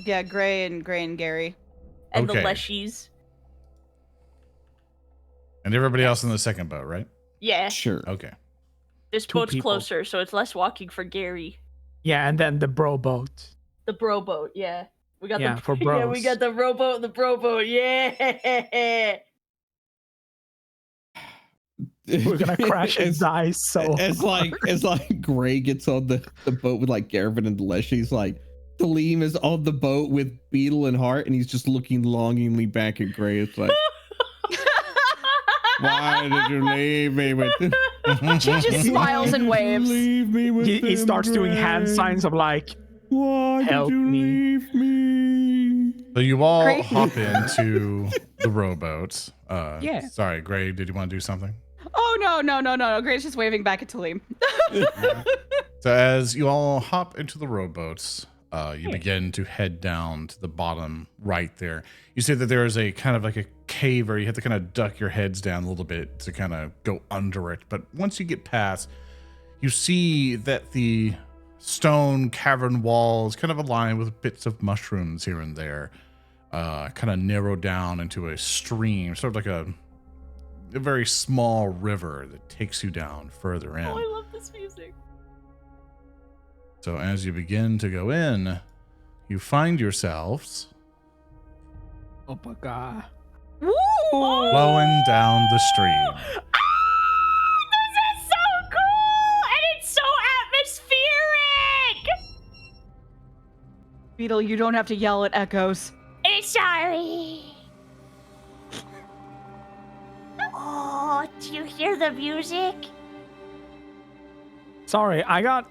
Yeah, Gray and Gary. And Okay. the Leshies. And everybody else in the second boat, right? Yeah, Sure. Okay. this 2 boat's people. closer, so it's less walking for Gary. Yeah, and then the bro boat. The bro boat, yeah. We got Yeah, the for Yeah, we bros. got the rowboat and the bro boat. Yeah. We're gonna crash and It's- die so As hard. Gray gets on the boat with Garin and Leshy, he's like Tellem is on the boat with Beetle and Hart, and he's just looking longingly back at Gray. It's like, why did you leave me with? She just smiles and waves. Leave me with He them, starts doing hand Gray? signs of Why help did you me. leave me? So you all Great. hop into the rowboats. Yeah. Sorry, Gray, did you want to do something? Oh no! Gray's just waving back at Tellem. So as you all hop into the rowboats, you begin to head down to the bottom right there. You see that there is a kind of a cave where you have to kind of duck your heads down a little bit to kind of go under it. But once you get past, you see that the stone cavern walls, kind of aligned with bits of mushrooms here and there, kind of narrowed down into a stream, sort of like a very small river that takes you down further in. Oh, I love this music. So as you begin to go in, you find yourselves Oh my god. Woo! flowing down the stream. This is so cool, and it's so atmospheric. Beetle, you don't have to yell at echoes. Sorry. Oh, do you hear the music? Sorry, I got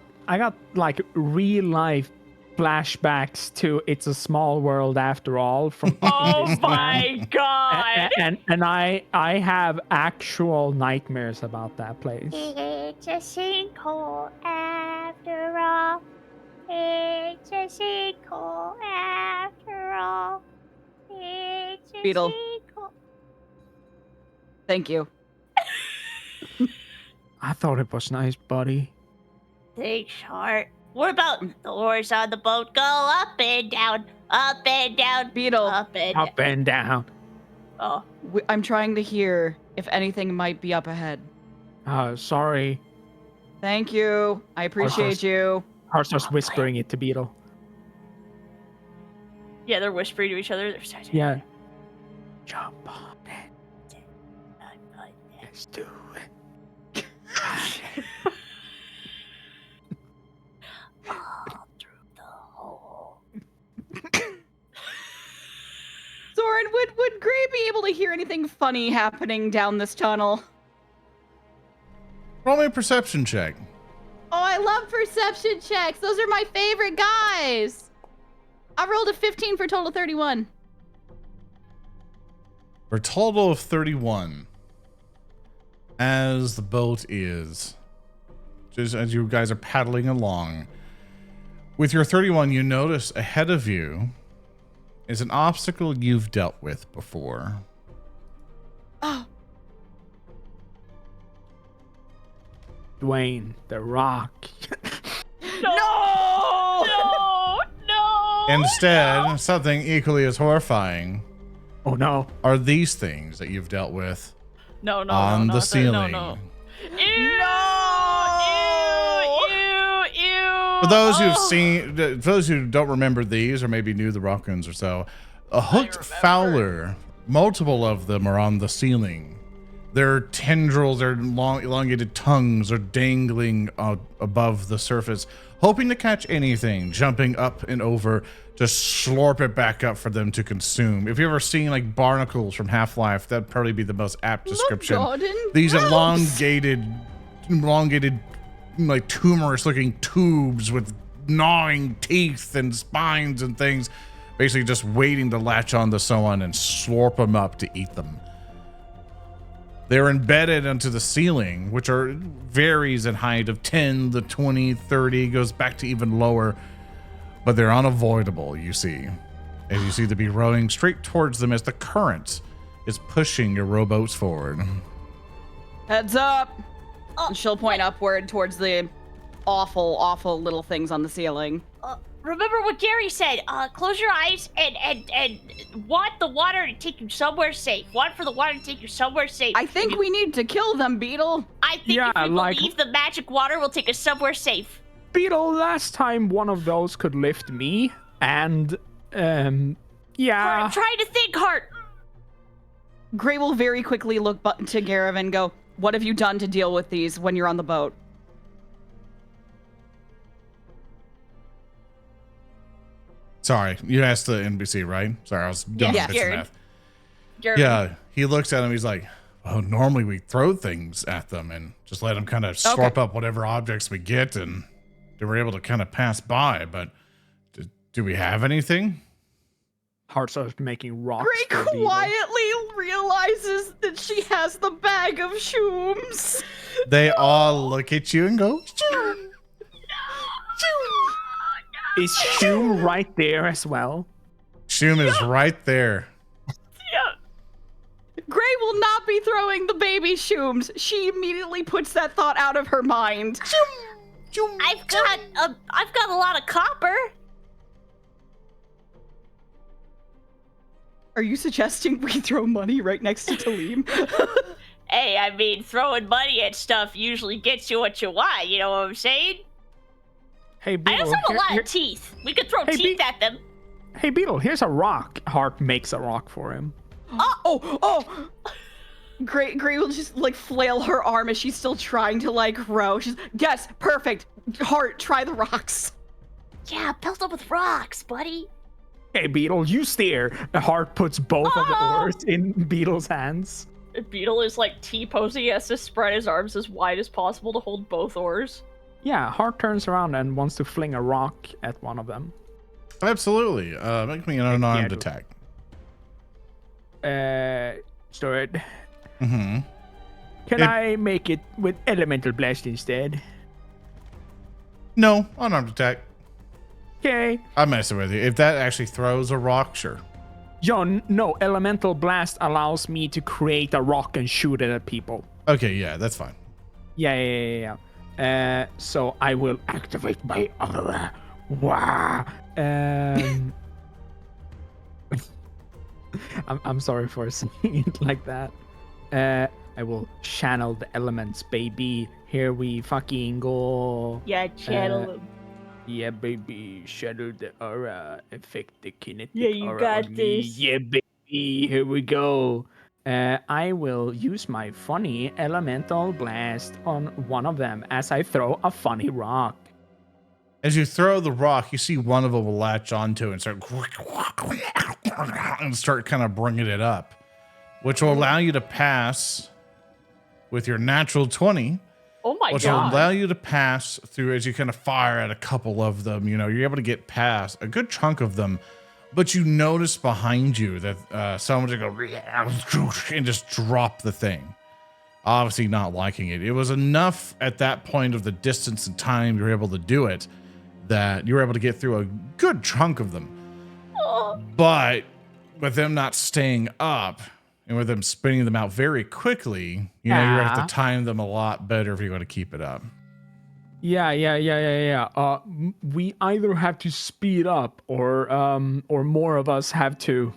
like real life flashbacks to It's a Small World After All from Oh Disneyland. my god. And I have actual nightmares about that place. It's a sinkhole after all. It's a sinkhole after all. It's a Beetle. sinkhole. Thank you. I thought it was nice, buddy. Thanks, Heart. What about the oars on the boat? Go up and down, up and down, Beetle, up and down. Up and down. Oh, I'm trying to hear if anything might be up ahead. Sorry. Thank you. I appreciate you. Heart starts whispering it to Beetle. Yeah, they're whispering to each other. They're so Yeah. Jump on it. Let's do it. through the hole. Soren, would Gray be able to hear anything funny happening down this tunnel? Roll me a perception check. Oh, I love perception checks. Those are my favorite guys. I rolled a 15 for a total of 31. For a total of 31. As the boat is, just as you guys are paddling along, with your 31, you notice ahead of you is an obstacle you've dealt with before. Oh, Dwayne, the Rock. No! No! No! Instead, something equally as horrifying Oh no. are these things that you've dealt with No, no, on no, the no, ceiling. No, no. Ew! Ew! Ew! Ew! For those who've seen, for those who don't remember these, or maybe knew the Rotgoons or so, a hooked Fowler, multiple of them are on the ceiling. Their tendrils, their long, elongated tongues are dangling above the surface, hoping to catch anything, jumping up and over to slurp it back up for them to consume. If you've ever seen like barnacles from Half-Life, that'd probably be the most apt description. Gordon, These gross. elongated, like tumorous-looking tubes with gnawing teeth and spines and things, basically just waiting to latch on to someone and slurp them up to eat them. They're embedded into the ceiling, which varies in height of 10 to 20, 30, goes back to even lower, but they're unavoidable, you see. As you see them be rowing straight towards them as the current is pushing your rowboats forward. Heads up. And she'll point upward towards the awful, awful little things on the ceiling. Remember what Gary said. Close your eyes and want the water to take you somewhere safe. Want for the water to take you somewhere safe. I think we need to kill them, Beetle. I think Yeah, if we like- believe the magic water will take us somewhere safe. Beetle, last time one of those could lift me, and yeah. I'm trying to think, Heart. Gray will very quickly look to Garin and go, what have you done to deal with these when you're on the boat? Sorry, you asked the NPC, right? Sorry, I was doing Yes, bits of Gary. math. Gary. Yeah, he looks at him. He's like, "Oh, normally we throw things at them and just let them kind of slurp up whatever objects we get, and they were able to kind of pass by. But do we have anything?" Heart starts making rocks. Gray for Beetle. quietly realizes that she has the bag of shrooms. They all look at you and go, "Shoo." Is Shoom right there as well? Shoom is right there. Gray will not be throwing the baby shrooms. She immediately puts that thought out of her mind. I've got a lot of copper. Are you suggesting we throw money right next to Tellem? Hey, I mean, throwing money at stuff usually gets you what you want. You know what I'm saying? Hey, I Beetle. also have a lot of teeth. We could throw teeth at them. Hey, Beetle, here's a rock. Hart makes a rock for him. Oh! Gray will just like flail her arm as she's still trying to like row. She's yes, perfect. Hart, try the rocks. Yeah, pelt them with rocks, buddy. Hey, Beetle, you steer. Hart puts both of the oars in Beetle's hands. Beetle is like T-posing. He has to spread his arms as wide as possible to hold both oars. Yeah, Hart turns around and wants to fling a rock at one of them. Absolutely. Make me an unarmed attack. Start. Mm-hmm. Can I make it with elemental blast instead? No, unarmed attack. Okay. I'm messing with you. If that actually throws a rock, sure. John, no, elemental blast allows me to create a rock and shoot it at people. Okay, yeah, that's fine. Yeah. So I will activate my aura. Wow. I'm sorry for saying it like that. I will channel the elements, baby. Here we fucking go. Yeah, channel them. Yeah, baby. Shadow the aura. Affect the kinetic Yeah, you aura got on me. this. Yeah, baby. Here we go. I will use my funny elemental blast on one of them as I throw a funny rock. As you throw the rock, you see one of them will latch onto it and start kind of bringing it up, which will allow you to pass with your natural 20. Oh my Which will god. allow you to pass through as you kind of fire at a couple of them. You know, you're able to get past a good chunk of them, but you notice behind you that someone's going to go and just drop the thing. Obviously not liking it. It was enough at that point of the distance and time you're able to do it that you were able to get through a good chunk of them. But with them not staying up, and with them spinning them out very quickly, you know, you're going to have to time them a lot better if you're going to keep it up. Yeah. We either have to speed up or more of us have to,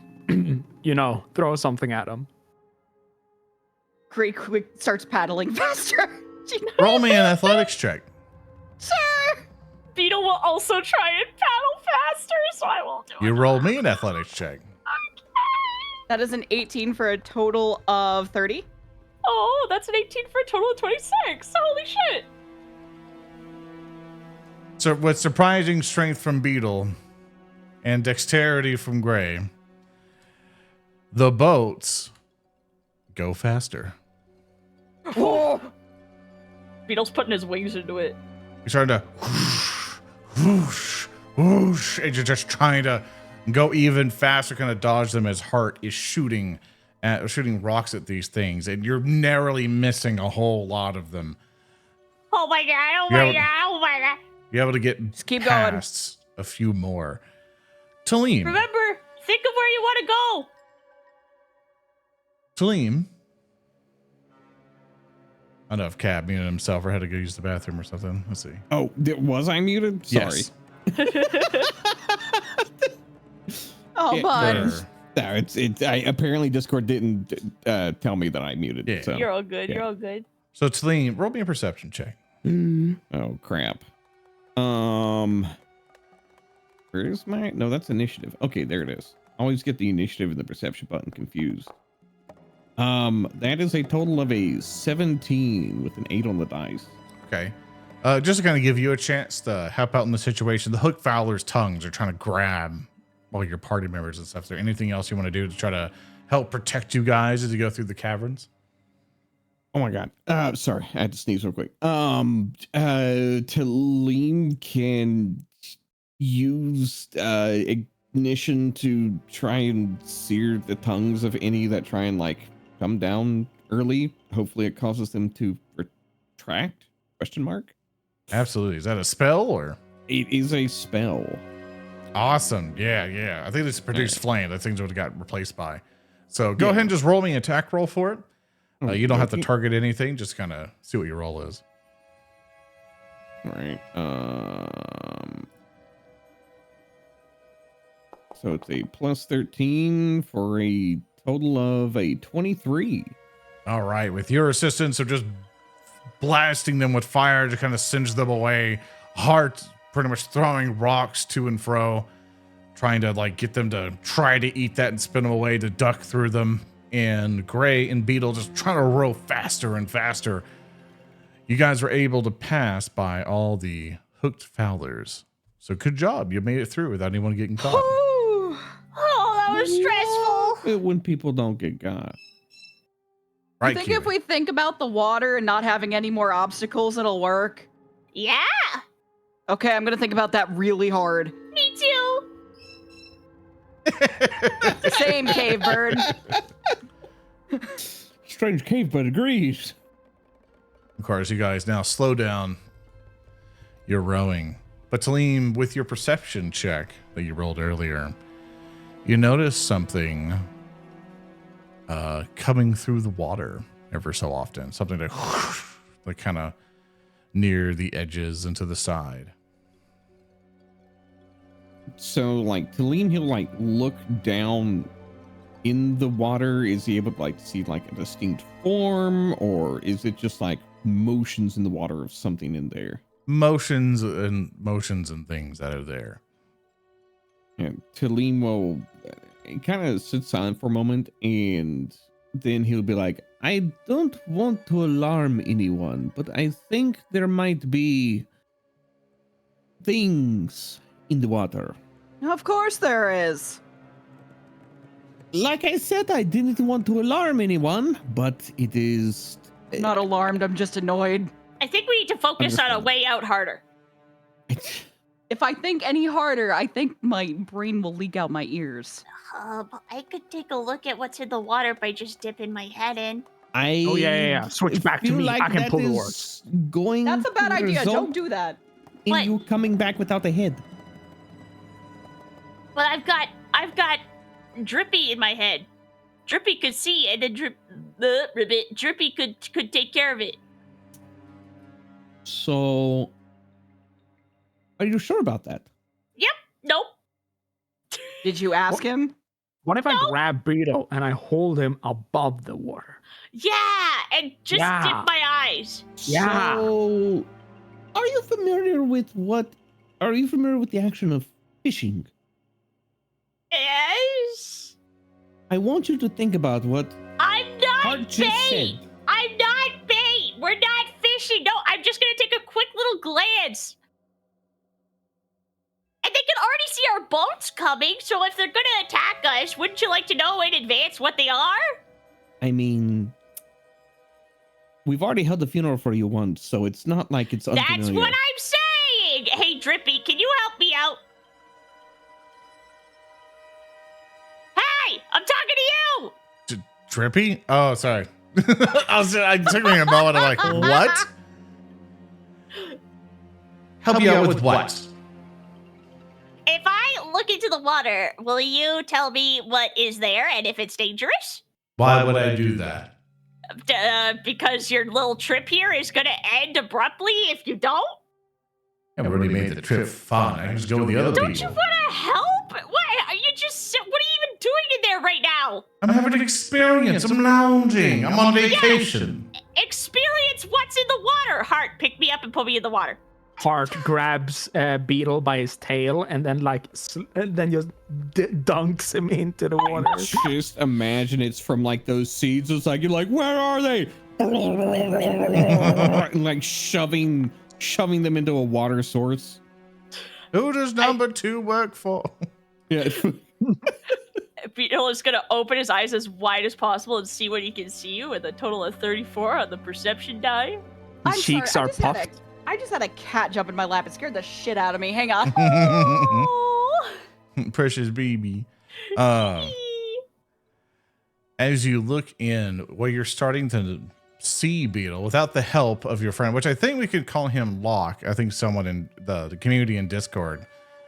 throw something at them. Gray quick starts paddling faster. Roll me an athletics check. Sure. Beetle will also try and paddle faster, so I won't do it. You roll me an athletics check. That is an 18 for a total of 30. Oh, that's an 18 for a total of 26. Holy shit. So with surprising strength from Beetle and dexterity from Gray, the boats go faster. Oh. Beetle's putting his wings into it. You're starting to whoosh, whoosh, and you're just trying to go even faster, kind of dodge them as Hart is shooting rocks at these things, and you're narrowly missing a whole lot of them. Oh my god, oh my god. You're able to get keep past a few more. Tellem. Remember, think of where you want to go. Tellem. I don't know if Cat muted himself or had to go use the bathroom or something. Let's see. Oh, was I muted? Sorry. Yes. Oh, bud. No, I apparently Discord didn't tell me that I muted. Yeah. So. You're all good. Yeah. You're all good. So Tellem, roll me a perception check. Oh crap. Where's my? No, that's initiative. Okay, there it is. Always get the initiative and the perception button confused. That is a total of a 17 with an 8 on the dice. Okay. Just to kind of give you a chance to help out in the situation, the Hook Fowler's tongues are trying to grab all your party members and stuff. Is there anything else you want to do to try to help protect you guys as you go through the caverns? Oh my god. Sorry, I had to sneeze real quick. Tellem can use ignition to try and sear the tongues of any that try and like come down early. Hopefully it causes them to retract? Question mark? Absolutely. Is that a spell or? It is a spell. Awesome. Yeah. I think it's produced flame. That thing's what it got replaced by. So go ahead and just roll me an attack roll for it. You don't have to target anything. Just kind of see what your roll is. All right. So it's a plus 13 for a total of a 23. All right, with your assistance of just blasting them with fire to kind of singe them away, Hart pretty much throwing rocks to and fro, trying to like get them to try to eat that and spin them away to duck through them, and Gray and Beetle just trying to row faster and faster. You guys were able to pass by all the hooked Fowlers. So good job. You made it through without anyone getting caught. Oh, that was stressful. When people don't get got. Right, I think Kira? if we think about the water and not having any more obstacles, it'll work. Yeah, Okay, I'm gonna think about that really hard. me too. Same, cave bird. Strange cave, but agrees. Of course, you guys now slow down your rowing. But Tellem, with your perception check that you rolled earlier, you notice something coming through the water ever so often. Something that like kind of near the edges and to the side. So, like, Tellem, he'll, like, look down in the water. Is he able to, like, see, like, a distinct form? Or is it just, like, motions in the water of something in there? Motions and things that are there. And Tellem will kind of sit silent for a moment, and then he'll be like, I don't want to alarm anyone, but I think there might be things in the water. Of course there is. Like I said, I didn't want to alarm anyone, but it is... I'm not alarmed, I'm just annoyed. I think we need to focus on a way out harder. If I think any harder, I think my brain will leak out my ears. But I could take a look at what's in the water by just dipping my head in. Oh, yeah. Switch back to feel me. like I can that pull the is words. Going That's a bad to idea. result Don't do that. in What? you coming back without a head. But I've got Drippy in my head. Drippy could see, and then Drippy could take care of it. So, are you sure about that? Nope. Did you ask him? What if I grab Beetle and I hold him above the water? Yeah, and just Yeah. dip my eyes. Yeah. So, are you familiar with the action of fishing? Yes. I want you to think about what I'm not Hart just bait. said. I'm not bait. We're not fishing. No, I'm just gonna take a quick little glance. And they can already see our boats coming, so if they're gonna attack us, wouldn't you like to know in advance what they are? I mean, we've already held the funeral for you once, so it's not like it's unfamiliar. That's what I'm saying. Hey, Drippy, can you help me out? Hey, I'm talking to you. Drippy? Oh, sorry. It took me a moment. I'm like, what? Help you out with what? If I look into the water, will you tell me what is there and if it's dangerous? Why would I do that? Because your little trip here is going to end abruptly if you don't? I've already made the trip fun. I can just go with the other Don't you people. want to help? What? Are you just... What are you even doing in there right now? I'm having an experience. I'm lounging. I'm on vacation. Experience what's in the water. Hart, pick me up and put me in the water. Hart grabs Beetle by his tail and then just dunks him into the water. Just imagine it's from like those seeds. It's like you're like, where are they? Like shoving them into a water source. Who does number 2 work for? Yeah. Beetle is going to open his eyes as wide as possible and see what he can see you with a total of 34 on the perception die. His cheeks are puffed. I just had a cat jump in my lap. It scared the shit out of me. Hang on. Precious baby. As you look in, where you're starting to see Beetle without the help of your friend, which I think we could call him Locke. I think someone in the community in Discord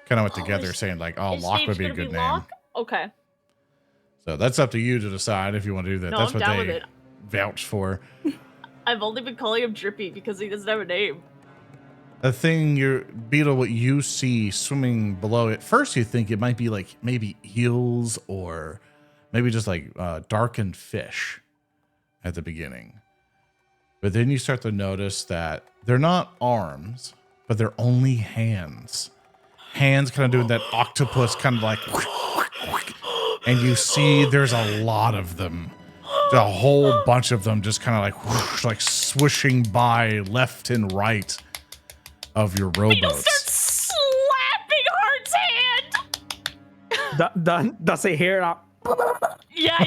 kind of went together saying like, oh, His Locke name's would be a gonna good name. Locke? Okay. So that's up to you to decide if you want to do that. No, That's I'm what down with they it. vouch for. I've only been calling him Drippy because he doesn't have a name. The thing Beetle, what you see swimming below it, first you think it might be like maybe eels or maybe just like darkened fish at the beginning. But then you start to notice that they're not arms, but they're only hands. Hands kind of doing that octopus kind of like, and you see there's a lot of them. A whole bunch of them just kind of like whoosh, like swooshing by left and right of your Beetle rowboats. starts slapping Heart's hand. Does he hear that? Yeah.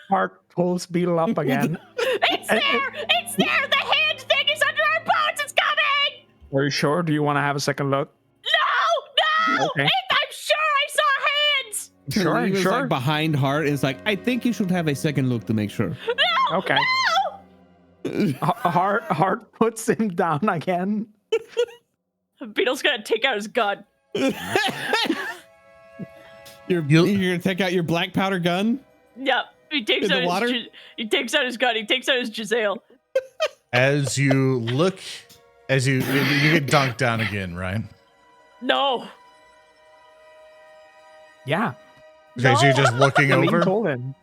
Heart pulls Beetle up again. It's there! It's there! The hand thing is under our boats! It's coming! Are you sure? Do you want to have a second look? No! Okay. I'm sure I saw hands! Sure, He was sure. like behind Hart. And it's like, I think you should have a second look to make sure. Okay. No! Hart puts him down again. Beetle's gonna take out his gun. You're gonna take out your black powder gun? Yep. He takes In the out water? he takes out his gun. He takes out his Giselle. As you look, as you get dunked down again, right? No. Yeah. Okay, so you're just looking Tilleen over. told him.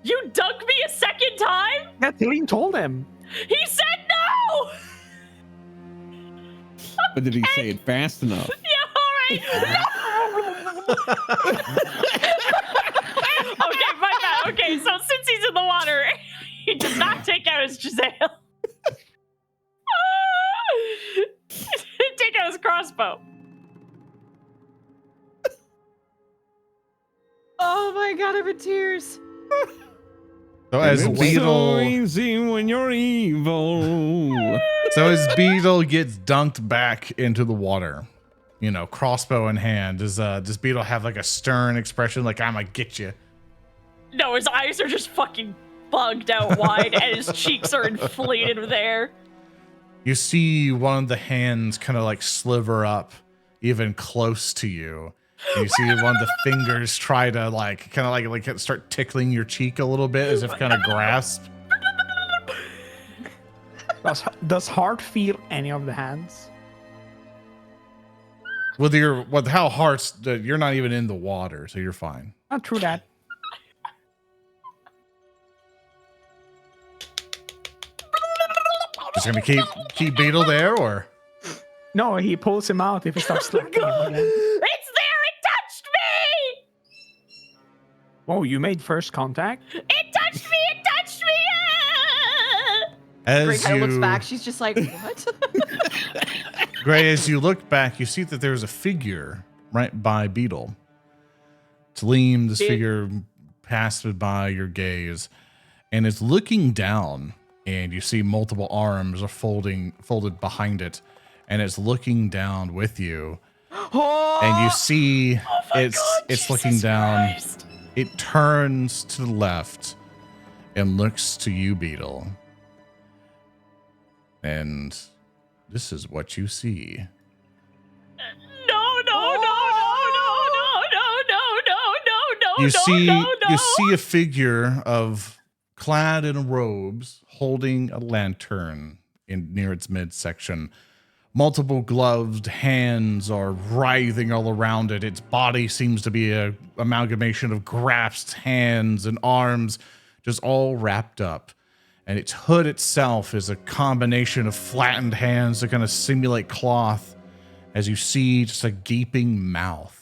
You dunked me a second time? Yeah, Tilleen told him. He said no! But did he say it fast enough? Yeah, alright. Okay, my bad. Okay, so since he's in the water, he does not take out his Giselle. Take out his crossbow. Oh my god, I'm in tears. So as It's Beetle, so easy when you're evil. so as Beetle gets dunked back into the water, you know, crossbow in hand, does Beetle have like a stern expression, like I'm gonna get you? No, his eyes are just fucking bugged out wide, and his cheeks are inflated with air. You see one of the hands kind of like sliver up even close to you. And you see one of the fingers try to like kind of like start tickling your cheek a little bit as if kind of grasp. Does Hart feel any of the hands? With how Heart's, you're not even in the water, so you're fine. Not true that. Just gonna keep Beetle there, or No, he pulls him out if he starts slapping him again. It's there! It touched me! Oh, you made first contact? It touched me! It touched me! Gray as kind of looks you back. She's just like, what? Gray, as you look back, you see that there's a figure right by Beetle. Tellem, this figure passed by your gaze, and it's looking down, and you see multiple arms are folded behind it, and it's looking down with you. And you see it's looking down. Christ. It turns to the left and looks to you, Beetle. And this is what you see. You see a figure clad in robes holding a lantern near its midsection. Multiple gloved hands are writhing all around it. Its body seems to be an amalgamation of grasped hands and arms, just all wrapped up. And its hood itself is a combination of flattened hands that kind of simulate cloth, as you see just a gaping mouth.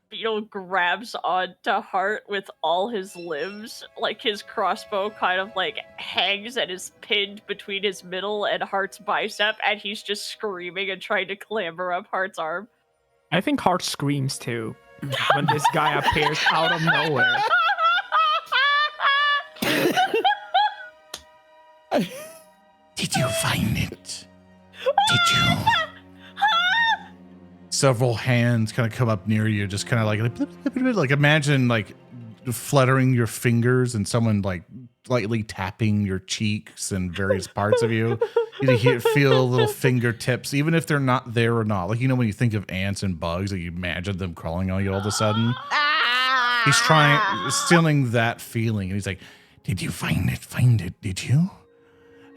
Beetle grabs onto Heart with all his limbs, like his crossbow kind of like hangs and is pinned between his middle and Heart's bicep, and he's just screaming and trying to clamber up Heart's arm. I think Hart screams too when this guy appears out of nowhere. Did you find it? Did you? Several hands kind of come up near you, just kind of like imagine like fluttering your fingers and someone like lightly tapping your cheeks and various parts of you. You feel little fingertips, even if they're not there or not. Like, you know, when you think of ants and bugs, like you imagine them crawling on you all of a sudden. He's trying, stealing that feeling. And he's like, Did you find it? Find it, did you?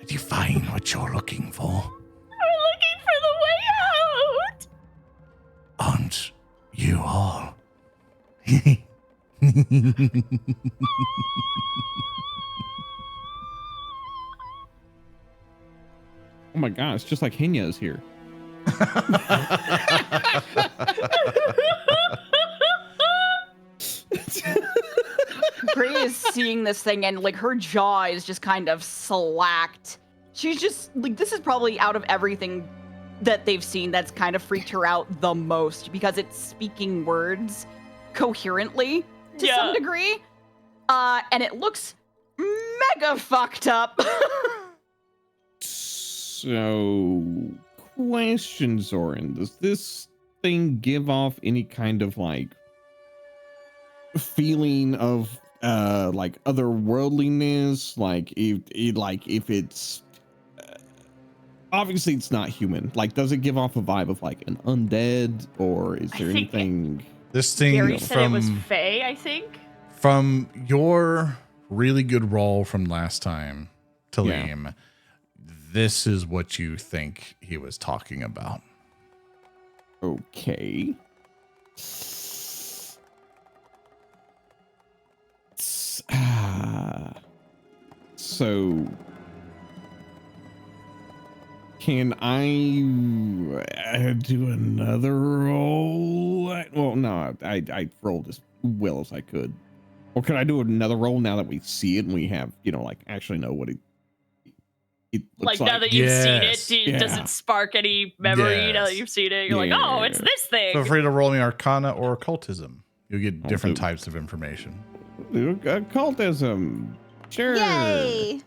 Did you find what you're looking for? We're looking for the way out. Aren't you all? Oh my god, it's just like Henya is here. Bree is seeing this thing and like her jaw is just kind of slacked. She's just like, this is probably out of everything that they've seen that's kind of freaked her out the most because it's speaking words coherently to some degree. And it looks mega fucked up. So, question, Zoran. Does this thing give off any kind of like feeling of like otherworldliness? Like if it's obviously it's not human. Like, does it give off a vibe of like an undead, or is there anything? this thing Gary said it was from Faye, I think. from your really good roll from last time, Tellem, this is what you think he was talking about. Okay. So can I do another roll? Well, no, I rolled as well as I could. Or can I do another roll now that we see it and we have, like actually know what it looks Like, like? now that you've seen Yes. it, does it spark any memory now that Yes. you've seen it? You're like, oh, it's this thing. Feel free to roll me Arcana or Occultism. You'll get I'll different do- types of information. Occultism. Sure. Yay!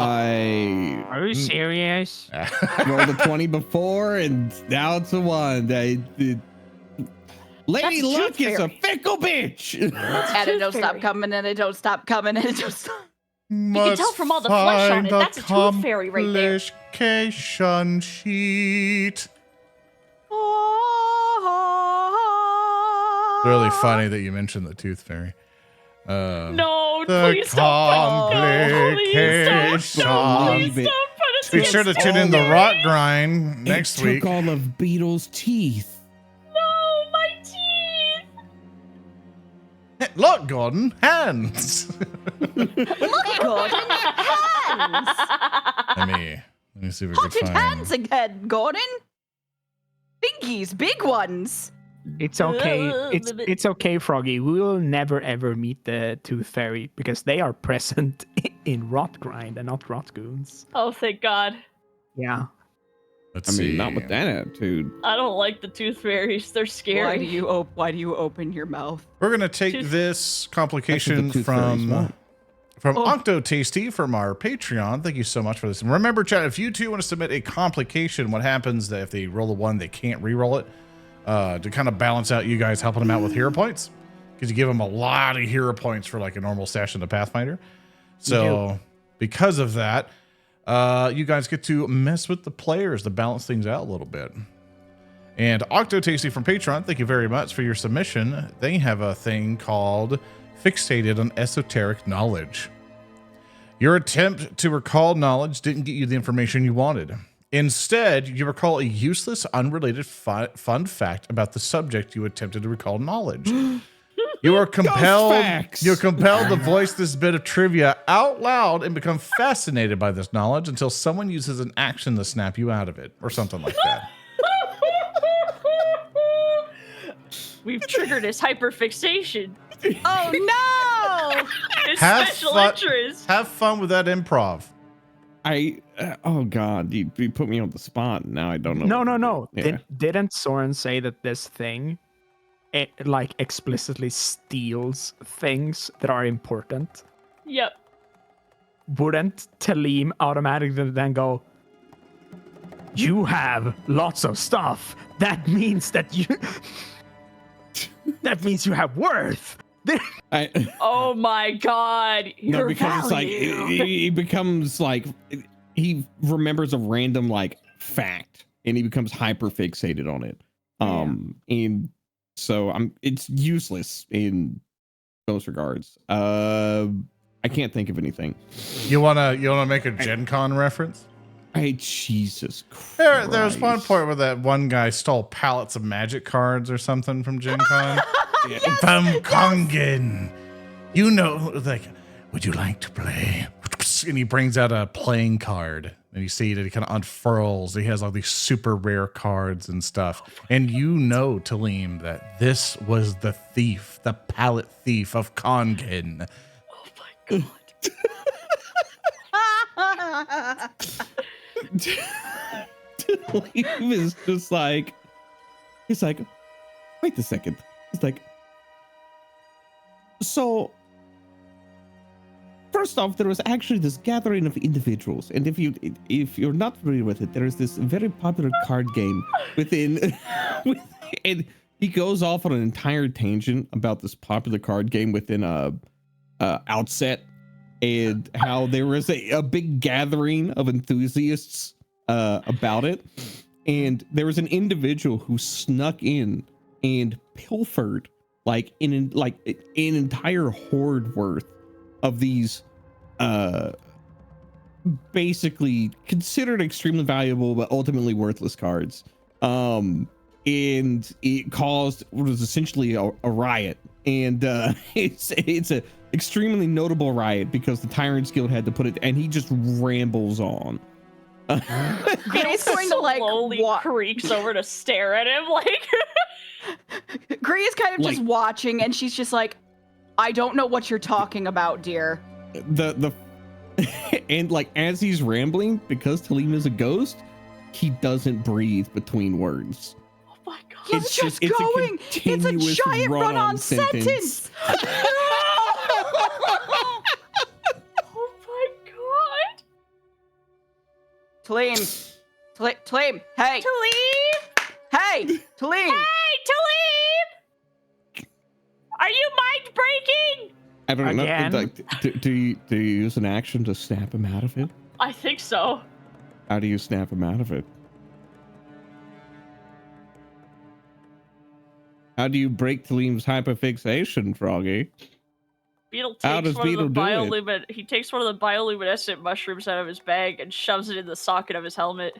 I Are you serious? rolled a 20 before, and now it's a 1. Lady That's Luck tooth is a fairy. fickle bitch. And it don't stop fairy. coming, and it don't stop coming, and it don't stop. You can tell from all the flesh on it. That's a tooth fairy right there. Complication sheet. Really funny that you mentioned the tooth fairy. No, The please don't put complication. Please don't put Be it sure to tune in the rock grind next It week. took all of Beetle's teeth. No, my teeth. Look, Gordon, hands. Look, Gordon, hands! let me see if we Potted can hands find. again, Gordon. Binkies, big ones. It's okay. It's okay, Froggy. We will never ever meet the Tooth Fairy because they are present in Rotgrind and not Rotgoons. Oh, thank God. Yeah. Let's I mean, see. not with that attitude. I don't like the tooth fairies. They're scary. Why do you open your mouth? We're gonna take Tooth- this complication That's what the tooth fairies from want. Octo Tasty from our Patreon. Thank you so much for this. And remember, chat, if you too want to submit a complication, what happens if they roll a 1, they can't re-roll it to kind of balance out you guys helping them out with hero points, because you give them a lot of hero points for like a normal session of Pathfinder. So because of that, you guys get to mess with the players to balance things out a little bit. And Octo Tasty from Patreon, thank you very much for your submission. They have a thing called Fixated on Esoteric Knowledge. Your attempt to recall knowledge didn't get you the information you wanted. Instead, you recall a useless, unrelated fun fact about the subject you attempted to recall knowledge. You are compelled. facts. You're compelled to voice this bit of trivia out loud and become fascinated by this knowledge until someone uses an action to snap you out of it, or something like that. We've triggered his hyperfixation. Oh no! His Have special fun- interest. Have fun with that improv. Oh God, you put me on the spot. Now I don't know. No. Yeah. Didn't Soren say that this thing, it like explicitly steals things that are important? Yep. Wouldn't Tellem automatically then go, you have lots of stuff. That means that you that means you have worth. Oh my God. No, Your because it's like value. he becomes like he remembers a random like fact and he becomes hyper fixated on it. And So it's useless in those regards. I can't think of anything. You wanna make a Gen Con reference? Hey, Jesus Christ. There's one point where that one guy stole pallets of magic cards or something from Gen Con. From Kongen. You know, like, would you like to play? And he brings out a playing card. And you see that he kind of unfurls. He has all these super rare cards and stuff. And you know, Tellem, that this was the thief, the pallet thief of Kongen. Oh my god. Tellem is just like, he's like, wait a second. He's like, so first off, there was actually this gathering of individuals, and if you're not familiar with it, there is this very popular card game within, and he goes off on an entire tangent about this popular card game within Outset, and how there was a big gathering of enthusiasts about it, and there was an individual who snuck in and pilfered like an entire hoard worth of these basically considered extremely valuable but ultimately worthless cards, and it caused what was essentially a riot, and it's a extremely notable riot because the Tyrants Guild had to put it, and he just rambles on. Gray's going to like slowly creaks over to stare at him like Gray is kind of just Like- watching, and she's just like, I don't know what you're talking about, dear. The and like as he's rambling, because Tellem is a ghost, he doesn't breathe between words. oh my god. He's just going. It's a continuous giant run-on sentence. Oh my god. Tellem, hey, Tellem? hey, Tellem. Hey, Tellem! Are you mind breaking? I don't Again? know. Like, do you use an action to snap him out of it? I think so. How do you snap him out of it? How do you break Tellem's hyperfixation, Froggy? Beetle How takes does Beetle do it? He takes one of the bioluminescent mushrooms out of his bag and shoves it in the socket of his helmet.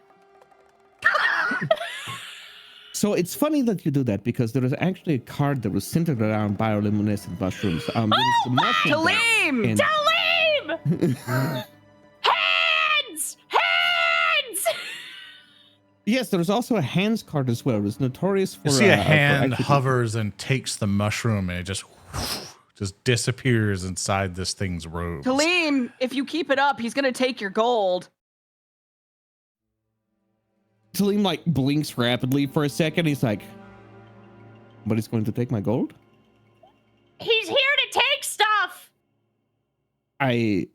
So it's funny that you do that because there was actually a card that was centered around bioluminescent mushrooms. There was the mushroom deck, Tellem! and- Tellem! Hands! Hands! Yes, there was also a hands card as well. It was notorious for You see a for hand actually- hovers and takes the mushroom, and it just disappears inside this thing's robes. Tellem, if you keep it up, he's gonna take your gold. Tellem like blinks rapidly for a second. He's like, "But he's going to take my gold?" He's here to take stuff! Tellem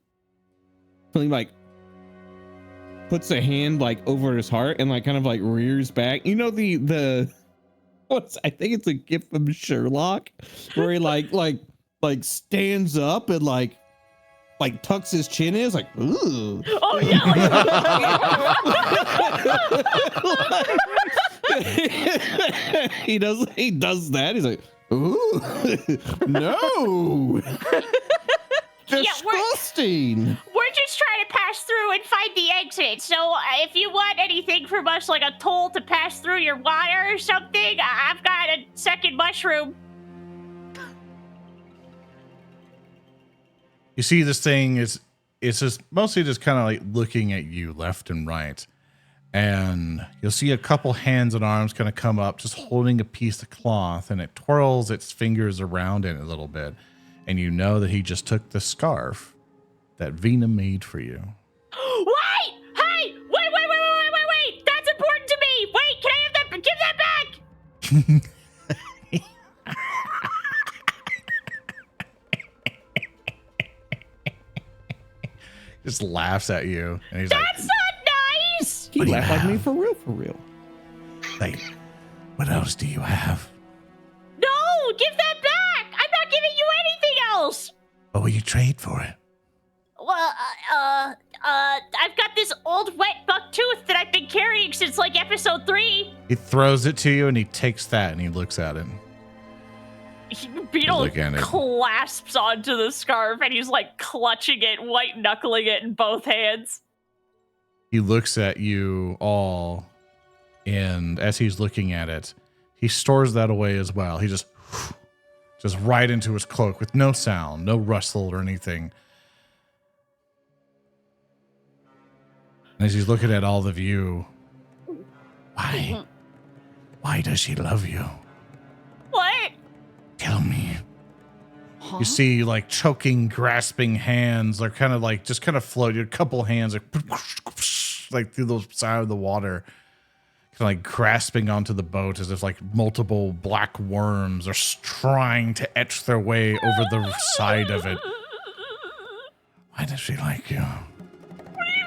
like puts a hand like over his heart and like kind of like rears back. You know the I think it's a gift from Sherlock where he like stands up and like tucks his chin in. It's like, ooh. Oh yeah. He does that. He's like, ooh, no. Disgusting. We're just trying to pass through and find the exit. So if you want anything from us, like a toll to pass through your water or something, I've got a second mushroom. You see, this thing it's just mostly just kind of like looking at you left and right, and you'll see a couple hands and arms kind of come up, just holding a piece of cloth, and it twirls its fingers around it a little bit, and you know that he just took the scarf that Vina made for you. Wait! Hey! Wait! That's important to me! Wait, can I have that? Give that back! Just laughs at you, and he's That's not nice! He What do you laughed like me have? for real. Like, what else do you have? No! Give that back! I'm not giving you anything else! What will you trade for it? Well, I've got this old wet buck tooth that I've been carrying since like episode 3. He throws it to you, and he takes that, and he looks at it. Beetle Look at it. clasps onto the scarf and he's like clutching it, white knuckling it in both hands. He looks at you all, and as he's looking at it, he stores that away as well. He just right into his cloak with no sound, no rustle or anything. And as he's looking at all of you, Why does she love you? What? Tell me. you see like choking, grasping hands. They're kind of like just kind of floating. A couple hands like through the side of the water, kind of like grasping onto the boat as if like multiple black worms are trying to etch their way over the side of it. Why does she like you? What do you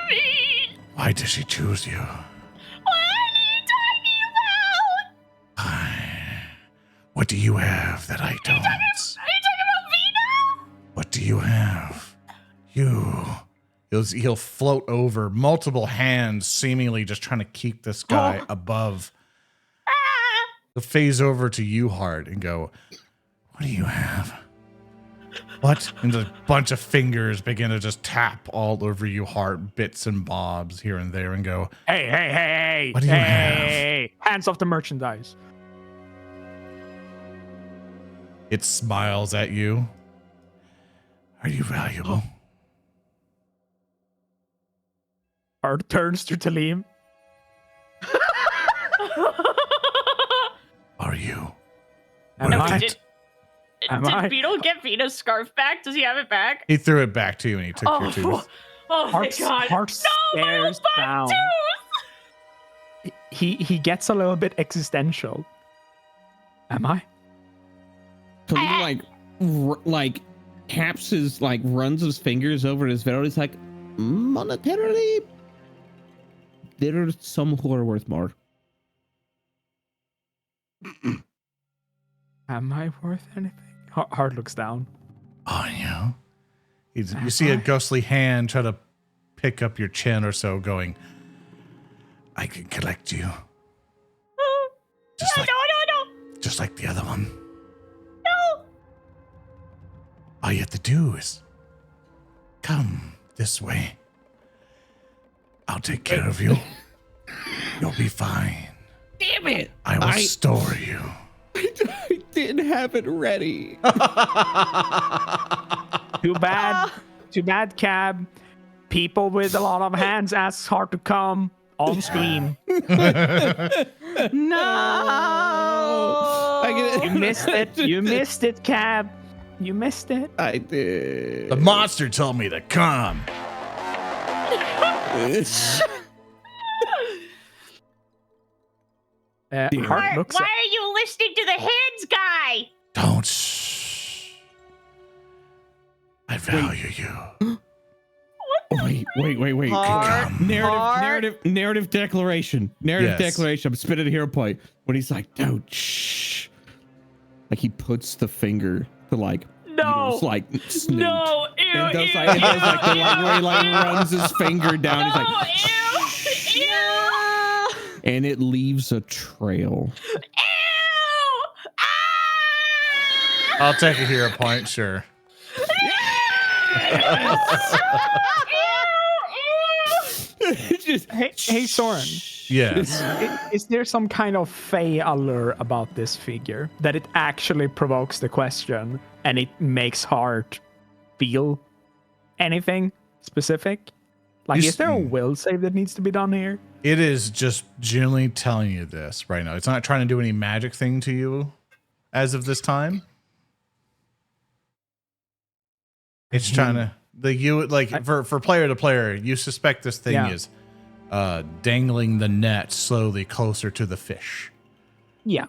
mean? Why does she choose you? What are you talking about? What do you have that I don't? Are you talking about Vito? What do you have? He'll float over, multiple hands seemingly just trying to keep this guy above. He'll phase over to you, Hard, and go, What do you have? what? And a bunch of fingers begin to just tap all over you, Hard, bits and bobs here and there, and go, Hey. What do you have? Hands off the merchandise. it smiles at you. Are you valuable? Hard turns to Tellem. Are you? Am Worth I? it? Did Beetle get Vito's scarf back? Does he have it back? He threw it back to you and he took your tooth. Oh my god. Hart No, my stares butt down. tooth! He gets a little bit existential. Am I? Khalil like taps his runs his fingers over his veil. He's like, monetarily, there are some who are worth more. Am I worth anything? Hart looks down. Are you? You see a ghostly hand try to pick up your chin or so, going, I can collect you. Oh, Just no, like, no. just like the other one. No. All you have to do is come this way. I'll take care of you. You'll be fine. Damn it! I will store you. I didn't have it ready. Too bad, Cab. People with a lot of hands ask Hart to come on screen. No. You missed it. You missed it, Cab. You missed it. I did. the monster told me to come. Hart looks Why at, are you listening to the hands guy? Don't. Shh. I value you. Wait. Hard, Narrative declaration. Narrative Yes. declaration. I'm spinning a hero point. When he's like, dude, shh. Like he puts the finger to like No. Beetle's, snoot. No, ew, And does ew, like, ew, does like the like where he like ew, runs his finger down. He's like, ew, ew, and it leaves a trail. ew, ah! I'll take a hero point, sure. Just, hey, Soren. Yes. Is there some kind of fey allure about this figure that it actually provokes the question and it makes Hart feel anything specific? Like, You is there a will save that needs to be done here? It is just generally telling you this right now. It's not trying to do any magic thing to you as of this time. It's trying to for player to player, you suspect this thing is dangling the net slowly closer to the fish. Yeah.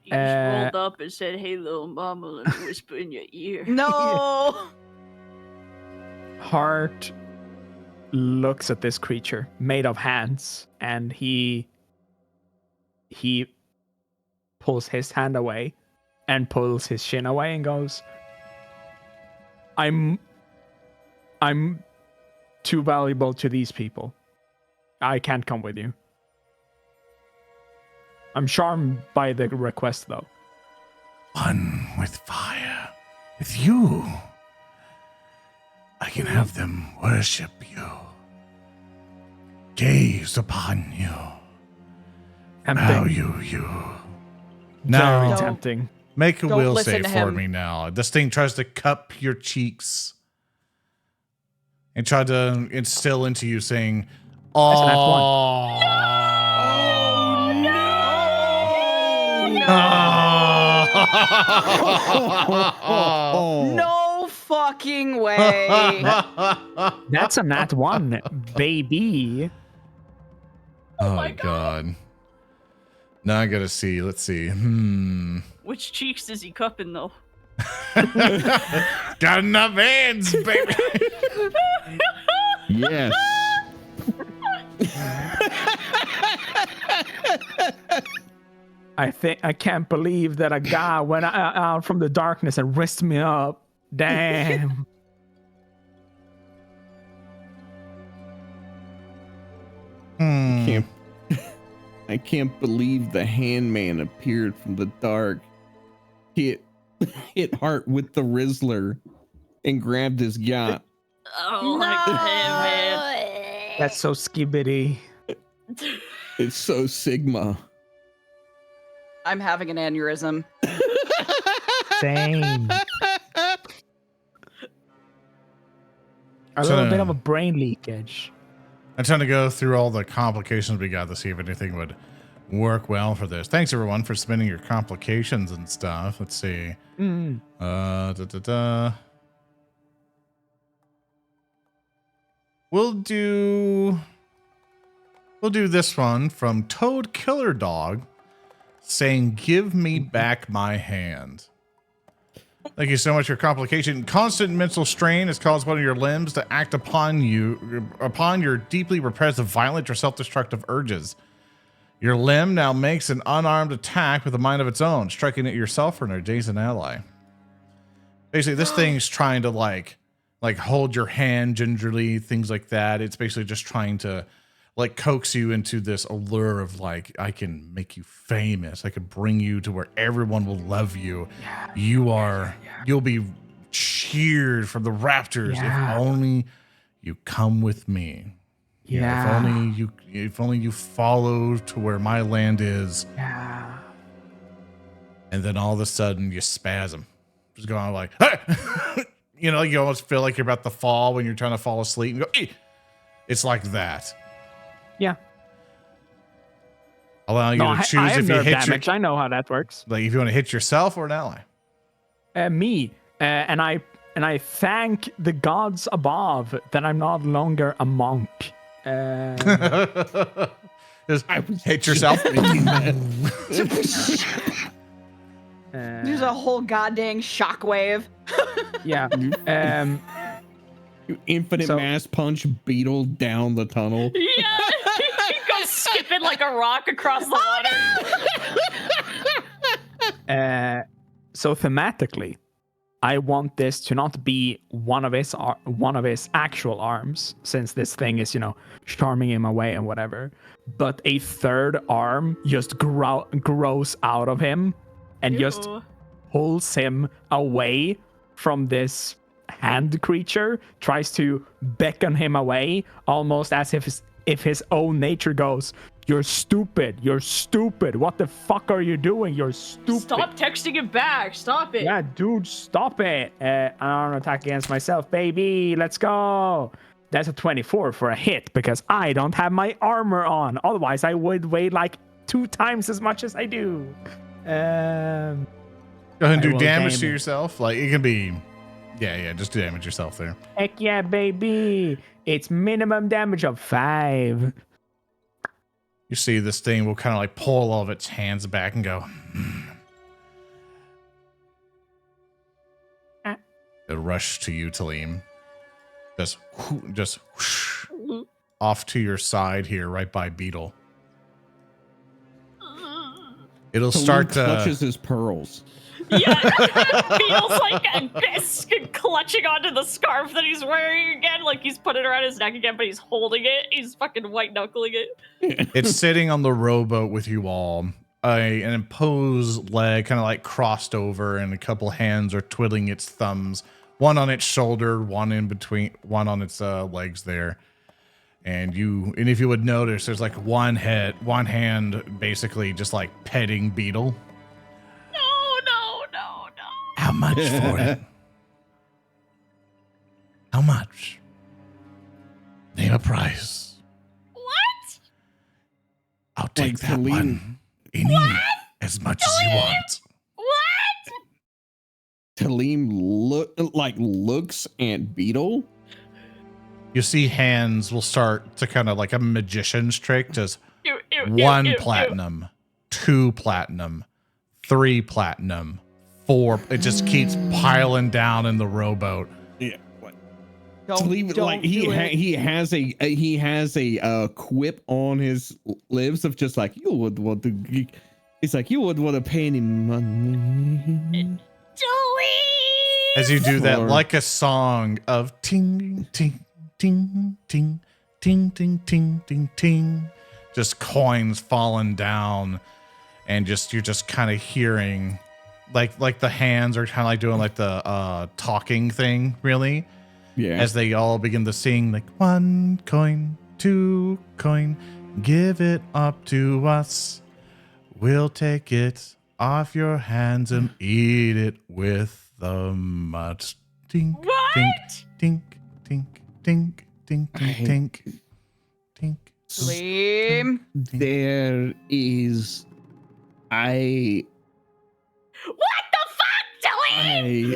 You just rolled up and said, "Hey, little mama, let me whisper in your ear." No. Hart looks at this creature made of hands and he pulls his hand away and pulls his chin away and goes, I'm too valuable to these people. I can't come with you. I'm charmed by the request though. one with fire. With you, I can have them worship you, gaze upon you, value you. Now, Very tempting. make a Don't will listen save to for him. me now. This thing tries to cup your cheeks and try to instill into you saying, That's a nat one. Oh, No fucking way. That's a nat 1, baby. Oh my my god. Now I gotta see. Let's see. Which cheeks is he cupping though? Got enough hands, baby. yes. I can't believe that a guy went out from the darkness and risked me up. Damn. Can't, I can't believe the handman appeared from the dark, hit Hart with the Rizzler, and grabbed his yacht. Oh my god, man. That's so skibbity. It's so Sigma. I'm having an aneurysm. Same. A little bit of a brain leakage. I'm trying to go through all the complications we got to see if anything would work well for this. Thanks everyone for submitting your complications and stuff. Let's see. We'll do this one from Toad Killer Dog saying, "Give me back my hand." Thank you so much for your complication. Constant mental strain has caused one of your limbs to act upon your deeply repressed violent or self-destructive urges. Your limb now makes an unarmed attack with a mind of its own, striking at yourself or an adjacent ally. Basically, this thing's trying to like hold your hand gingerly, things like that. It's basically just trying to like coax you into this allure of like, I can make you famous. I could bring you to where everyone will love you. You'll be cheered from the rafters if only you come with me. Yeah. If only you follow to where my land is. Yeah. And then all of a sudden you spasm. Just going like, hey! You know, you almost feel like you're about to fall when you're trying to fall asleep. And go, "Eh!" It's like that. Yeah. Allowing you to choose I have if you nerve hit damage. I know how that works. like if you want to hit yourself or an ally. Me. And I thank the gods above that I'm not longer a monk. Just hit yourself. There's a whole goddamn shockwave. Yeah. You infinite mass punch Beetle down the tunnel. Yeah, he goes skipping like a rock across the water. So thematically, I want this to not be one of his actual arms, since this thing is, charming him away and whatever. But a third arm just grows out of him and just pulls him away from this hand creature, tries to beckon him away, almost as if his own nature goes, "You're stupid. You're stupid. What the fuck are you doing? You're stupid. Stop texting it back. Stop it." Yeah, dude, stop it. I'm attack against myself, baby. Let's go. That's a 24 for a hit because I don't have my armor on. Otherwise, I would weigh like 2 times as much as I do. Go ahead and do damage to yourself. Like it can be, just damage yourself there. Heck yeah, baby. It's minimum damage of 5. You see this thing will kind of like pull all of its hands back and go. It'll rush to you, Tellem. Just whoosh, off to your side here, right by Beetle. It'll start to clutches his pearls. Yeah, feels like clutching onto the scarf that he's wearing again, like he's putting it around his neck again, but he's holding it. He's fucking white knuckling it. It's sitting on the rowboat with you all, an imposed leg kind of like crossed over, and a couple hands are twiddling its thumbs, one on its shoulder, one in between, one on its legs there. And if you would notice, there's like one hand basically just like petting Beetle. No. How much for it? How much? Name a price. What? I'll take Like that Tellem. one. As much as you want. What? Tellem looks at Beetle. You see hands will start to kind of like a magician's trick, just Ew, 1 platinum, 2 platinum, 3 platinum, 4. It just keeps piling down in the rowboat. Yeah. What? Don't, Tellem, don't like do it. he has a quip on his lips of just like, you would want to. It's like, you would want to pay him money. As you do that, Or- like a song of ting, ting, ting, ting, ting, ting, ting, ting, ting, just coins falling down, and you're just kind of hearing, like the hands are kind of like doing like the talking thing, really, Yeah. as they all begin to sing like 1 coin, 2 coin, give it up to us, we'll take it off your hands and eat it with the mud. Tink, What? tink, tink, tink, tink, tink, tink, tink. Lame. There is What the fuck, Tellem?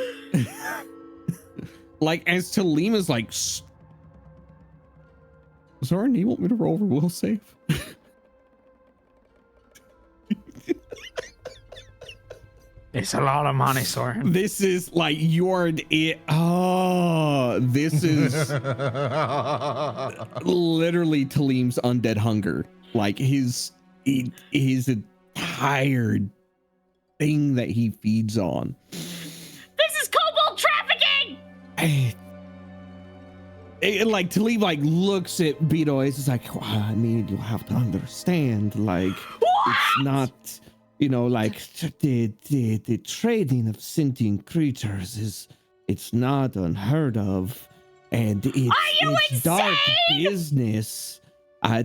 like as Tellem is like, Zoran, do you want me to roll over will save? It's a lot of money, Soren. This is like you're it. Oh, this is literally Talim's undead hunger. Like his entire thing that he feeds on. This is kobold trafficking! Like Talim like looks at Beetle. It's just like, I mean, you have to understand. Like it's not. You know, like the trading of sentient creatures it's not unheard of, and it's dark business.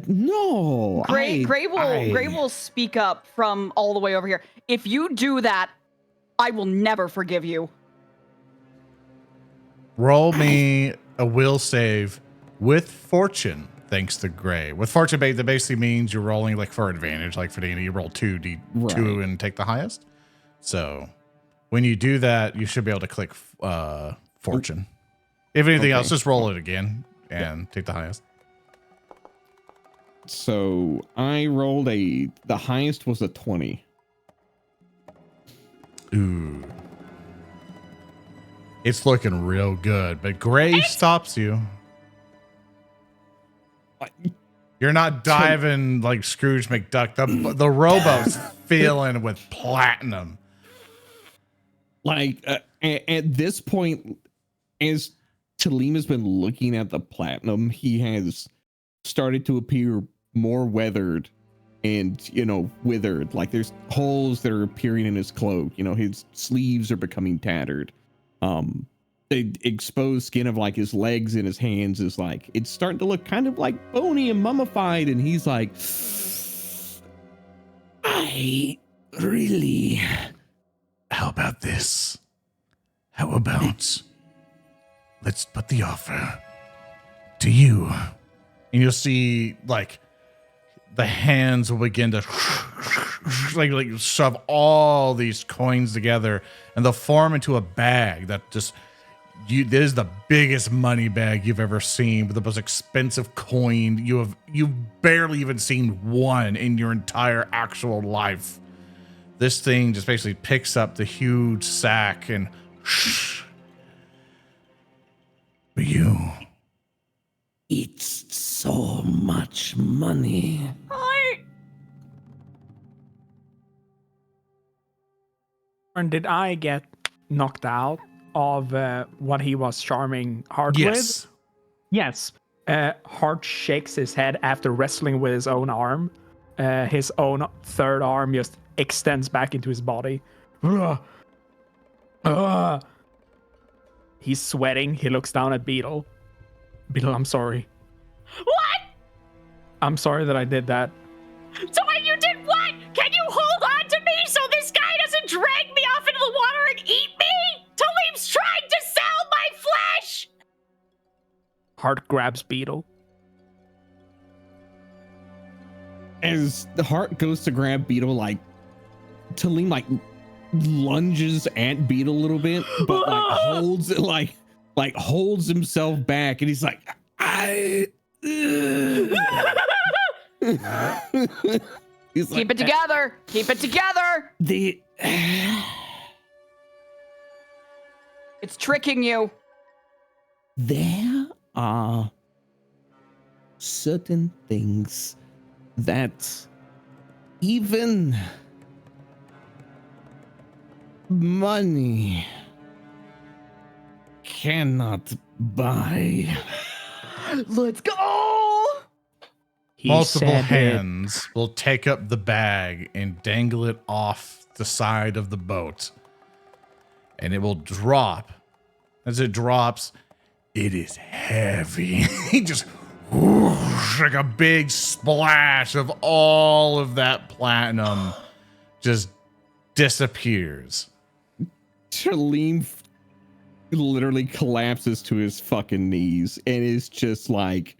No, Gray will speak up from all the way over here. If you do that, I will never forgive you. Roll me a will save with fortune, thanks to Gray. With fortune, that basically means you're rolling like for advantage, like for Dana, you roll 2d2 Right. and take the highest. So when you do that, you should be able to click fortune. If anything else, just roll it again and take the highest. So I rolled the highest was a 20. Ooh. It's looking real good, but Gray stops you. You're not diving like Scrooge McDuck. The rowboat's filling with platinum. Like at this point, as Tellem has been looking at the platinum, he has started to appear more weathered and, you know, withered. Like there's holes that are appearing in his cloak. You know, his sleeves are becoming tattered. The exposed skin of like his legs and his hands is like, it's starting to look kind of like bony and mummified. And he's like, I really. How about this? How about let's put the offer to you. And you'll see like the hands will begin to like shove all these coins together, and they'll form into a bag that just this is the biggest money bag you've ever seen, with the most expensive coin you've barely even seen one in your entire actual life. This thing just basically picks up the huge sack and For you. It's so much money. And did I get knocked out of what he was charming Hart yes. with? Yes. Hart shakes his head after wrestling with his own arm his own third arm just extends back into his body. He's sweating. He looks down at Beetle. Beetle, I'm sorry. What? I'm sorry that I did that. So wait, you did what? Can you hold on to me so this guy doesn't drag me off into the water and eat me? Talim's trying to sell my flesh! Hart grabs Beetle. As the Heart goes to grab Beetle, like Talim like lunges at Beetle a little bit, but like holds it like holds himself back, and he's like, he's Keep it together. Keep it together. It's tricking you. There are certain things that even money cannot buy. Let's go. He Multiple said it. hands will take up the bag and dangle it off the side of the boat. And it will drop. As it drops, it is heavy. He just whoosh, like a big splash of all of that platinum just disappears. Talim literally collapses to his fucking knees and is just like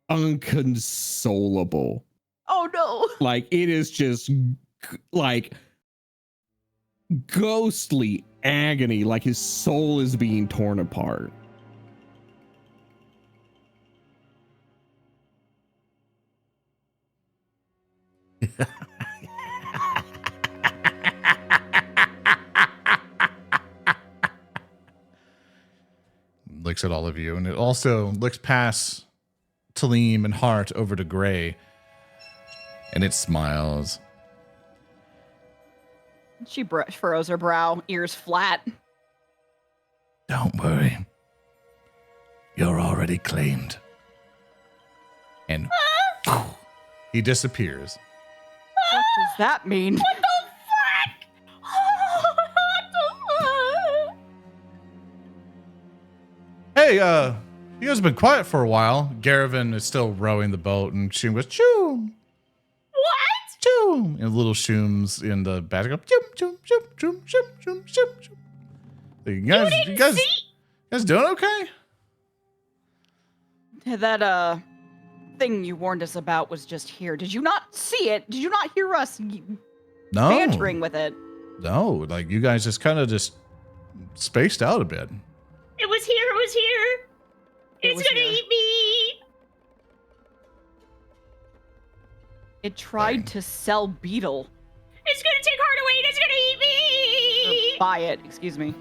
unconsolable. Oh no. Like it is just like ghostly agony, like his soul is being torn apart. Looks at all of you, and it also looks past Talim and Hart over to Gray, and it smiles. She furrows her brow, ears flat. Don't worry. You're already claimed. And he disappears. What does that mean? What the fuck? What the fuck? Hey, you guys have been quiet for a while. Garin is still rowing the boat, and Shoom goes, choo, What? choo. And little Shooms in the back go, choom, choom, choom, choom, choom, choom, choom, choom. You guys doing okay? That thing you warned us about was just here. Did you not see it? Did you not hear us No. bantering with it? No, like you guys just kind of just spaced out a bit. It was here, it was here. It It's was gonna here. eat me. It tried to sell Beetle. It's gonna take heart away and it's gonna eat me. Or buy it, excuse me.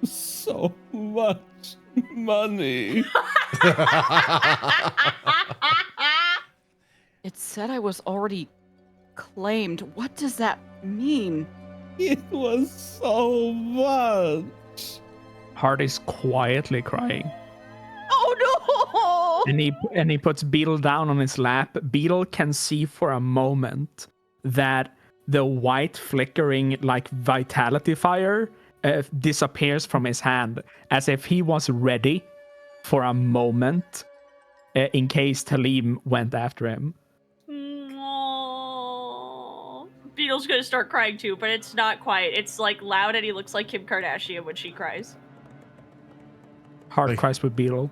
So much money. It said I was already claimed. What does that mean? It was so much. Hart is quietly crying. Oh no! And he puts Beetle down on his lap. Beetle can see for a moment that the white flickering like vitality fire disappears from his hand, as if he was ready for a moment in case Talim went after him. Aww. Beetle's gonna start crying too, but it's not quiet. It's like loud, and he looks like Kim Kardashian when she cries. Hart Like- cries with Beetle.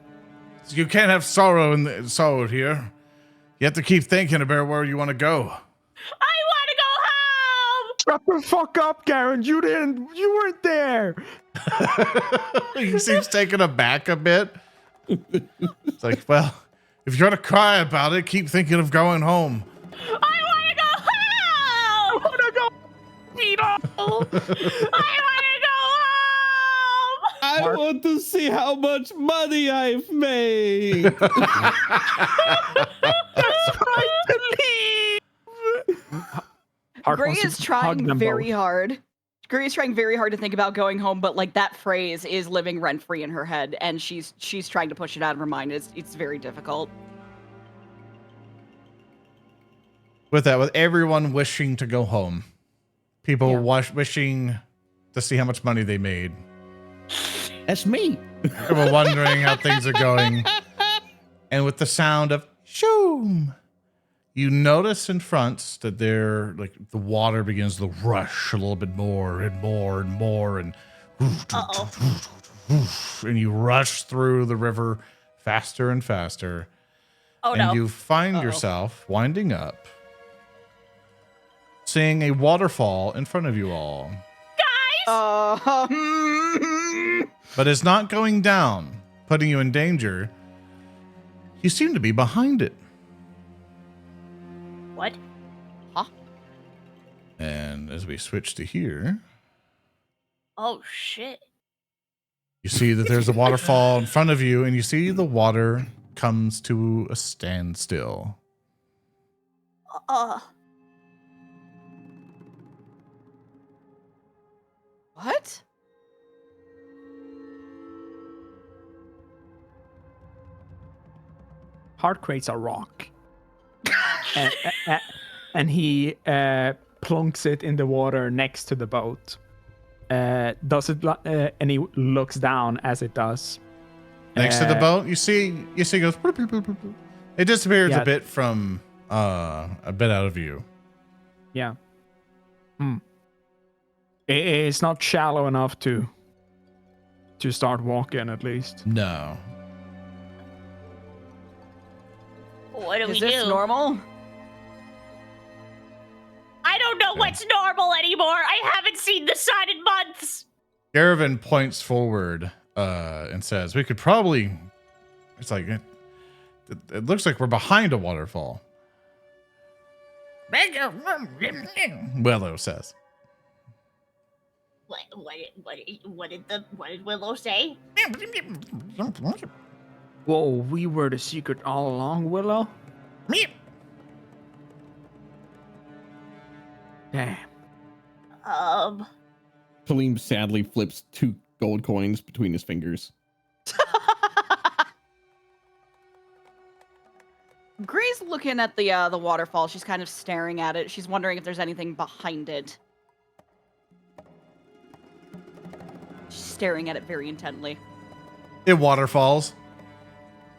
You can't have sorrow sorrow here. You have to keep thinking about where you want to go. I want to go home. Shut the fuck up, Garin. You weren't there. He seems taken aback a bit. It's like, well, if you're gonna cry about it, keep thinking of going home. I want to go home. I wanna go, Beetle. I want to go home. I want to see how much money I've made. Hart Gray wants to is hug trying them very both. hard. Gray is trying very hard to think about going home, but like that phrase is living rent free in her head, and she's trying to push it out of her mind. It's very difficult. with that, with everyone wishing to go home, people Yeah. wishing to see how much money they made, That's me. people wondering how things are going, and with the sound of shoom, you notice in front that there, like, the water begins to rush a little bit more and more and more, and and you rush through the river faster and faster. Oh And no. you find yourself winding up, seeing a waterfall in front of you all. But it's not going down, putting you in danger. You seem to be behind it. What? And as we switch to here, Oh shit. you see that there's a waterfall in front of you, and you see the water comes to a standstill. What? Heart creates a rock. and he plunks it in the water next to the boat. Does it? And he looks down as it does. Next to the boat, you see it goes. Bloop, bloop, bloop, bloop, bloop. It disappears Yeah. a bit from a bit out of view. Yeah. It's not shallow enough to start walking, at least. No. What do Is we this do? normal? I don't know what's normal anymore. I haven't seen the sun in months. Garin points forward and says, "We could probably." It's like it looks like we're behind a waterfall. Willow says. What did Willow say? Whoa, we were the secret all along, Willow? Damn. Kaleem sadly flips 2 gold coins between his fingers. Gray's looking at the waterfall. She's kind of staring at it. She's wondering if there's anything behind it. She's staring at it very intently. It waterfalls.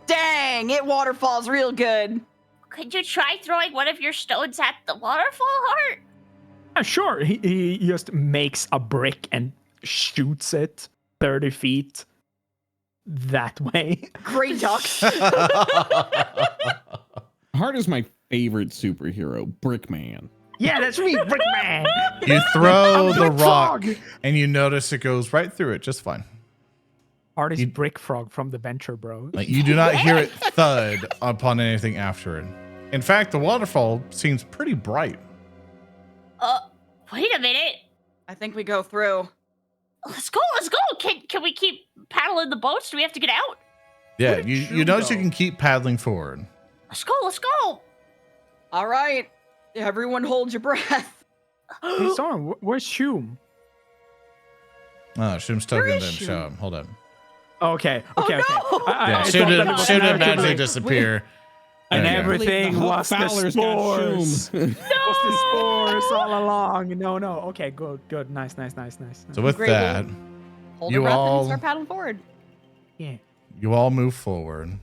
Dang, it waterfalls real good. Could you try throwing one of your stones at the waterfall, Heart? Sure, he just makes a brick and shoots it 30 feet that way. Gray ducks. Heart is my favorite superhero, Brickman. Yeah, that's me, Brickman. You throw I'm the Brick rock, Frog. and you notice it goes right through it just fine. Art is You- Brick Frog from the Banter, bro. Like, you do not hear it thud upon anything after it. In fact, the waterfall seems pretty bright. Wait a minute. I think we go through. Let's go. Can we keep paddling the boats? Do we have to get out? Yeah, Where did you you notice you go? can keep paddling forward. Let's go. All right. Everyone hold your breath. Hey, sorry, where's Hume? Oh, Shum's still Where going is to she? show him. Hold on. Okay. no! Yeah, Yeah, I Shum thought that didn't, was Shum didn't actually- magically disappear. And There you go. everything was the Fowler's got spores. Shum. Was the spores all along? No. Okay, good. Nice. So with Great. that, Hold You your breath all- and start paddling forward. Yeah. you all move forward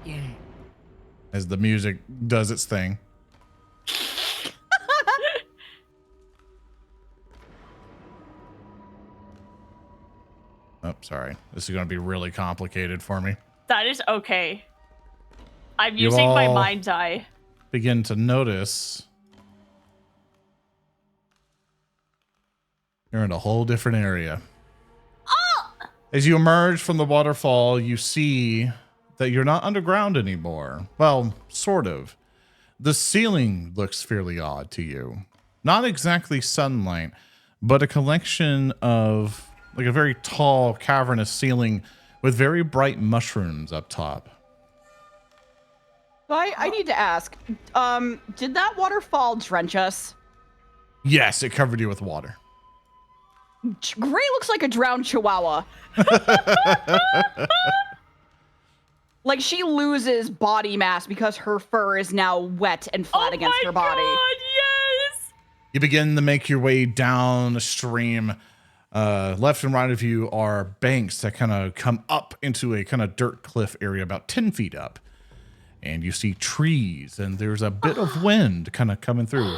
Yeah. as the music does its thing. Oh, sorry. This is going to be really complicated for me. That is okay. I'm You using my all- mind's eye. Begin to notice you're in a whole different area. As you emerge from the waterfall, you see that you're not underground anymore. Well, sort of. The ceiling looks fairly odd to you. Not exactly sunlight, but a collection of, like, a very tall, cavernous ceiling with very bright mushrooms up top. So I need to ask, did that waterfall drench us? Yes, it covered you with water. Gray looks like a drowned chihuahua. Like she loses body mass because her fur is now wet and flat against her body. God, yes! You begin to make your way down a stream. Left and right of you are banks that kind of come up into a kind of dirt cliff area about 10 feet up. And you see trees, and there's a bit of wind kind of coming through.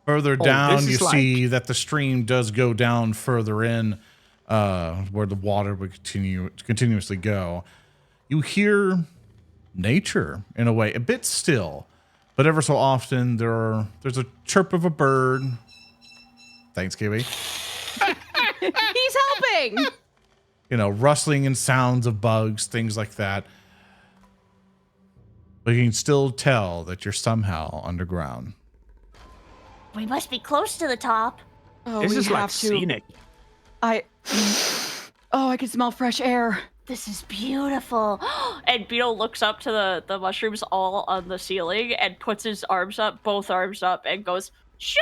Further down, you see that the stream does go down further in, where the water would continuously go. You hear nature in a way, a bit still, but ever so often there's a chirp of a bird. Thanks, Kiwi. He's helping. You know, rustling and sounds of bugs, things like that. But you can still tell that you're somehow underground. We must be close to the top. Oh, This we is have like to. scenic. I can smell fresh air. This is beautiful. And Beetle looks up to the mushrooms all on the ceiling and puts his arms up, both arms up, and goes, shoo!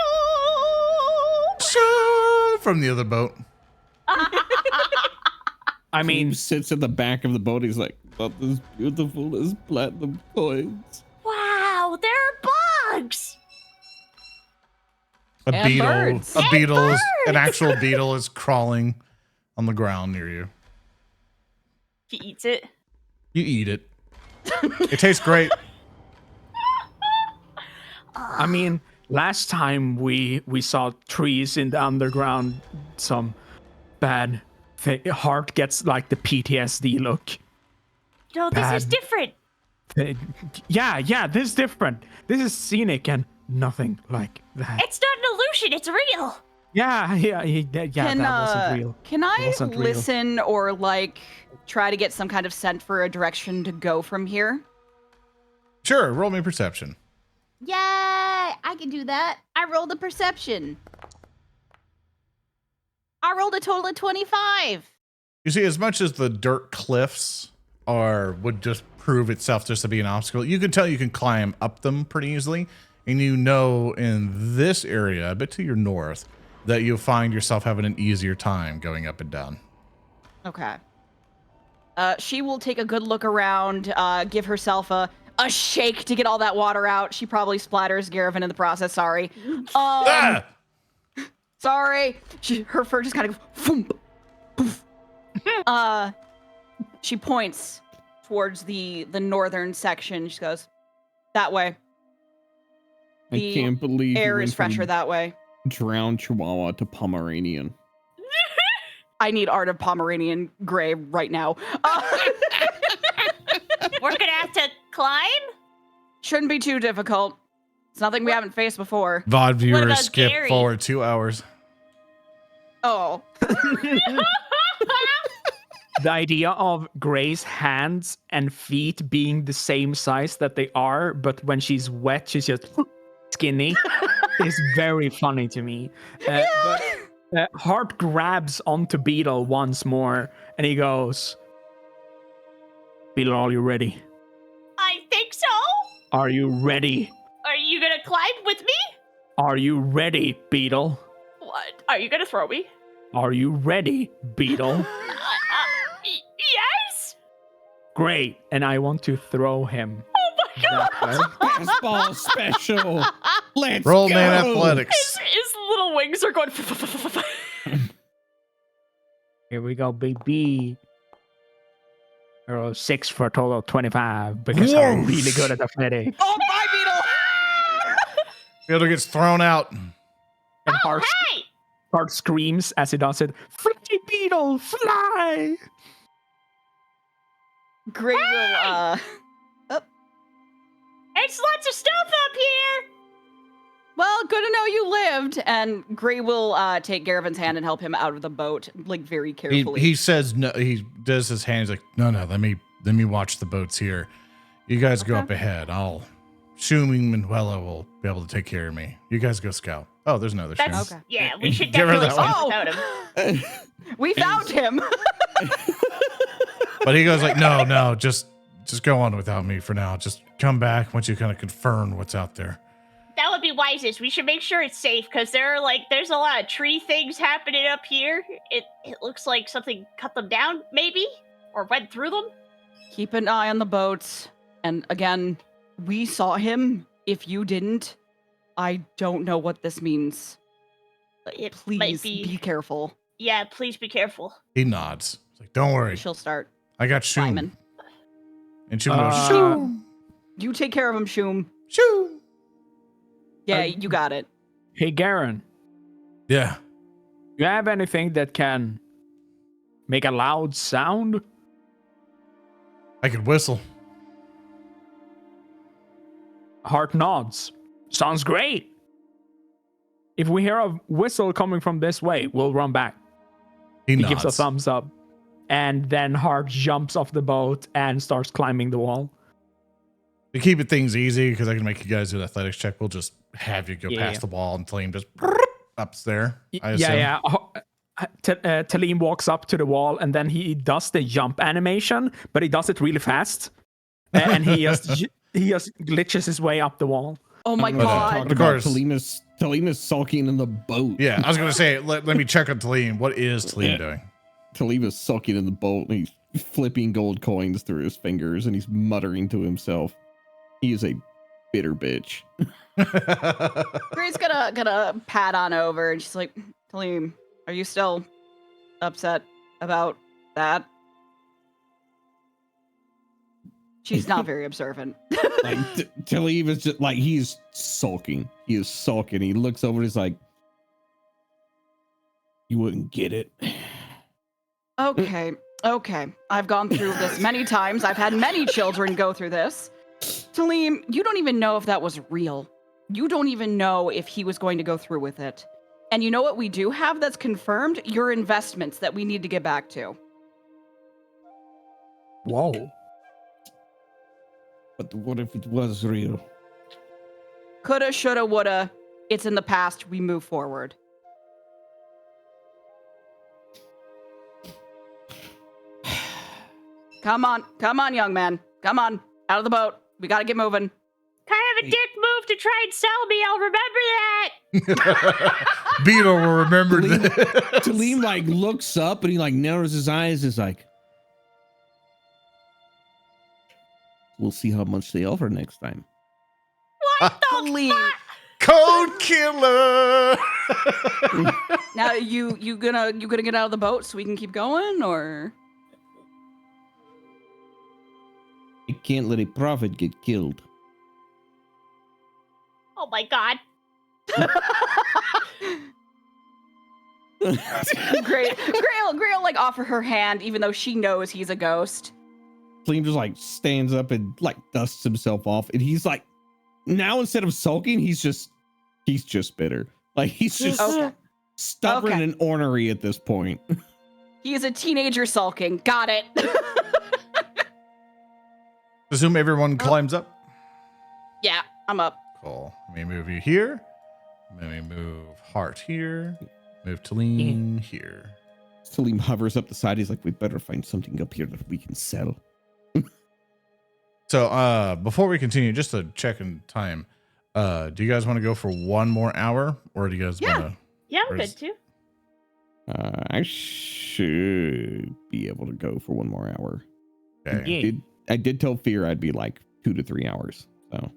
Shoo! From the other boat. I mean, He sits at the back of the boat. He's like, "Not as beautiful as platinum coins." Wow, there are bugs. A And beetle, birds. an actual beetle is crawling on the ground near you. He eats it. You eat it. It tastes great. I mean, last time we saw trees in the underground, some bad heart gets like the PTSD look. No, this is Bad. different. Yeah, this is different. This is scenic and nothing like that. It's not an illusion, it's real. Yeah, that wasn't real. Can I wasn't real. listen or like try to get some kind of scent for a direction to go from here? Sure, roll me perception. Yeah, I can do that. I rolled a perception. I rolled a total of 25. You see, as much as the dirt cliffs would just prove itself just to be an obstacle, you can tell you can climb up them pretty easily. And you know in this area, a bit to your north, that you'll find yourself having an easier time going up and down. Okay. She will take a good look around, give herself a shake to get all that water out. She probably splatters Garin in the process, sorry. Ah! Sorry. Her fur just kind of goes, poof. She points towards the northern section. She goes, that way. I The can't believe Air you is went from fresher that way. drowned Chihuahua to Pomeranian. I need Art of Pomeranian Gray right now. We're gonna have to climb? Shouldn't be too difficult. It's nothing we haven't faced before. VOD What viewers about skip Gary? forward 2 hours. Oh. The idea of Gray's hands and feet being the same size that they are, but when she's wet, she's just skinny, is very funny to me. But Hart grabs onto Beetle once more, and he goes, Beetle, are you ready? I think so. Are you ready? Are you gonna climb with me? Are you ready, Beetle? What? Are you gonna throw me? Are you ready, Beetle? Yes. Great, and I want to throw him. Fastball special. Let's Roll go. man athletics. His little wings are going. Here we go, baby. I rolled 6 for a total of 25 because I'm really good at athletics. Oh, bye, Beetle! Beetle gets thrown out. And Oh, hey! Hart screams as he does it. Fly, Beetle, fly! Gray will, It's lots of stuff up here. well, good to know you lived. And Gray will take Garin's hand and help him out of the boat, like very carefully. He says no. He does his hands like no. Let me watch the boats here. You guys go up ahead. Shumi Manuela will be able to take care of me. You guys go scout. Oh, there's another Shumi. That's Okay. yeah. We should Get rid of definitely that stop one. without him. We found him. But he goes like, no, just go on without me for now. Just come back once you kind of confirm what's out there. That would be wisest. We should make sure it's safe because there's a lot of tree things happening up here. It looks like something cut them down, maybe. or went through them? Keep an eye on the boats. And again, we saw him. If you didn't, I don't know what this means. It might Please be careful. Yeah, please be careful. He nods. He's like, don't worry. She'll start I got Shoom. climbing. And Shoom goes, Uh, You take care of him, Shoom. Shoom. Yeah, you got it. Hey, Garin, Yeah. you have anything that can make a loud sound? I could whistle. Hart nods. Sounds great. If we hear a whistle coming from this way, we'll run back. He He nods. gives a thumbs up. And then Hart jumps off the boat and starts climbing the wall. To keep it things easy, because I can make you guys do an athletics check, we'll just have you go Yeah. past the wall and Tellem just up there. I assume. Yeah. Tellem walks up to the wall and then he does the jump animation, but he does it really fast. And he just glitches his way up the wall. Oh my But, god. Talking of about course. Tellem is sulking in the boat. Yeah, I was going to say, let me check on Tellem. What is Tellem doing? Tellem is sulking in the boat and he's flipping gold coins through his fingers and he's muttering to himself. He is a bitter bitch. Grace's gonna pat on over and she's like, Tellem, are you still upset about that? She's not very observant. Like Tellem is just like he's sulking. He is sulking. He looks over and he's like, "You wouldn't get it." Okay. I've gone through this many times. I've had many children go through this. Tellem, you don't even know if that was real. You don't even know if he was going to go through with it. And you know what we do have that's confirmed? Your investments that we need to get back to. Whoa. But what if it was real? Coulda, shoulda, woulda. It's in the past. We move forward. Come on, young man. Come on, out of the boat. We gotta get moving. Kind of a dick move to try and sell me. I'll remember that. Beetle will remember Tellem, this. Tellem like looks up and he like narrows his eyes. Is like, we'll see how much they offer next time. What the Tellem. fuck? Code killer. Now you gonna get out of the boat so we can keep going, or? I can't let a prophet get killed. Oh my god. Grail like offer her hand even though she knows he's a ghost. Tellem just like stands up and like dusts himself off, and he's like, now instead of sulking, he's just bitter. Like he's just Okay. stubborn Okay. and ornery at this point. He is a teenager sulking. Got it. Assume everyone climbs up. Yeah, I'm up. Cool. Let me move you here. Let me move Hart here. Move Tellem here. Tellem hovers up the side. He's like, we better find something up here that we can sell. So before we continue, just to check in time, do you guys want to go for one more hour, or do you guys want to? Yeah, I'm Where's- good too. I should be able to go for one more hour. Okay. I did tell Fear I'd be like 2 to 3 hours. So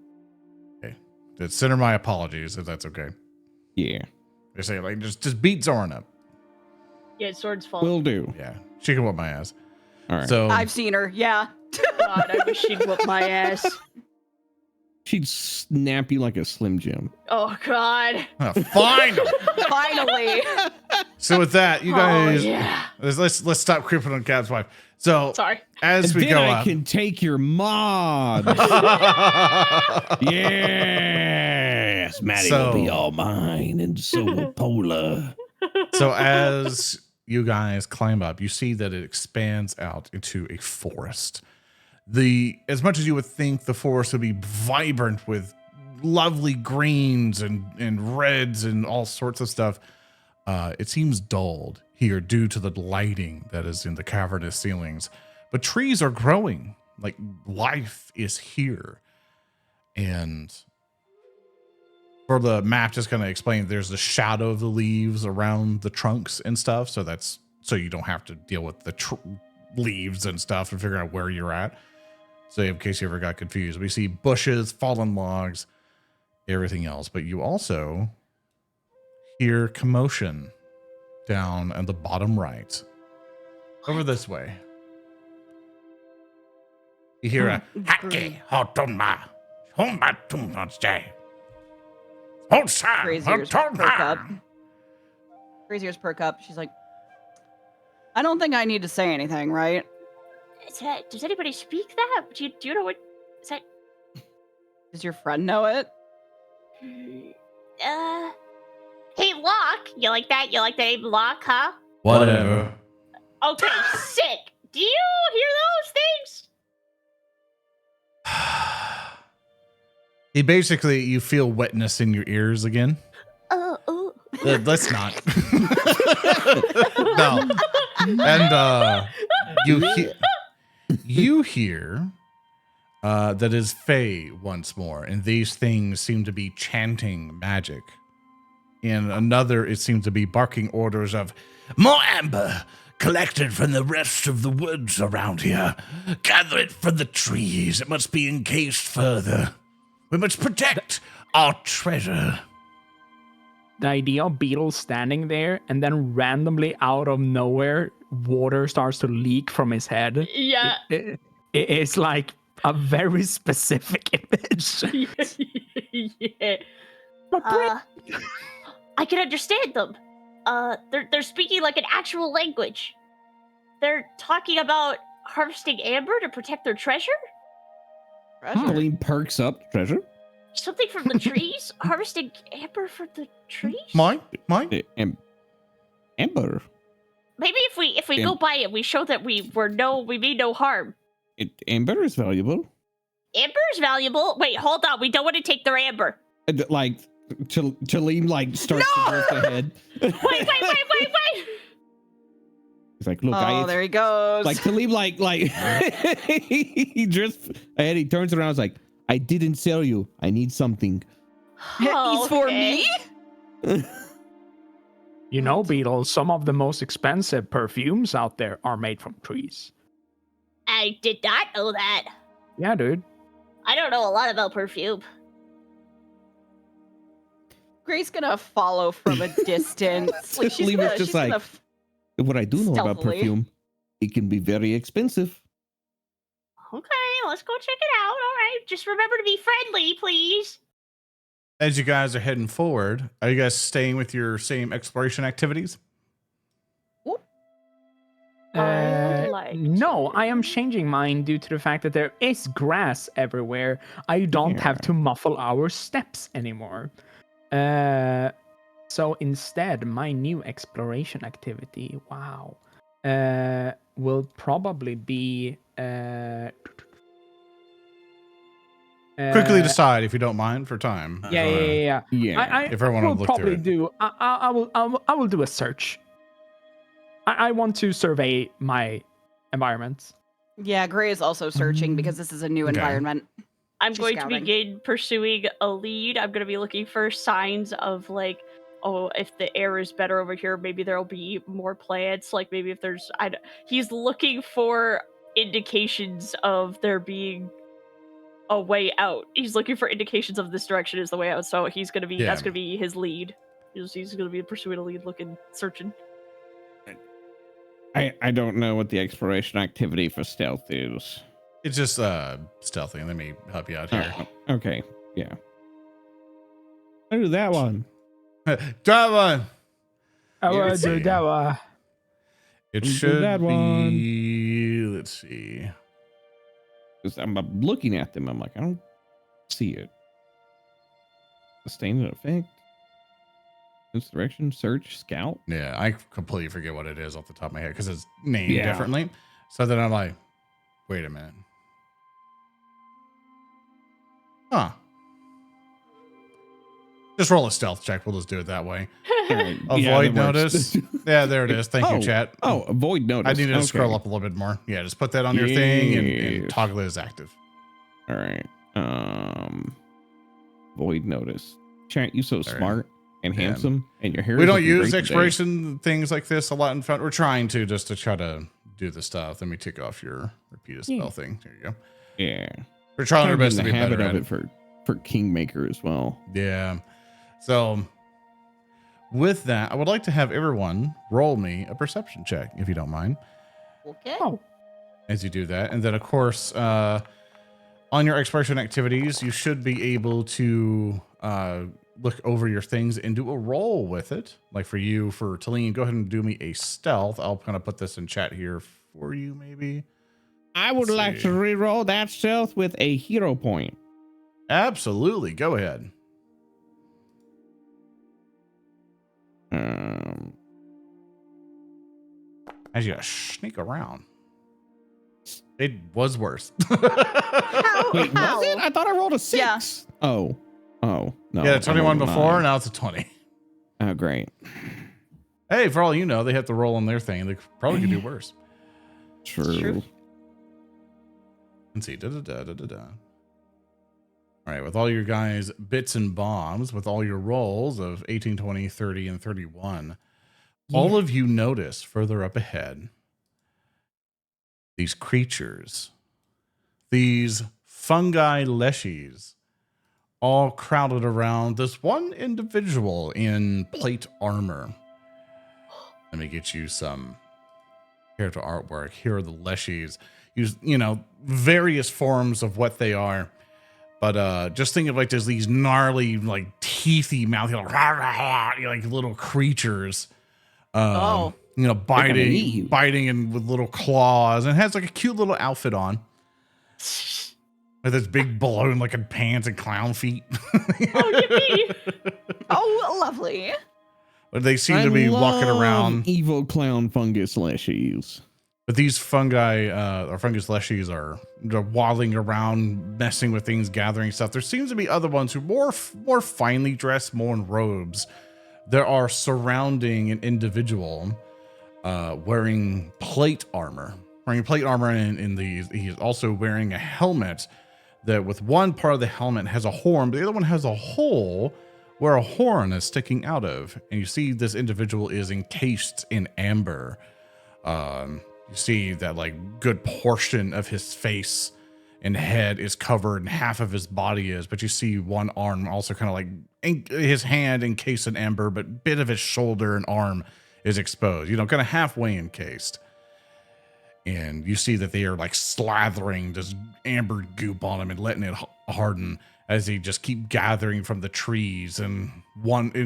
Send her my apologies if that's okay. yeah, They say like just beat Zoran up. Yeah, sword's fall. will do. Yeah, she can whip my ass. All right. So I've seen her. Yeah. God, I wish she'd whoop my ass. She'd snap you like a Slim Jim. Oh god. fine. Finally. So with that, you guys, Oh, yeah. let's stop creeping on Cap's wife. So Sorry. as And we then go I up, can take your mod. Yes, Maddie will be So- all mine, and so will Pola. so as you guys climb up, you see that it expands out into a forest. As much as you would think the forest would be vibrant with lovely greens and reds and all sorts of stuff, it seems dulled here due to the lighting that is in the cavernous ceilings. But trees are growing, like life is here. And for the map, just kind of explain, there's the shadow of the leaves around the trunks and stuff. So you don't have to deal with the leaves and stuff and figuring out where you're at. So in case you ever got confused, we see bushes, fallen logs, everything else. But you also hear commotion down at the bottom right. Over this way. You hear a Hake hotonma. Homba tumnotste. Holsa Crazier's perk up. hotonma. Crazier's perk up. She's like, I don't think I need to say anything, right? Does anybody speak that? Do you know what? Is that? Does your friend know it? Hey, Locke. You like that? You like the name Locke, huh? Whatever. Okay, sick. Do you hear those things? He basically, you feel wetness in your ears again. Oh. Let's not. No. And you hear that is Fae once more, and these things seem to be chanting magic. In another, it seems to be barking orders of More amber collected from the rest of the woods around here. Gather it from the trees. It must be encased further. We must protect our treasure. The idea of Beetle standing there and then randomly out of nowhere, water starts to leak from his head. Yeah. It's like a very specific image. Yeah. I can understand them. They're speaking like an actual language. They're talking about harvesting amber to protect their treasure. Celine perks up treasure. Something from the trees. Harvesting amber from the trees. Mine. Amber. Maybe if we go by it, we show that we mean no harm. Amber is valuable. Amber is valuable. Wait, hold on. We don't want to take their amber. Like, Celine like starts to drift ahead. Wait. He's like, look, there he goes. like Talib, like he drifts ahead. He turns around. He's like, I didn't sell you. I need something. Oh, He's for okay. me? You know, Beetle, some of the most expensive perfumes out there are made from trees. I did not know that. Yeah, dude. I don't know a lot about perfume. Grace gonna follow from a distance. Like, Leave it just like, what I do know about stealthily. perfume, it can be very expensive. Okay, let's go check it out. All right, just remember to be friendly, please. As you guys are heading forward, are you guys staying with your same exploration activities? No, I am changing mine due to the fact that there is grass everywhere. I don't have to muffle our steps anymore. So instead, my new exploration activity, will probably be Quickly decide if you don't mind for time. Yeah. Yeah. If I wanna will look probably through it. I will do a search. I want to survey my environment. Yeah, Gray is also searching because this is a new Okay. environment. I'm She's going scouting. to begin pursuing a lead. I'm going to be looking for signs of like, oh, if the air is better over here, maybe there'll be more plants. Like maybe if there's, he's looking for indications of there being a way out. He's looking for indications of this direction is the way out. So he's going to be, that's going to be his lead. He's going to be pursuing a lead, looking, searching. I don't know what the exploration activity for stealth is. It's just stealthy. Let me help you out here. Okay, yeah. I do that one. Drive on. I will Let's do see. that one. It Do should that be. Let's see. 'Cause I'm looking at them. I'm like, I don't see it. Sustain an effect. This direction, search, scout. Yeah, I completely forget what it is off the top of my head because it's named Yeah. differently. So then I'm like, wait a minute. Huh. Just roll a stealth check. We'll just do it that way. Yeah, Avoid that works. notice. Yeah, there it is. Thank you, chat. Oh, avoid notice. I need to Okay. scroll up a little bit more. Yeah, just put that on your thing and Yes. toggle it as active. All right. Void notice. Chat, you so There. smart and Yeah. handsome, and your hair. We is don't looking use great today. exploration things like this a lot in front. We're trying to just to try to do the stuff. Let me take off your repeat a spell thing. There you go. Yeah. We're trying our Kinda best to in be the habit better of at it for Kingmaker as well. Yeah. So with that, I would like to have everyone roll me a perception check, if you don't mind, Okay. Oh, as you do that. And then, of course, on your exploration activities, you should be able to look over your things and do a roll with it. Like for you, for Tellem, go ahead and do me a stealth. I'll kind of put this in chat here for you, maybe. I would Let's like see. to reroll that stealth with a hero point. Absolutely. Go ahead. As you gotta sneak around. It was worse. How? Wait, How? was it? I thought I rolled a 6. Yeah. Oh, no. Yeah, 21 I rolled a before, 9. now it's a 20. Oh, great. Hey, for all you know, they have to roll on their thing. They probably could do worse. True. Let's see. All right, with all your guys' bits and bombs, with all your rolls of 18, 20, 30, and 31, all of you notice further up ahead these creatures, these fungi leshies, all crowded around this one individual in plate armor. Let me get you some character artwork. Here are the leshies. You know, various forms of what they are. But just think of like there's these gnarly, like teethy mouth, like little creatures. You know, biting and with little claws, and it has like a cute little outfit on. With its big balloon looking pants and clown feet. Oh, yippee! Oh, lovely. But they seem to be walking around. Evil clown fungus leshies. But these fungi, or fungus leshies, they're waddling around, messing with things, gathering stuff. There seems to be other ones who are more finely dressed, more in robes. There are surrounding an individual wearing plate armor. And he's also wearing a helmet that with one part of the helmet has a horn, but the other one has a hole where a horn is sticking out of. And you see this individual is encased in amber. You see that like good portion of his face and head is covered and half of his body is, but you see one arm also kind of like his hand encased in amber, but bit of his shoulder and arm is exposed, you know, kind of halfway encased. And you see that they are like slathering this amber goop on him and letting it harden as they just keep gathering from the trees. And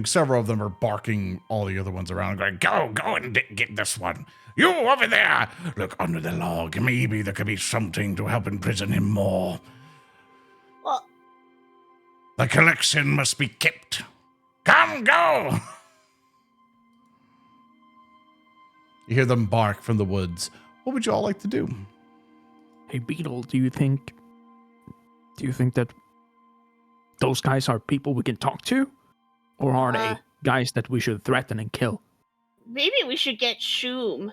several of them are barking all the other ones around, going, go and get this one. You over there, look under the log. Maybe there could be something to help imprison him more. Well, The collection must be kept. Come, go! You hear them bark from the woods. What would you all like to do? hey Beetle, do you think that those guys are people we can talk to? Or are they guys that we should threaten and kill? maybe we should get Shoom.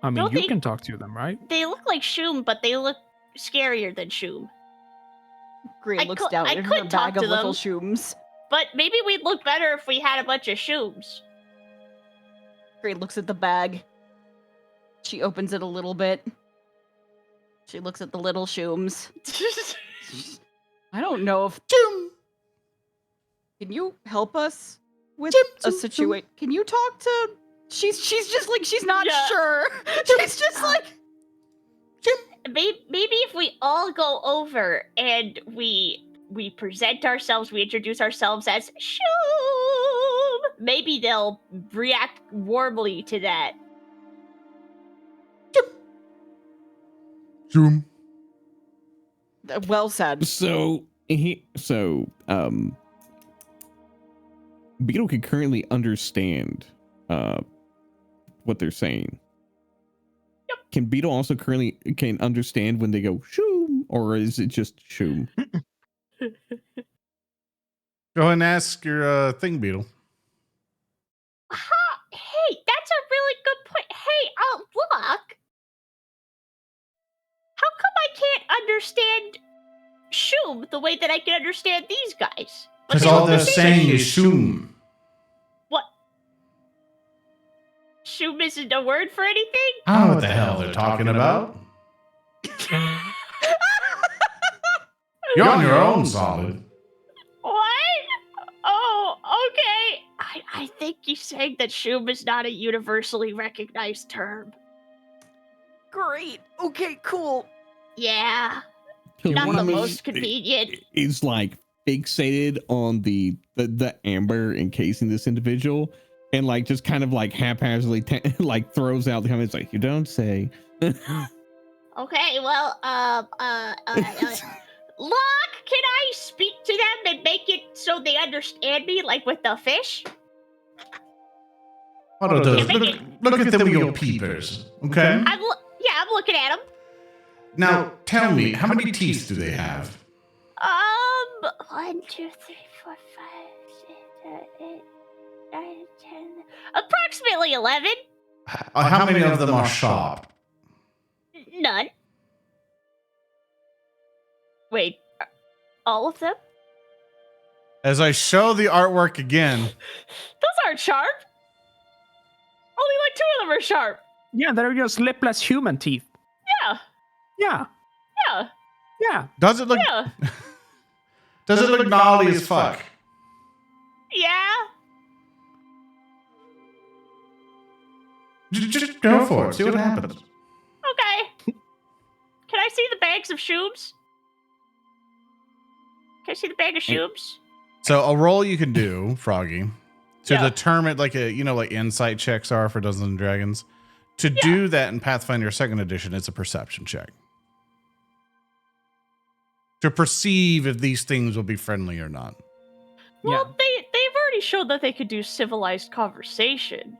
I mean, Don't you they- can talk to them, right? They look like Shoom, but they look scarier than Shoom. Green I looks could- down I at her could talk bag of to little them. shooms. But maybe we'd look better if we had a bunch of Shooms. Green looks at the bag. She opens it a little bit. She looks at the little shooms. I don't know if can you help us with a situation? Can you talk to? She's just like she's not Yeah. sure. She's just like Maybe if we all go over and we present ourselves, we introduce ourselves as Shoom, maybe they'll react warmly to that. Zoom. well said. So Beetle can currently understand what they're saying. Yep. Can Beetle also currently can understand when they go shoom, or is it just shoom? Go ahead and ask your thing, Beetle. Hey, that's a really good point. Hey, look. How come I can't understand Shoom the way that I can understand these guys? But Because they all look they're the same. saying is shoom. What? Shoom isn't a word for anything? I don't know what the hell they're talking about. You're on your own, Solid. What? Oh, okay. I think he's saying that Shoom is not a universally recognized term. Great. Okay, cool. Yeah. One Not the of us most convenient. is like fixated on the amber encasing this individual, and like just kind of like haphazardly like throws out the comments like, "You don't say." Okay, well, Locke, can I speak to them and make it so they understand me, like with the fish? What are those? Make Look at them with your peepers, okay? I'm looking at them. Now, tell me, how many teeth do they have? 1, 2, 3, 4, 5, 6, 7, 8, 9, 10. Approximately 11. How many of them are sharp? None. Wait, all of them? As I show the artwork again, Those aren't sharp. Only like 2 of them are sharp. Yeah, they're just lipless human teeth. Yeah. Yeah, Yeah. yeah. does it look Yeah. does it look gnarly as fuck? Yeah. Just go for it. See what happens. Okay. Can I see the bags of shoes? Can I see the bag of shoes? So a roll you can do, Froggy, to Yeah. determine like like insight checks are for Dungeons and Dragons. To do that in Pathfinder 2nd edition, it's a perception check. To perceive if these things will be friendly or not. Well, they've already showed that they could do civilized conversation.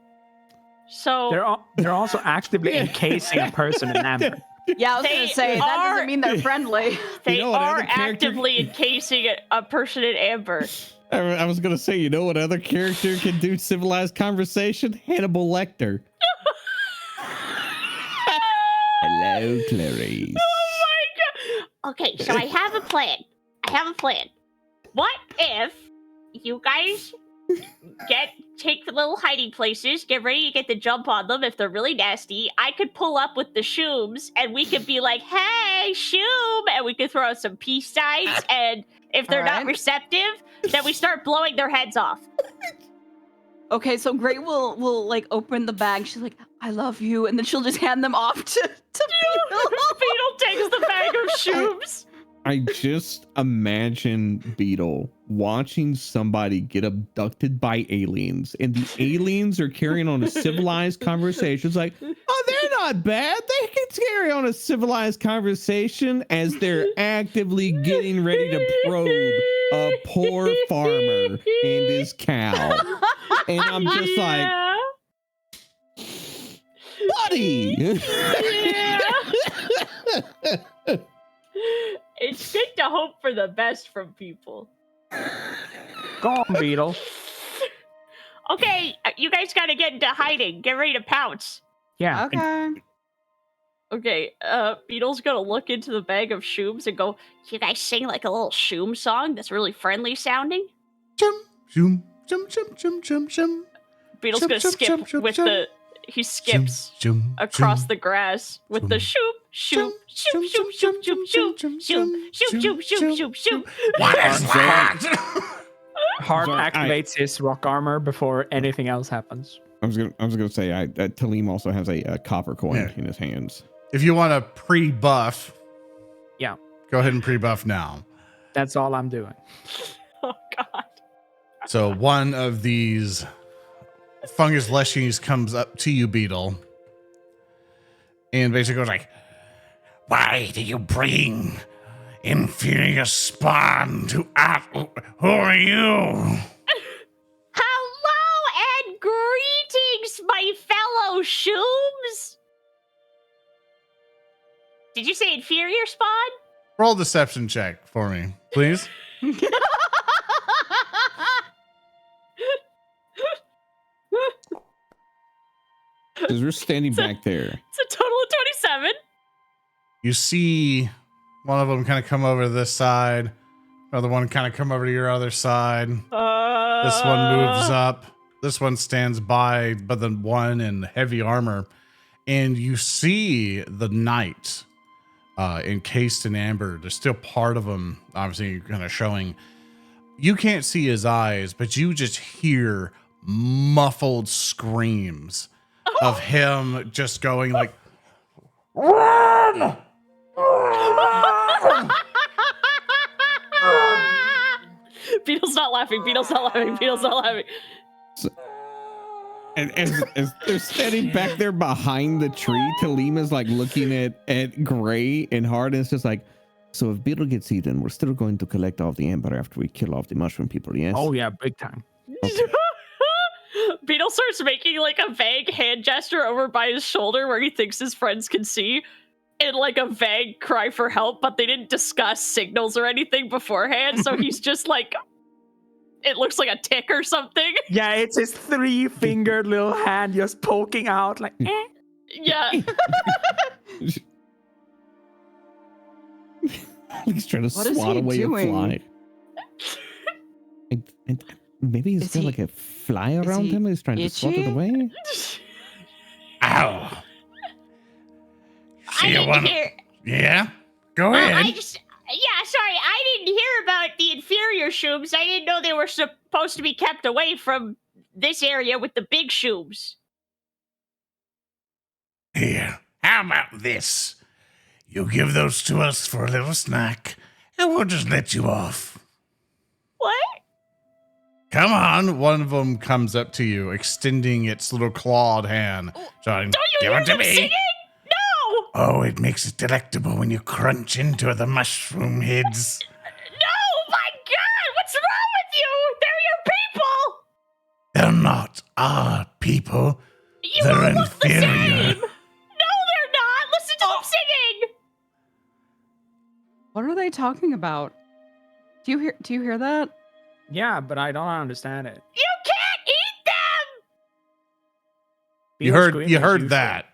So They're also actively encasing a person in amber. Yeah, I was They gonna say that are- doesn't mean they're friendly. They You know what are other character- actively encasing a person in amber. I was gonna say, you know what other character can do civilized conversation? Hannibal Lecter. Hello, Clarice. Okay, so I have a plan. What if you guys take the little hiding places, get ready to get the jump on them if they're really nasty? I could pull up with the shooms and we could be like, hey, shoom, and we could throw out some peace signs, and if they're not Alright. receptive, then we start blowing their heads off. Okay, so Great will like open the bag. She's like, "I love you," and then she'll just hand them off to Beetle. Beetle takes the bag of shoes. I just imagine Beetle watching somebody get abducted by aliens, and the aliens are carrying on a civilized conversation. It's like, oh, they're not bad. They can carry on a civilized conversation as they're actively getting ready to probe a poor farmer and his cow. And I'm just like, buddy. Yeah. It's good to hope for the best from people. Go on, Beetle. Okay, you guys gotta get into hiding. Get ready to pounce. Yeah. Okay. Okay, Beetle's gonna look into the bag of shooms and go, You guys sing like a little shoom song that's really friendly sounding? Chum, shum, chum, chum, chum, chum, chum. Beetle's Shum, gonna shum, skip shum, shum, with shum. he skips Shum, across shum, the grass with the shum. shoop, shoop, shoop, shoop, shoop, shoop, shoop, shoop, shoop, shoop, shoop, shoop. What is that? Hart So activates his rock armor before anything else happens. I was gonna say, Tellem also has a copper coin Yeah. in his hands. If you want to pre-buff, Yeah. go ahead and pre-buff now. That's all I'm doing. Oh God. So one of these fungus leshies comes up to you, Beetle, and basically goes like, Why do you bring inferior spawn to us? Who are you? Hello and greetings, my fellow shooms! Did you say inferior spawn? roll a deception check for me, please. Because we're standing back there. It's a total of 27. You see one of them kind of come over to this side, another one kind of come over to your other side. This one moves up. This one stands by, but the one in heavy armor, and you see the knight encased in amber. There's still part of him, obviously, kind of showing. You can't see his eyes, but you just hear muffled screams of him just going like, "Run! Run!" Beetle's not laughing. Beetle's not laughing. Beetle's not laughing. And as they're standing back there behind the tree, Tellem is like looking at Gray and Hard, and it's just like, so if Beetle gets eaten, we're still going to collect all the amber after we kill off the mushroom people, yes? Oh yeah, big time. Okay. Beetle starts making like a vague hand gesture over by his shoulder where he thinks his friends can see, and like a vague cry for help, but they didn't discuss signals or anything beforehand, so he's just like, it looks like a tick or something. Yeah, it's his 3-fingered little hand just poking out like, eh. Yeah. He's trying to What is swat he away doing? a fly. And maybe he's Is got he- like a fly around he him. He's trying to swat it itchy? away. Ow. I See, didn't hear. Yeah? Go I ahead. just. Yeah, sorry, I didn't hear about the inferior shooms. I didn't know they were supposed to be kept away from this area with the big shooms. Here, how about this? You give those to us for a little snack, and we'll just let you off. What? Come on. One of them comes up to you, extending its little clawed hand. Shouting, Don't you "Give hear it to them me." singing? No! Oh, it makes it delectable when you crunch into the mushroom heads. No! My God! What's wrong with you? They're your people! They're not our people. You They're all look the inferior. same! No, they're not! Listen to them singing! What are they talking about? Do you hear that? Yeah, but I don't understand it. You can't eat them! You Beetle heard screaming is that.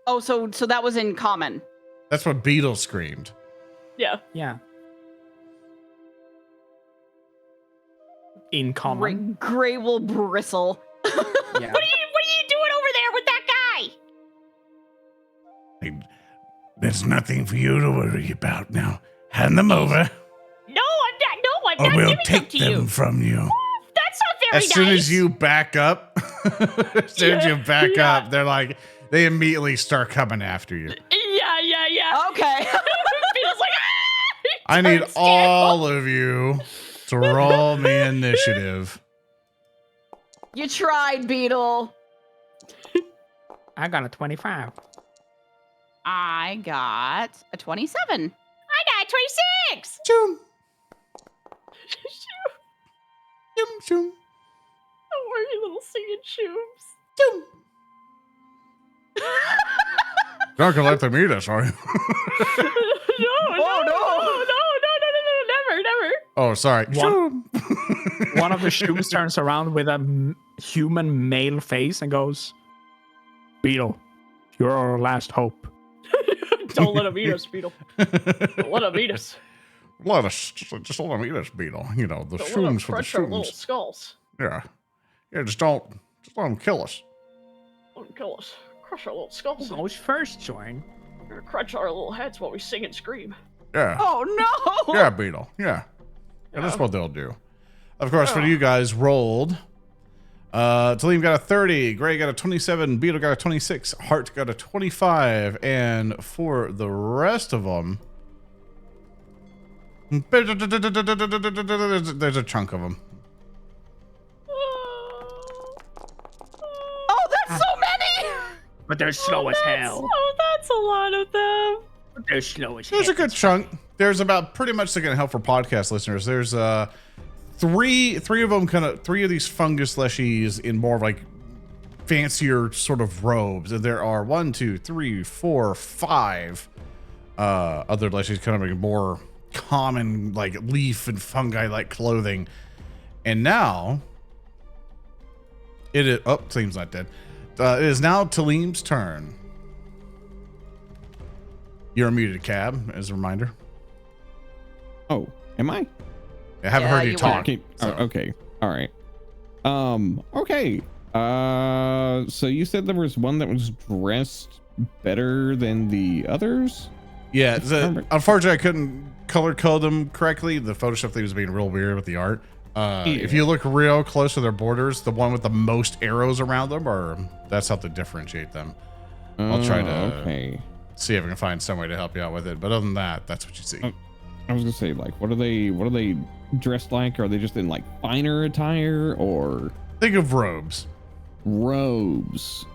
Oh, so that was in common. That's what Beetle screamed. Yeah. usual. Yeah. In common. Gray will bristle. Yeah. What are you doing over there with that guy? There's nothing for you to worry about now. Hand them over, No, I'm or not we'll giving them take to them you. from you. That's not very As soon nice. as you back up, they're like, they immediately start coming after you. Yeah. Okay. Beetle's like, ah! I need Turns all of you to roll me initiative. You tried, Beetle. I got a 25. I got a 27. I got 26. Choom. Choom, choom. Don't worry, little singing shoes. Not gonna let them eat us, are you? No, never. Oh, sorry. One of the shooms turns around with a human male face and goes, Beetle, you're our last hope. Don't let him eat us, Beetle. Don't let him eat us. Just let them eat us, Beetle. You know, the Don't let him shrooms for the crunch our little shrooms. skulls. Yeah, just let them kill us. Don't kill us. Crush our little skulls. Who's first join? We're gonna crunch our little heads while we sing and scream. Yeah, Oh no! yeah, Beetle. Yeah, that's what they'll do. Of course, for you guys rolled. Tellem got a 30, Gray got a 27, Beetle got a 26, Hart got a 25, and for the rest of them, there's a chunk of them. Oh, that's so many! But they're slow as hell. Oh, that's a lot of them. They're slow as hell. There's a good chunk. There's about pretty much to get help for podcast listeners. There's three of them, three of these fungus leshies in more of like fancier sort of robes. And there are 1, 2, 3, 4, 5 other leshies, kind of like more common like leaf and fungi like clothing. And now it is Tellem's not dead. It is now Tellem's turn. You're muted, Cab, as a reminder. Oh, am I? I haven't heard you you talk. were. Okay. So- Okay. All right. Okay. So you said there was one that was dressed better than the others? Yeah, unfortunately, I couldn't color code them correctly. The Photoshop thing was being real weird with the art. If you look real close to their borders, the one with the most arrows around them, that's how to differentiate them. I'll try to see if I can find some way to help you out with it. But other than that, that's what you see. I was gonna say, like, what are they dressed like? Are they just in like finer attire or? Think of robes. Robes.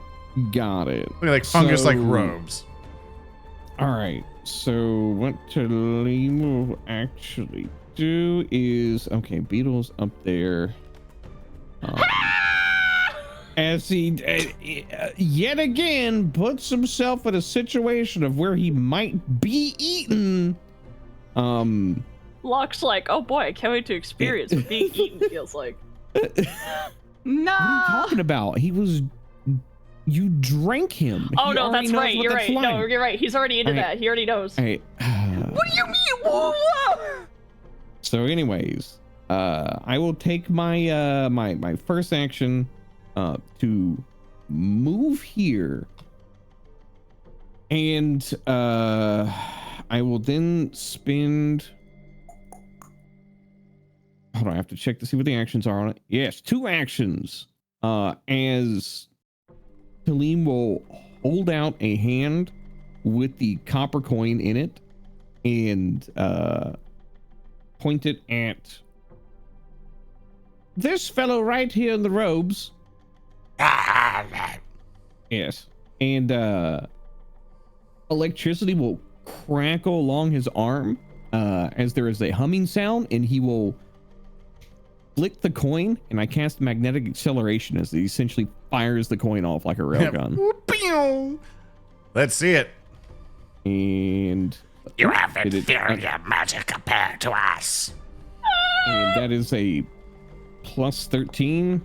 Got it. Look like fungus like robes. All right. So what Tellem will actually do is, okay, Beetle's up there. As he yet again puts himself in a situation of where he might be eaten. Locke's like, oh boy, I can't wait to experience what being eaten feels like. No. What are you talking about? You drank him. Oh He no, already that's knows right. what You're that's right. No, like. you're right. He's already into All right. that. He already knows. All right. What do you mean? Whoa. So anyways, I will take my my first action to move here, and I will then spend, hold on, I have to check to see what the actions are on it. Yes, 2 actions, as Tellem will hold out a hand with the copper coin in it and point it at this fellow right here in the robes. Yes. And electricity will crackle along his arm as there is a humming sound, and he will flick the coin, and I cast magnetic acceleration as he essentially fires the coin off like a railgun. Let's see it. And You have inferior magic compared to us. and that is a plus 13.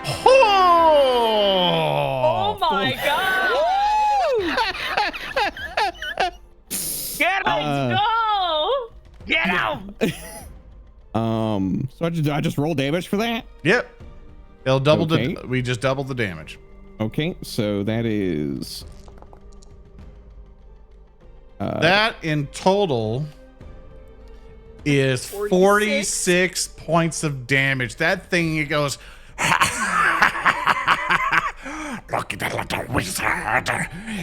Oh my god! Get Let's go! Get out! So I just roll damage for that. Yep. It'll double Okay. we just doubled the damage. Okay, so that is That in total is 46 points of damage. That thing, it goes, Look at the little wizard.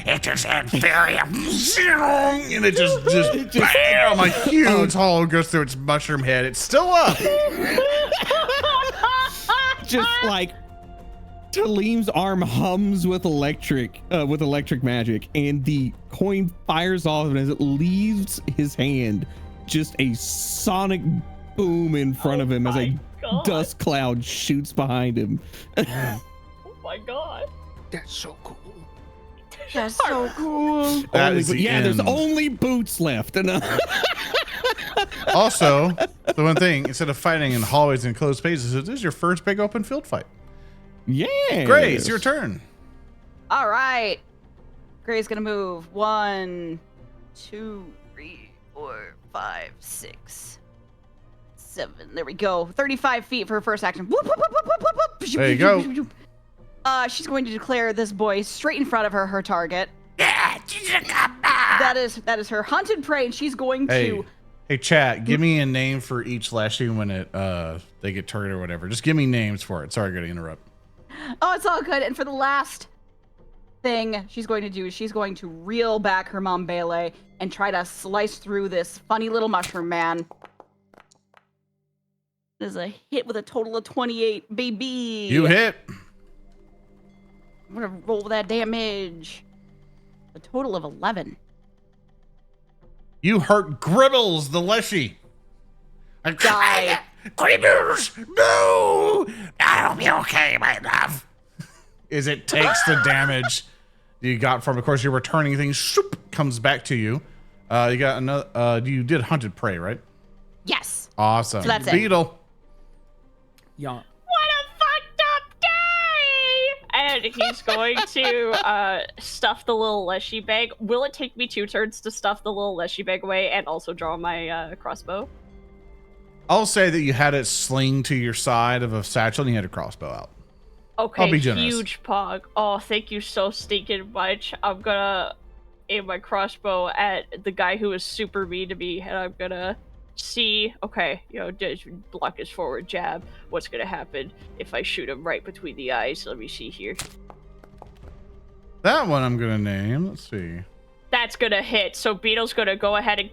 It is inferior. and it just bam, like huge hole goes through its mushroom head. It's still up. just like Tellem's arm hums with electric magic, and the coin fires off, and as it leaves his hand, just a sonic boom in front of him as a God. dust cloud shoots behind him. Oh my god. That's so cool. That's so cool. That is the there's end. only boots left. And Also, the one thing, instead of fighting in hallways and closed spaces, it is your first big open field fight. yeah, Grace, your turn. All right. Gray's gonna move 1, 2, 3, 4, 5, 6, 7. There we go. 35 feet for her first action. Whoop, whoop, whoop, whoop, whoop, whoop. There you go. She's going to declare this boy straight in front of her target. Yeah, That is her hunted prey, and she's going to. Hey, chat, give me a name for each Leshy when they get turned or whatever. Just give me names for it. Sorry, I'm going to interrupt. Oh, it's all good. And for the last thing she's going to do is she's going to reel back her Mombele and try to slice through this funny little mushroom man. There's a hit with a total of 28, baby. You hit. I'm gonna roll that damage. A total of 11. You hurt Gribbles, the Leshy. Die. Gribbles, no! I'll be okay, my love. Is it takes the damage you got from, of course, you're returning things, shoop, comes back to you. You got another, you did hunted prey, right? Yes. Awesome. So that's it. Beetle. Yeah. What a fucked up day! And he's going to stuff the little Leshy bag. Will it take me 2 turns to stuff the little Leshy bag away and also draw my crossbow? I'll say that you had it sling to your side of a satchel and you had a crossbow out. Okay, I'll be generous. huge pog. Oh, thank you so stinking much. I'm gonna aim my crossbow at the guy who was super mean to me, and I'm gonna see, okay, just block his forward jab. What's gonna happen if I shoot him right between the eyes? Let me see here. That one I'm gonna name. Let's see. That's gonna hit. So Beetle's gonna go ahead and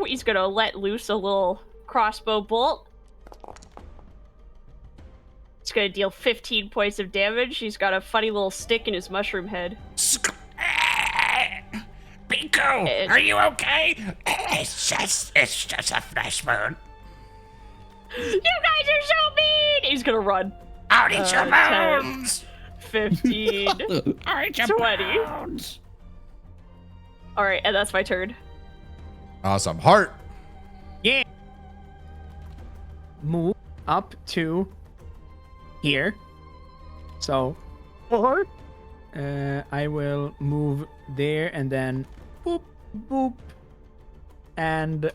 he's gonna let loose a little crossbow bolt. It's gonna deal 15 points of damage. He's got a funny little stick in his mushroom head. Pico, are you okay? It's just a flesh wound. You guys are so mean! He's gonna run. I'll eat your 10, bones. 15, I'll eat your 20. bones. Alright, and that's my turn. Awesome. Heart. Move up to here. So, I will move there and then boop, boop. And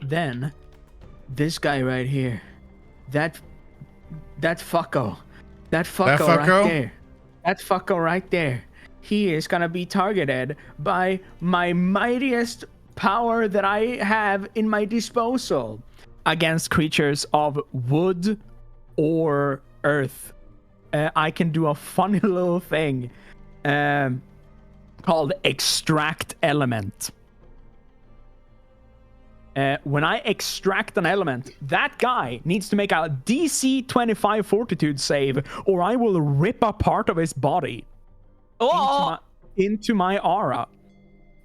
then this guy right here. That fucko. That fucko right there. That fucko right there. He is gonna be targeted by my mightiest power that I have in my disposal against creatures of wood or earth. I can do a funny little thing called Extract Element. When I extract an element, that guy needs to make a DC 25 Fortitude save, or I will rip a part of his body into my aura,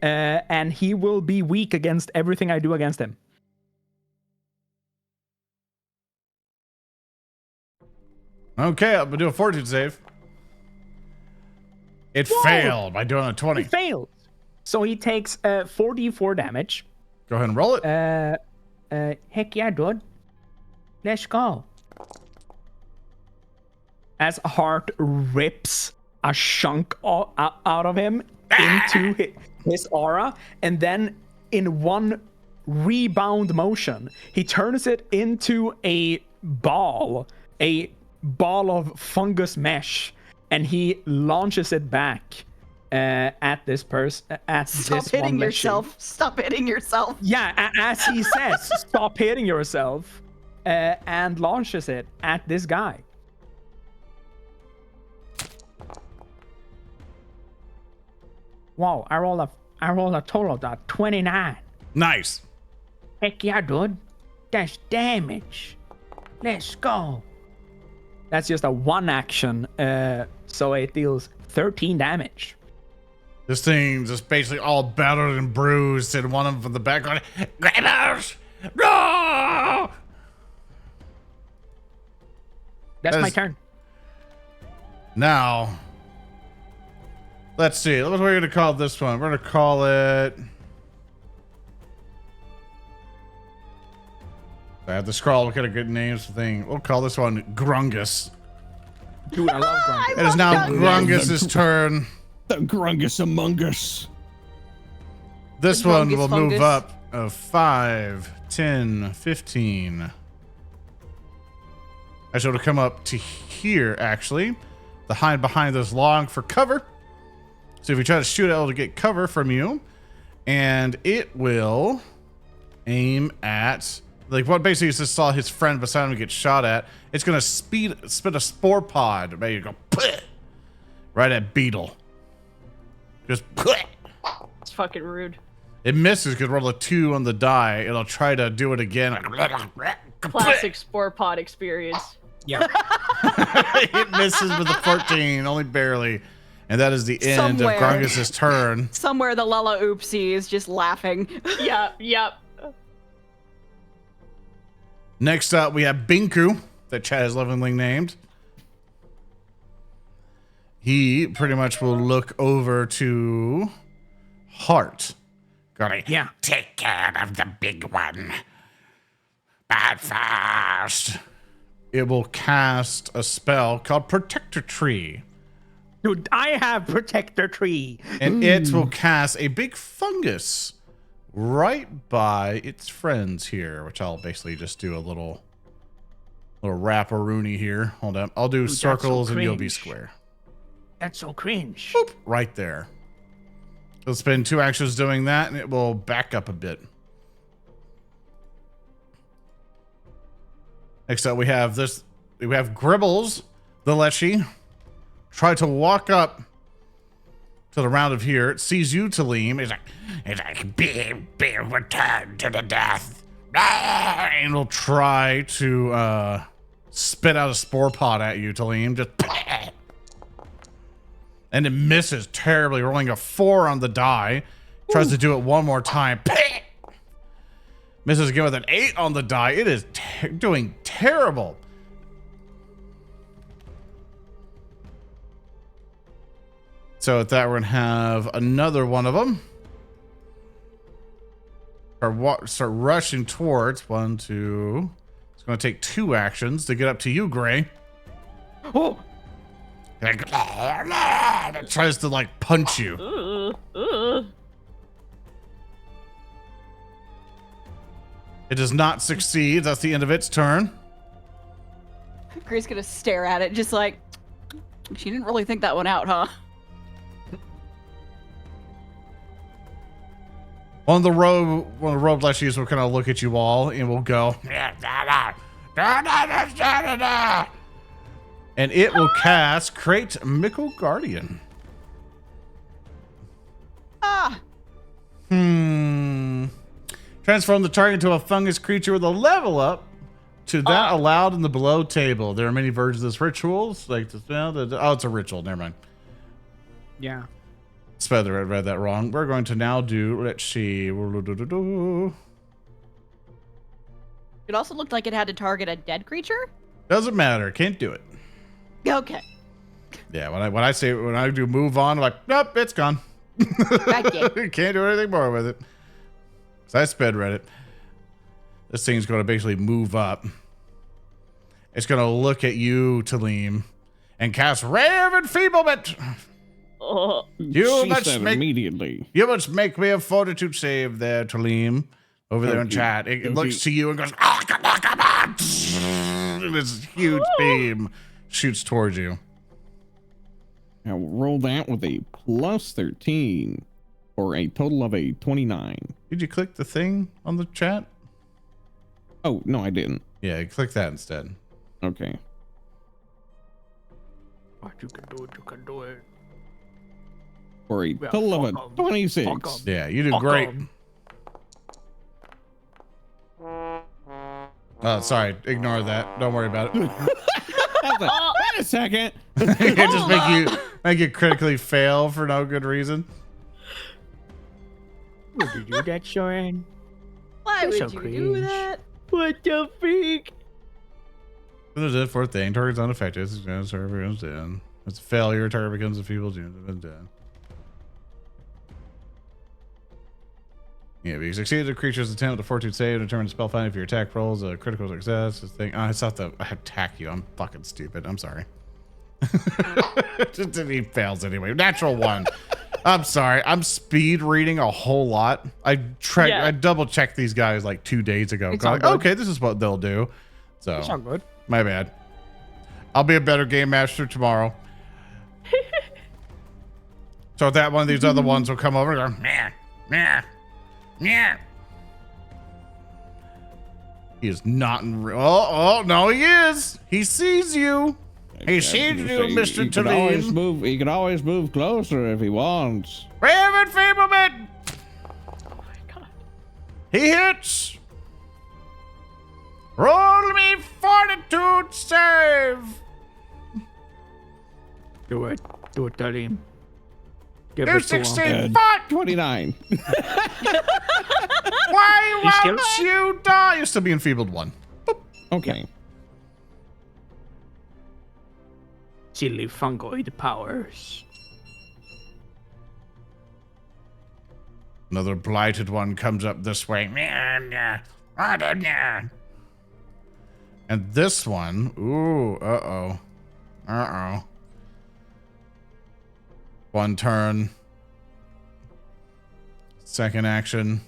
and he will be weak against everything I do against him. Okay, I'm gonna do a fortitude save. It failed by doing a 20. He failed. So he takes 4d4 damage. Go ahead and roll it. Heck yeah, dude. Let's go. As Heart rips a chunk out of him into his aura, and then in one rebound motion, he turns it into a ball of fungus mesh, and he launches it back at this person. Stop hitting yourself. Stop hitting yourself. Yeah, as he says, stop hitting yourself, and launches it at this guy. Wow, I roll a total of that 29. Nice. Heck yeah, dude. That's damage. Let's go. That's just a one action, so it deals 13 damage. This thing just basically all battered and bruised, and one of them from the back going, "Grabbers! No!" That's my turn. Now, let's see. What are we going to call this one? We're going to call it... I have to scroll. What kind of good names thing? We'll call this one Grungus. Dude, I love Grungus. It is now Grungus's turn. The Grungus among us. This The one Grungus will fungus. move up of 5, 10, 15. Actually, it'll come up to here, actually. The hide behind this log for cover. So if you try to shoot it, it'll get cover from you. And it will aim at... Like, what basically is just saw his friend beside him get shot at. It's going to spit a spore pod. Maybe go right at Beetle. Just It's fucking rude. It misses because roll a 2 on the die. It'll try to do it again. Classic spore pod experience. Yeah. It misses with a 14, only barely. And that is the end Somewhere. of Grungus's turn. Somewhere the Lala Oopsie is just laughing. Yep. Next up, we have Binku, that Chad has lovingly named. He pretty much will look over to Heart. Gonna take care of the big one. But first, It will cast a spell called Protector Tree. Dude, I have Protector Tree. And it will cast a big fungus right by its friends here, which I'll basically just do a little wrap-a-rooney here. Hold up. I'll do Dude, that's circles so and you'll be cringe. square. That's so cringe. Boop, right there. It'll spend 2 actions doing that, and it will back up a bit. Next up, we have this. We have Gribbles, the Leshy. Try to walk up to the round of here. It sees you, Tellem. It's like, be returned to the death. And it'll try to spit out a spore pod at you, Tellem. Just and it misses terribly, rolling a 4 on the die. Tries to do it one more time. Misses again with an 8 on the die. It is doing terrible. So with that, we're gonna have another one of them. Or start rushing towards 1, 2. It's gonna take 2 actions to get up to you, Gray. Oh, It tries to like punch you. It does not succeed. That's the end of its turn. Gray's gonna stare at it, just like, she didn't really think that one out, huh? One of the robe leshies will kind of look at you all and will go. And it will cast Crate Mickle Guardian. Ah! Transform the target into a fungus creature with a level up to that allowed in the below table. There are many versions of this rituals, like the spell. Oh, it's a ritual. Never mind. yeah. I read that wrong. We're going to now do. Let's see. It also looked like it had to target a dead creature. Doesn't matter. Can't do it. Okay. Yeah. When I do move on, I'm like, nope, it's gone. Okay. Can't do anything more with it. So I sped read it. This thing's going to basically move up. It's going to look at you, Tellem, and cast Ray of Enfeeblement. You must immediately. You must make me a fortitude save there, Tellem. Over there in chat. It looks to you and goes, oh, come on. And this huge beam shoots towards you. Now roll that with a plus 13 for a total of a 29. Did you click the thing on the chat? Oh, no, I didn't. Yeah, click that instead. Okay. What you can do it, you can do it. For a Yeah, total of fuck a 'em. 26. Fuck 'em. Yeah, you do Fuck great. 'em. Oh, sorry. Ignore that. Don't worry about it. I was like, wait a second. It just make you critically fail for no good reason. Would you do that, Sharon? Why You're would so you do cringe. that? What the freak? There's a fourth thing. Target's unaffected. It's target becomes dead. It's a failure. Target becomes a feeble unit. Dead. Yeah, if you succeed, the creature's attempt to fortitude save determine spell find if your attack rolls a critical success. This thing. I thought I attack you. I'm fucking stupid. I'm sorry. He fails anyway. Natural 1. I'm sorry. I'm speed reading a whole lot. I double checked these guys like 2 days ago. It's all Like, good. okay, this is what they'll do. So It's all good. my bad. I'll be a better game master tomorrow. So that one of these other ones will come over and go, meh, meh, meh. He is not in. Oh, no, he is. He sees you. He sees you, Mr. He could always Tellem. move. He could always move closer if he wants. Ray of Enfeeblement. Oh my god. He hits. Roll me fortitude save. Do it. Do it, Tellem. Give You it to him. succeed. Fuck. 29. Why He's still won't you die? You're still being enfeebled 1. Okay. Silly fungoid powers. Another blighted one comes up this way. And this one, ooh, uh-oh. One turn. Second action.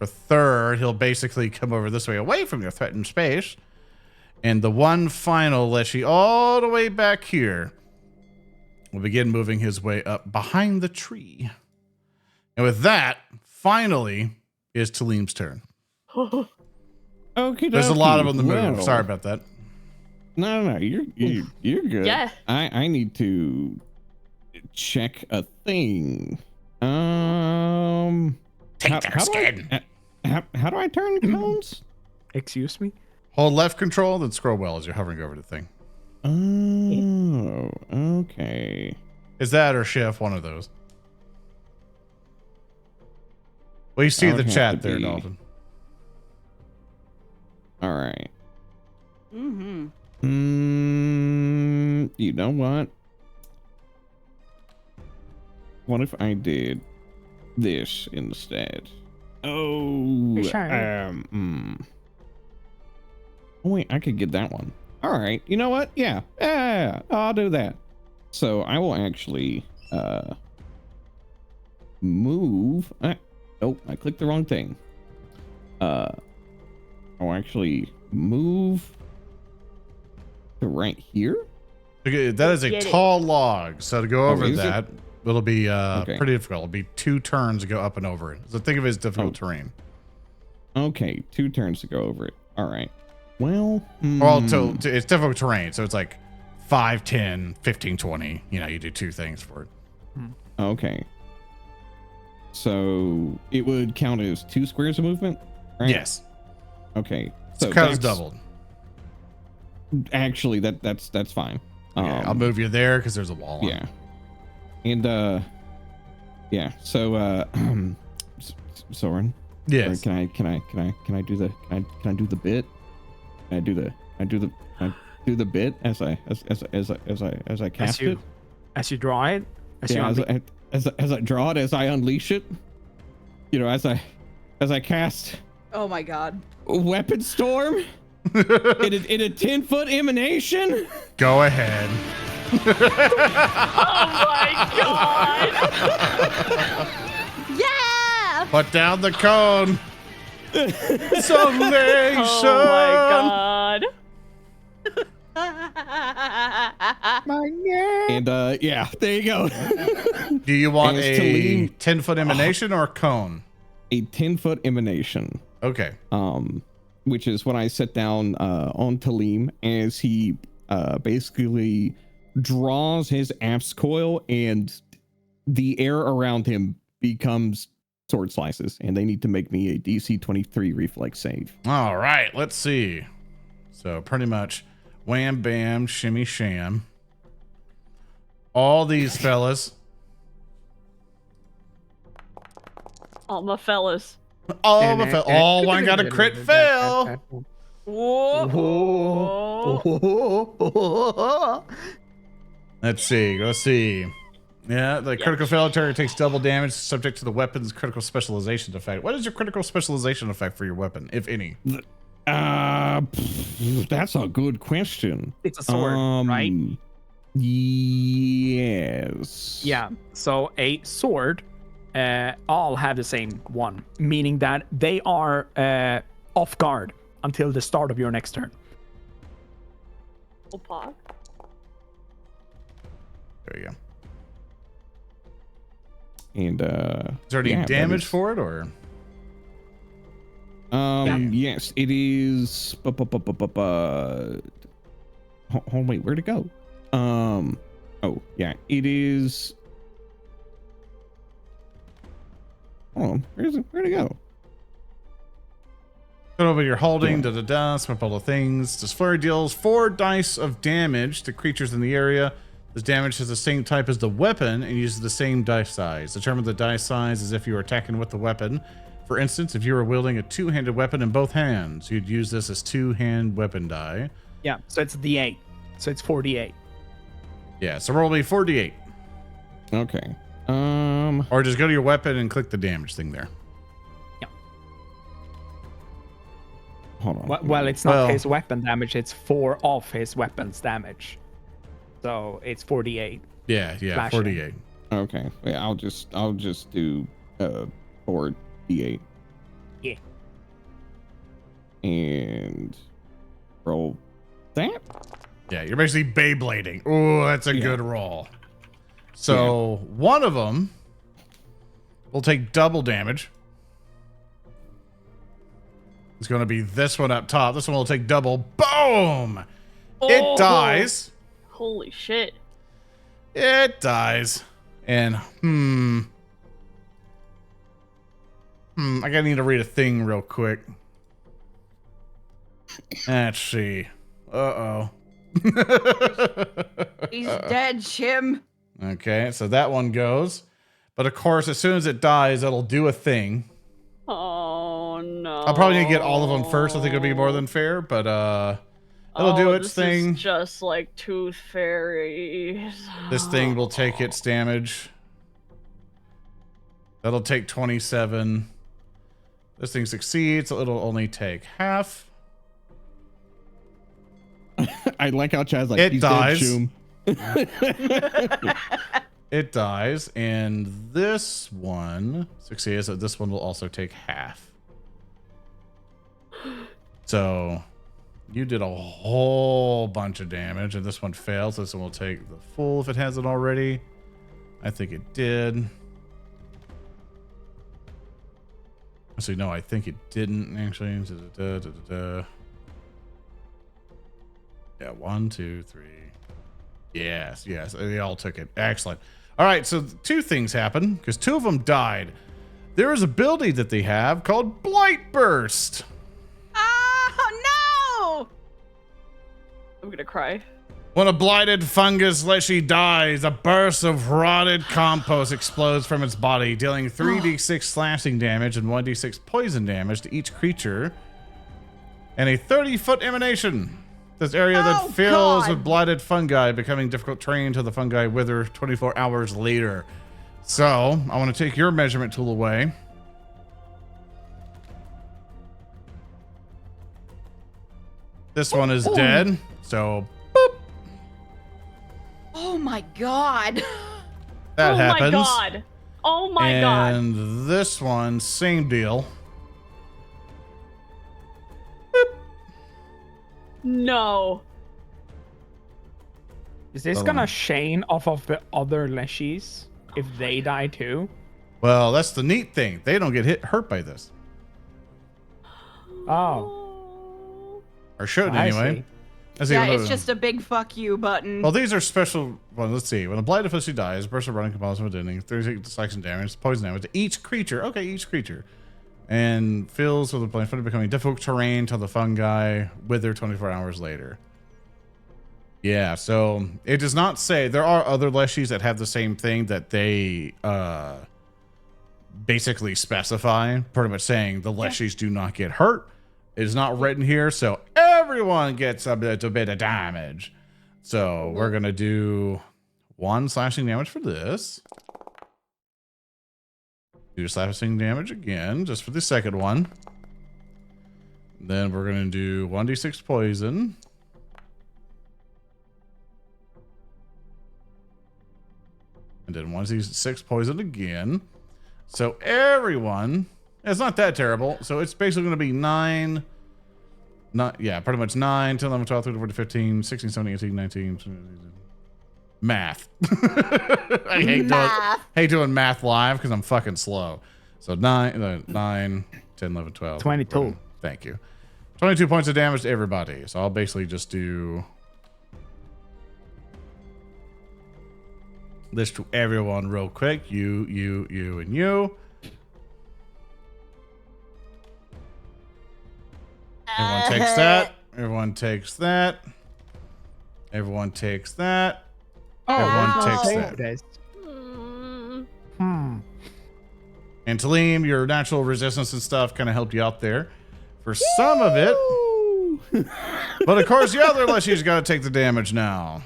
For third, he'll basically come over this way away from your threatened space. And the one final Leshy all the way back here will begin moving his way up behind the tree. And with that, finally, is Tellem's turn. Okay, There's a lot of them on the move. Well, Sorry about that. No, you're good. Yeah. I need to check a thing. How do I turn cones? Excuse me? Hold left control, then scroll well as you're hovering over the thing. Oh, okay. Is that or shift? One of those. Well, you see That the would have chat to there, be- Dalton. All right. Mm-hmm. You know what? What if I did this instead? Oh, Sure. Oh wait, I could get that one. All right. You know what? Yeah. I'll do that. So I will actually move. Oh, I clicked the wrong thing. I'll actually move to right here. Okay, that is a Get it. tall log. So to go over is it? that, it'll be Okay. pretty difficult. It'll be 2 turns to go up and over it. So think of it as difficult terrain. Okay, 2 turns to go over it. All right. Well, Well, it's difficult terrain. So it's like 5, 10, 15, 20. You know, you do 2 things for it. okay. So it would count as 2 squares of movement, right? Yes. Okay. So So count as that's- doubled. Actually, that's fine. Okay, I'll move you there because there's a wall. Yeah. And yeah. So Soren. Yes. Can I do the bit? Can I do the bit as I cast it? As you draw it, Yeah, as I draw it, as I unleash it. You know, as I cast Oh my god. Weapon Storm in a 10-foot emanation. Go ahead. Oh my god! Yeah! Put down the cone. Salvation. Oh my god! And yeah, there you go. Do you want And a it's to lean- 10-foot emanation or a cone? A 10-foot emanation. Okay. Which is what I set down on Tellem as he basically draws his axe coil and the air around him becomes sword slices, and they need to make me a DC 23 reflex save. All right. Let's see. So pretty much wham, bam, shimmy, sham. All these fellas. All my fellas. All one got a crit fail. Whoa! Let's see. Yeah, the critical failure target takes double damage subject to the weapon's critical specialization effect. What is your critical specialization effect for your weapon, if any? That's a good question. It's a sword, right? Yes. Yeah. So a sword, all have the same one, meaning that they are off guard until the start of your next turn. Opa. There you go. And Is there any yeah, that damage is- for it, or? Yes, it is. Hold, wait, where'd it go? Oh, yeah, it is. Hold on, where'd it go? Put over your holding, smip all the things. This flurry deals 4 dice of damage to creatures in the area. This damage has the same type as the weapon and uses the same dice size. Determine the dice size as if you were attacking with the weapon. For instance, if you were wielding a 2-handed weapon in both hands, you'd use this as 2-hand weapon die. Yeah. So it's D8. So it's 48. Yeah, so roll me 4d8. Okay. Or just go to your weapon and click the damage thing there. Hold on. Well, it's not Well- his weapon damage. It's 4 of his weapon's damage. So it's 48. Yeah, Slashing. 48. Okay. Yeah, I'll just do 4d8. Yeah. And roll that. Yeah, you're basically Beyblading. Oh, that's a good roll. So one of them will take double damage. It's going to be this one up top. This one will take double. Boom! It dies. Holy shit. It dies. And, I gotta need to read a thing real quick. Let's see. Uh-oh. He's dead, Shim. Okay, so that one goes. But of course, as soon as it dies, it'll do a thing. Oh no. I'll probably need to get all of them first. I think it'll be more than fair, but it'll do its thing. Is just like Tooth Fairy. This thing will take its damage. That'll take 27. This thing succeeds, so it'll only take half. I like how Chad's like, It he's dies. dead, Shoom. It dies, and this one succeeds, so this one will also take half. So you did a whole bunch of damage, and this one fails. This one will take the full if it hasn't already. I think it did. Actually, no, I think it didn't actually. Yeah, 1, 2, 3. Yes, they all took it. Excellent. All right, so two things happen because two of them died. There is a ability that they have called Blight Burst. Oh, no! I'm gonna cry. When a blighted fungus Leshy dies, a burst of rotted compost explodes from its body, dealing 3d6 slashing damage and 1d6 poison damage to each creature, and a 30-foot emanation. This area that fills with blighted fungi, becoming difficult terrain until the fungi wither 24 hours later. So, I want to take your measurement tool away. This one is dead, so boop. Oh my god. That happens. Oh my god. Oh my god. And this one, same deal. No. Is this gonna chain off of the other Leshies if they die too? Well, that's the neat thing. They don't get hurt by this. Oh. Or should I anyway. see. Let's Yeah, see, it's just a big fuck you button. Well, these are special. Well, let's see. When a blighted Leshy dies, a burst of running compulsion with ending, 36 slashing damage, poison damage to each creature. Okay, each creature. And fills with a blight fungi, becoming difficult terrain till the fungi wither 24 hours later. Yeah, so it does not say. There are other Leshies that have the same thing that they basically specify, pretty much saying the Leshies do not get hurt. It is not written here, so everyone gets a little bit of damage. So we're going to do 1 slashing damage for this. Do slashing damage again, just for the second one. Then we're going to do 1d6 poison. And then 1d6 poison again. So everyone, it's not that terrible. So it's basically going to be 9, pretty much 9, 10, 11, 12, 13, 14, 15, 16, 17, 18, 19, 20, math. I hate doing math live because I'm fucking slow. So 9, 10, 11, 12. 22. 14. Thank you. 22 points of damage to everybody. So I'll basically just do this to everyone real quick. You, and you. Everyone takes that. Everyone takes that. Everyone takes that. Everyone takes that. And Tellem, your natural resistance and stuff kind of helped you out there for some of it. But of course, the other Leshy's got to take the damage now.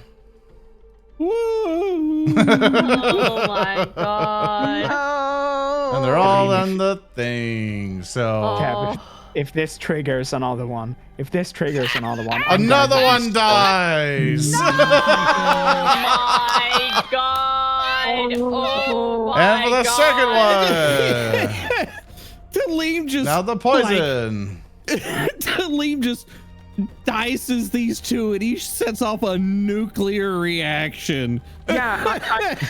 Oh my god. Oh. And they're all on the thing. So Cavern, if this triggers another one, another one dies. Oh my god. Oh my And for the second one. Tellem just Now the poison. Tellem just dices these two and he sets off a nuclear reaction. Yeah,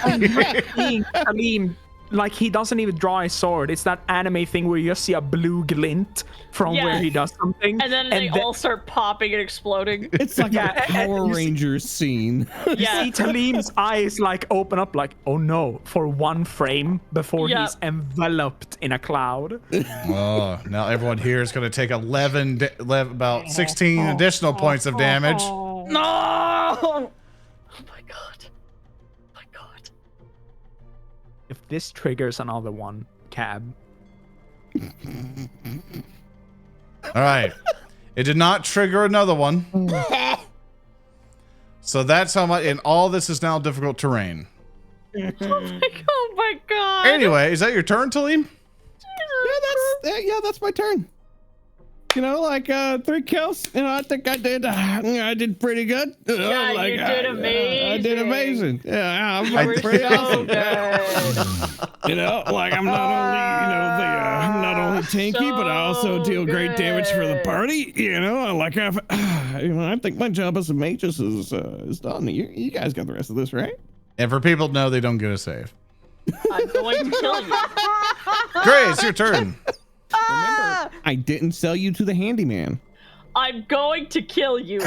I'm not seeing Tellem, like he doesn't even draw his sword. It's that anime thing where you just see a blue glint from where he does something. And then they all start popping and exploding. It's like a Power Rangers scene. You see Tellem's eyes like open up like, oh no, for one frame before he's enveloped in a cloud. Oh, now everyone here is going to take about 16 additional points of damage. No! Oh my god. Oh my god. If this triggers another one, Cab. All right. It did not trigger another one. So that's how much, and all this is now difficult terrain. Oh my god. Anyway, is that your turn, Tellem? Yeah, that's my turn. You know, like 3 kills. You know, I think I did pretty good. You know, Yeah, like, you did amazing. I did amazing. Yeah, I'm You like were pretty so awesome. good. You know, like I'm not only, you know, I'm not only tanky, but I also deal great damage for the party. You know, like I think my job as a magus is done. You guys got the rest of this, right? And for people to know, they don't get a save. I'm going to kill you. Great, it's your turn. Remember, I didn't sell you to the handyman. I'm going to kill you.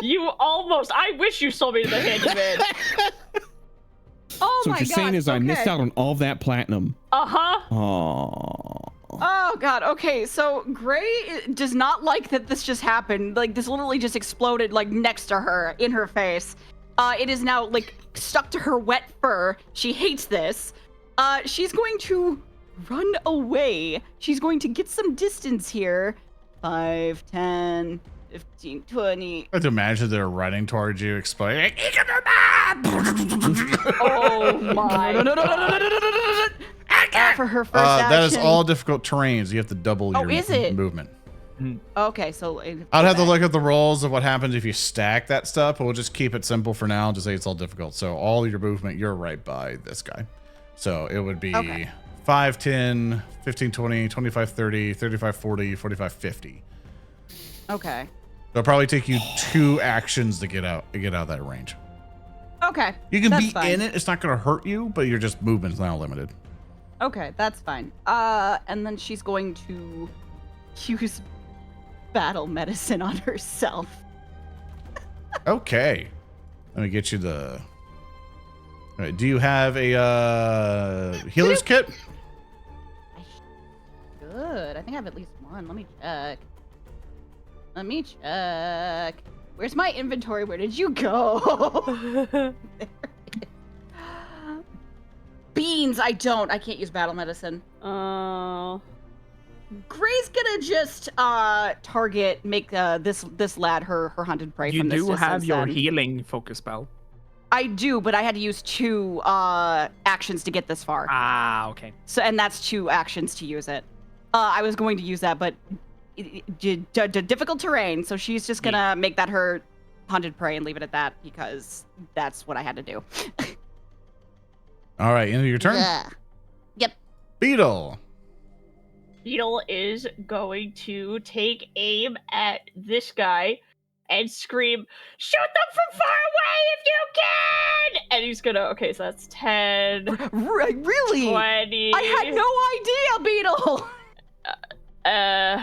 You almost. I wish you sold me to the handyman. Oh So my what you're saying is I missed out on all that platinum. Uh-huh. Oh. Oh god. Okay, so Gray does not like that this just happened. Like this literally just exploded like next to her in her face. It is now like stuck to her wet fur. She hates this. She's going to run away. She's going to get some distance here. 5, 10, 15, 20. I have to imagine they're running towards you, exploding. Oh my. For her first action. That is all difficult terrains. You have to double your is it? movement. Okay, so I'd have to look at the rolls of what happens if you stack that stuff, but we'll just keep it simple for now. Just say it's all difficult. So all your movement, you're right by this guy. So it would be 5, 10, 15, 20, 25, 30, 35, 40, 45, 50. Okay. It'll probably take you 2 actions to get out of that range. Okay. You can that's be fine. in it. It's not going to hurt you, but your just movement's now limited. Okay, that's fine. And then she's going to use battle medicine on herself. Okay. Let me get you the... All right, do you have a healer's kit? Good. I think I have at least one. Let me check. Where's my inventory? Where did you go? There it is. Beans, I don't. I can't use battle medicine. Oh. Gray's gonna just make this lad her hunted prey. You from this do have distance your then. healing focus spell. I do, but I had to use 2 actions to get this far. Ah, okay. So, and that's 2 actions to use it. I was going to use that, but difficult terrain. So she's just gonna make that her hunted prey and leave it at that because that's what I had to do. All right, end of your turn. Yeah. Yep. Beetle. Beetle is going to take aim at this guy and scream, "Shoot them from far away if you can!" And he's gonna, okay, so that's 10, Really? 20. I had no idea, Beetle.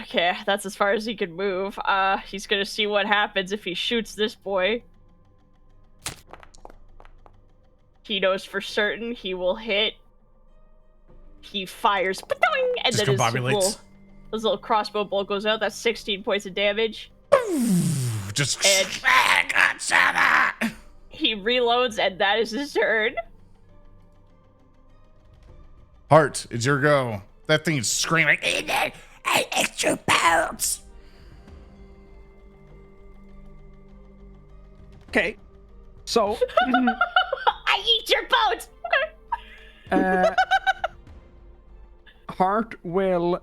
Okay, that's as far as he can move. He's gonna see what happens if he shoots this boy. He knows for certain he will hit. He fires, and Just then combobulates. his little crossbow bolt goes out. That's 16 points of damage. Just And he reloads, and that is his turn. Heart, it's your go. That thing is screaming. Extra bounce. Okay. So, I eat your bones. Heart will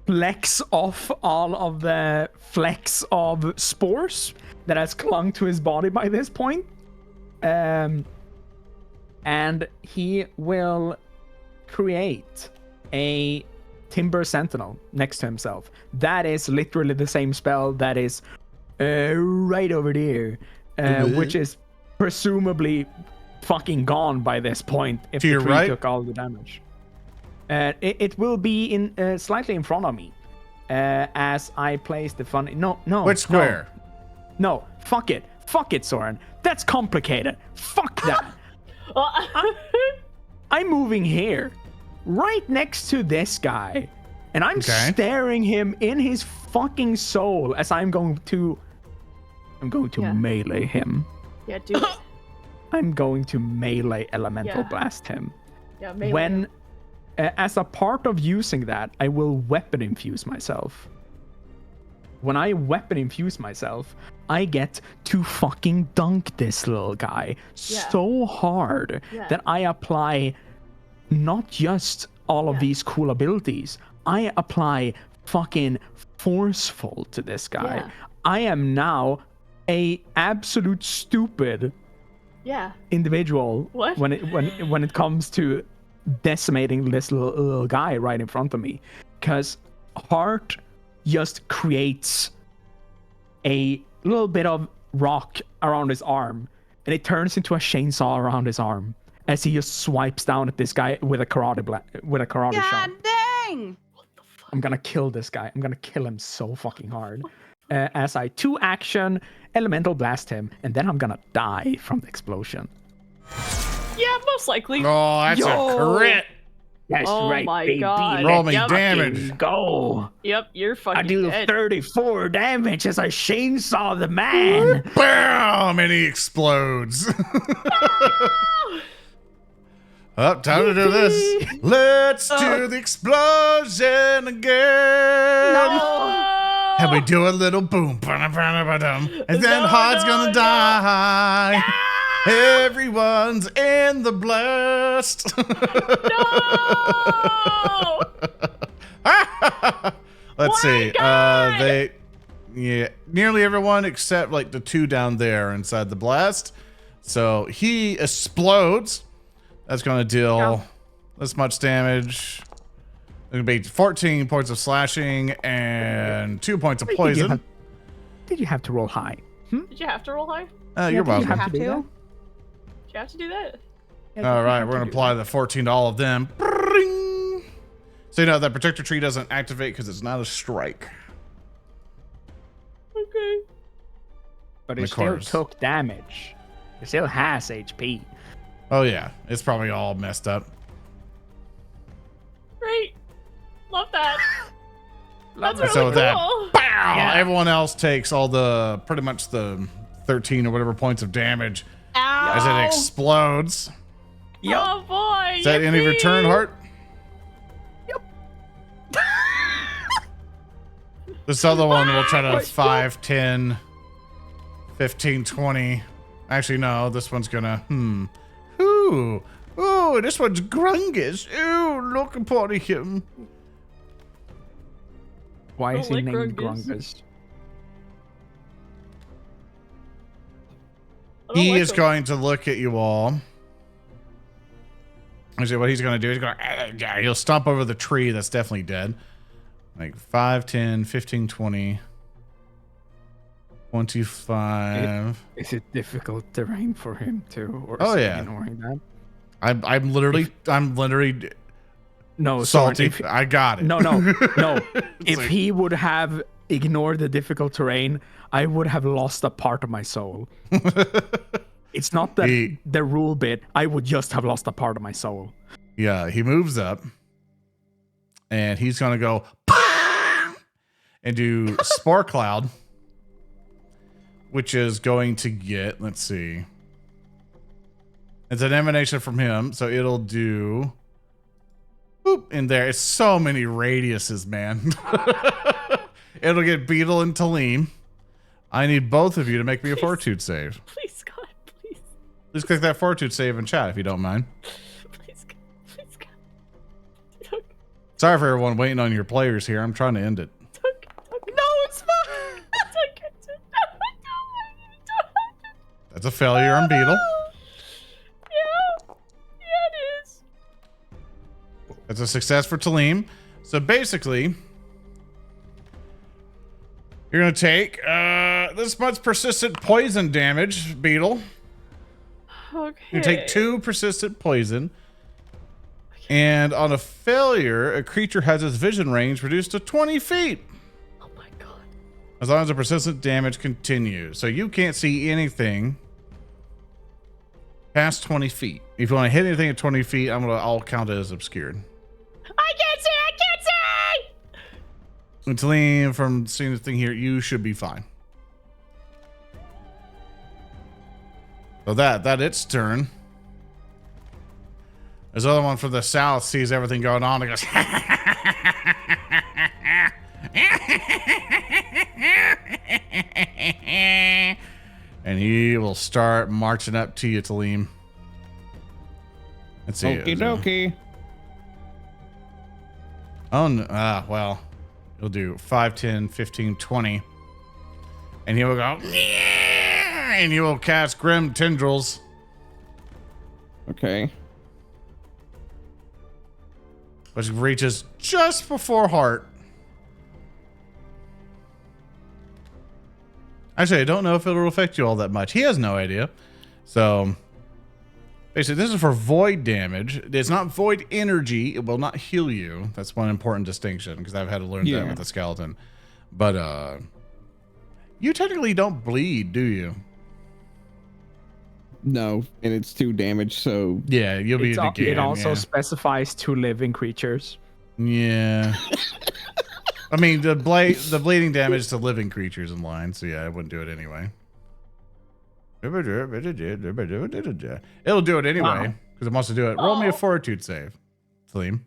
flex off all of the flecks of spores that has clung to his body by this point. and he will create a Timber Sentinel next to himself. That is literally the same spell that is right over there, which is presumably fucking gone by this point if the tree took all the damage. It will be in slightly in front of me as I place the fun. No. Which square? No, fuck it, Soren. That's complicated. Fuck that. I'm moving here, right next to this guy, and I'm staring him in his fucking soul as I'm going to melee him. Yeah, do it. I'm going to melee elemental blast him. Yeah, melee. When, as a part of using that, I will weapon infuse myself. When I weapon infuse myself, I get to fucking dunk this little guy so hard that I apply not just all of these cool abilities, I apply fucking forceful to this guy. Yeah. I am now a absolute stupid individual when it comes to decimating this little guy right in front of me, because Heart just creates a little bit of rock around his arm, and it turns into a chainsaw around his arm as he just swipes down at this guy with a karate shot. God dang! I'm gonna kill this guy. I'm gonna kill him so fucking hard. As I 2-action elemental blast him, and then I'm gonna die from the explosion. Yeah, most likely. Oh, that's a crit. That's right, my baby. God. Roll me Let's damage. fucking go. Yep, you're fucking I do dead. 34 damage as I chainsaw the man. Bam! And he explodes. Up, time to do this. Let's do the explosion again. No! And we do a little boom, ba-da-ba-da-ba-dum, and then Heart's gonna die. Everyone's in the blast. No! Let's see. God! Nearly everyone except like the 2 down there inside the blast. So he explodes. That's gonna deal this much damage. It's gonna be 14 points of slashing and 2 points of poison. Did you have to roll high? Did you have to roll high? You're welcome. You have to? Did you have to do that? All right, we're gonna apply the 14 to all of them. Bring. So that protector tree doesn't activate because it's not a strike. Okay. But it still took damage. It still has HP. Oh yeah, it's probably all messed up. Great. Love that. That's And really so with cool. that, pow, everyone else takes all the pretty much the 13 or whatever points of damage as it explodes. Oh boy. Is that the end of your turn, Heart? Yep. This other one will try to 5, 10, 15, 20. Actually, no, this one's gonna, Ooh, this one's Grungus. Ooh, look upon him. Why is he like named Grungus. Grungus? He is going to look at you all. Actually, what he's going to do is he'll stomp over the tree that's definitely dead. Like 5, 10, 15, 20, 25. Is it difficult terrain for him too? Or Oh, is he yeah. ignoring that? I'm literally No, salty. Soren, I got it. No. If like- he would have ignored the difficult terrain, I would have lost a part of my soul. It's not that the rule bit. I would just have lost a part of my soul. Yeah, he moves up. And he's going to go and do Spore Cloud, which is going to get, let's see. It's an emanation from him, so it'll do boop in there. It's so many radiuses, man. It'll get Beetle and Tellem. I need both of you to make me a fortitude save. Please, God, please. Just click that fortitude save in chat if you don't mind. Please, God. Please, God. Sorry for everyone waiting on your players here. I'm trying to end it. No, it's fine. That's a failure on Beetle. Yeah. That's a success for Tellem. So basically, you're going to take this much persistent poison damage, Beetle. Okay. You take 2 persistent poison. And on a failure, a creature has its vision range reduced to 20 feet. Oh my god. As long as the persistent damage continues. So you can't see anything past 20 feet. If you want to hit anything at 20 feet, I'll count it as obscured. I can't see! I can't see! And Tellem, from seeing the thing here, you should be fine. So that its turn. There's another one from the south, sees everything going on, and goes, and he will start marching up to you, Tellem. Let's see. Okie dokie. Well, he'll do 5, 10, 15, 20. And he will go, and he will cast Grim Tendrils. Okay. Which reaches just before Heart. Actually, I don't know if it'll affect you all that much. He has no idea. So, basically, this is for void damage. It's not void energy. It will not heal you. That's one important distinction, because I've had to learn that with the skeleton. But, you technically don't bleed, do you? No, and it's 2 damage, so Yeah, you'll be in the game. It also specifies 2 living creatures. Yeah. I mean, the bleeding damage to living creatures in line, so yeah, I wouldn't do it anyway. It'll do it anyway, because it wants to do it. Roll me a fortitude save, Tellem.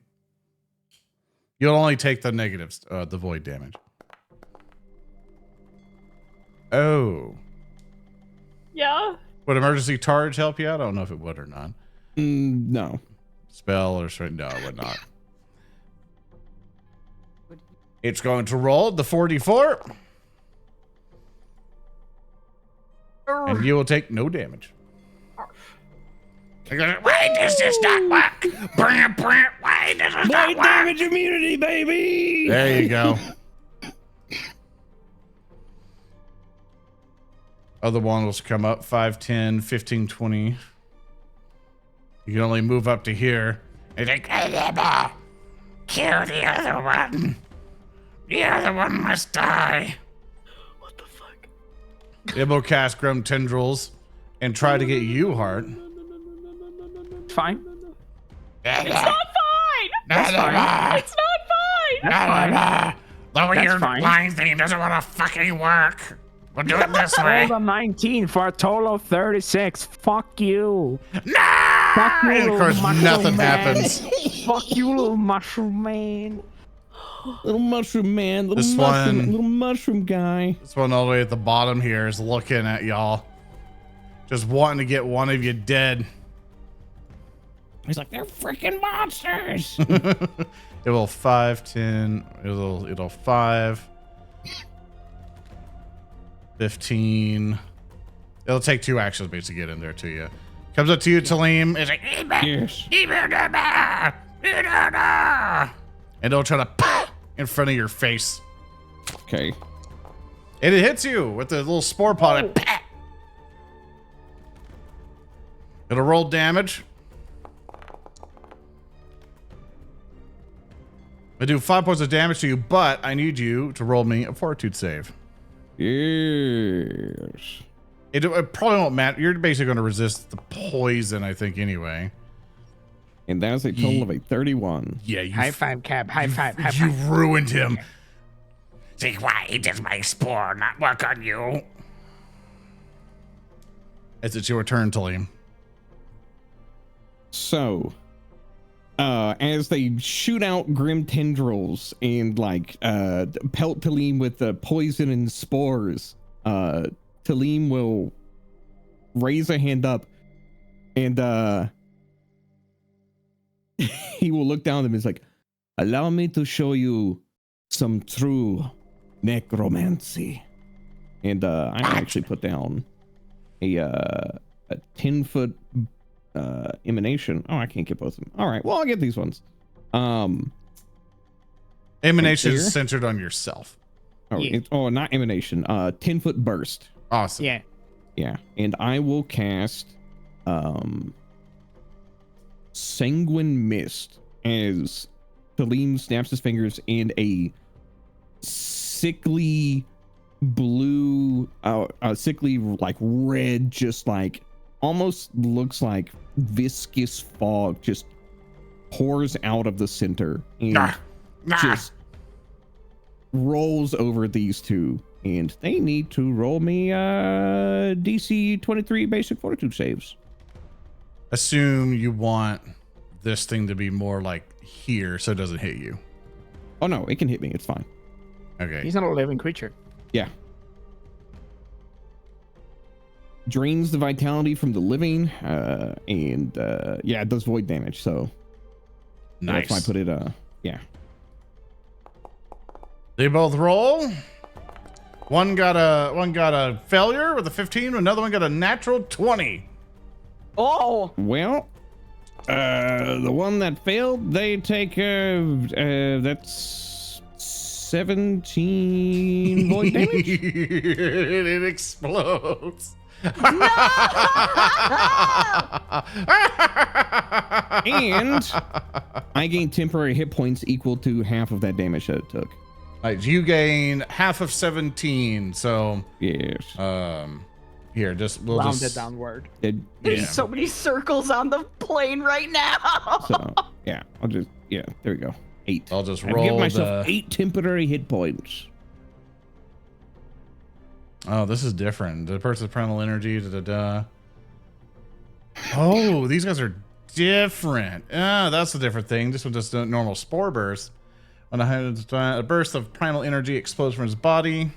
You'll only take the negatives, the void damage. Oh. Yeah. Would emergency charge help you out? I don't know if it would or not. no. Spell or strength? No, it would not. It's going to roll the 44. And you will take no damage. Why does this not work? Why does this not Void work? damage immunity, baby! There you go. Other one will come up 5, 10, 15, 20. You can only move up to here. It's like, kill the other one. The other one must die. What the fuck? It will cast Grim Tendrils and try to get you, Heart. Fine. It's not fine! That's fine. It's not fine! That's fine. The weird fine. line thing doesn't want to fucking work. We'll do it this way. Rolled a 19 for a total of 36. Fuck you. No! Fuck you, And of little course, mushroom nothing man. happens. Fuck you, little mushroom man. Little mushroom man, little This mushroom, one- little mushroom guy. This one all the way at the bottom here is looking at y'all. Just wanting to get one of you dead. He's like, they're freaking monsters. It will 5, 10, it'll 5, 15. It'll take 2 actions basically to get in there to you. Comes up to you, Tellem. It's like, Yes. and it'll try to pop in front of your face. Okay. And it hits you with the little spore pod. It'll roll damage. I do 5 points of damage to you, but I need you to roll me a fortitude save. Yes. It probably won't matter. You're basically going to resist the poison, I think, anyway. And that's a total of a 31. Yeah, you, High five, Cab. High five. High you five. ruined him. See, why does my spore not work on you? As it's your turn, Tellem. So, as they shoot out grim tendrils and like pelt Tellem with the poison and spores, Tellem will raise a hand up and he will look down at them and is like, allow me to show you some true necromancy. And I actually put down a 10-foot emanation. Oh, I can't get both of them. All right, well, I'll get these ones. Emanation Here? is centered on yourself. Oh, Yeah. not emanation. 10-foot burst. Awesome. Yeah. Yeah, and I will cast Sanguine Mist as Tellem snaps his fingers and a sickly blue, sickly like red, just like almost looks like viscous fog just pours out of the center and just rolls over these two. And they need to roll me DC 23 basic fortitude saves. Assume you want this thing to be more like here so it doesn't hit you. Oh no, it can hit me. It's fine. Okay. He's not a living creature. Yeah. Drains the vitality from the living, and yeah, it does void damage. So Nice. that's why I put it. Yeah. They both roll. One got a failure with a 15. Another one got a natural 20. Oh, Well, the one that failed, they take that's 17 void damage. It explodes. And I gain temporary hit points equal to half of that damage that it took. Right, you gain half of 17. So Yes. here, we'll Rounded just downward. It, there's Yeah. so many circles on the plane right now. so yeah, there we go. 8. I'll just I've given roll myself the. 8 temporary hit points. Oh, this is different. The person's primal energy. Oh, these guys are different. That's a different thing. This one just a normal spore burst. When a burst of primal energy explodes from his body,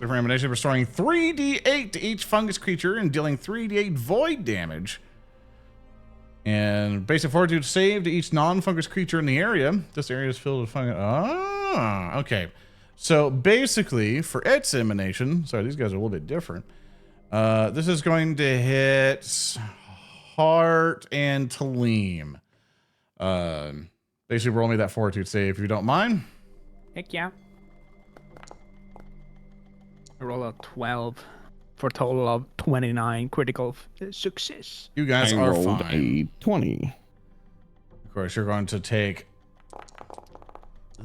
the emanation restoring 3d8 to each fungus creature and dealing 3d8 void damage. And basic fortitude save to each non-fungus creature in the area. This area is filled with fungus. Ah, okay. So basically, for its emanation, sorry, these guys are a little bit different. This is going to hit Heart and Tellem. Basically, roll me that fortitude save if you don't mind. Heck yeah. I roll a 12 for a total of 29 critical success. You guys I are rolled fine. a 20. Of course, you're going to take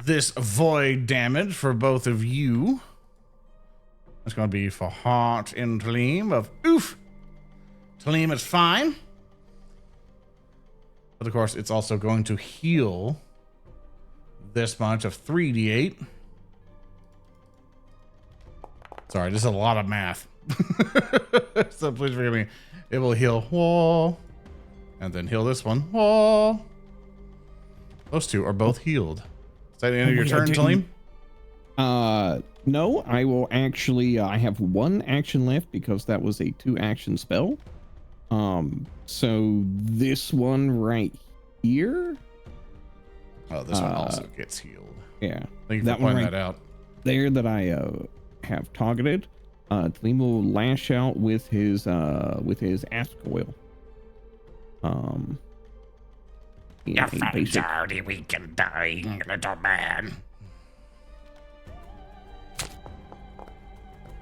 this void damage for both of you. It's going to be for Heart and Tellem of oof. Tellem is fine. But of course, it's also going to heal this much of 3d8. Sorry, this is a lot of math. So please forgive me. It will heal wall. And then heal this one. Wall. Those two are both healed. Is that the end of your turn, Tellem? No, I will actually, I have 1 action left because that was a 2-action spell. So this one right here. Oh, this one also gets healed. Yeah. Thank you for That one pointing right that out. there that I have targeted. Tellem will lash out with his ask coil. You find out a weak and dying little man.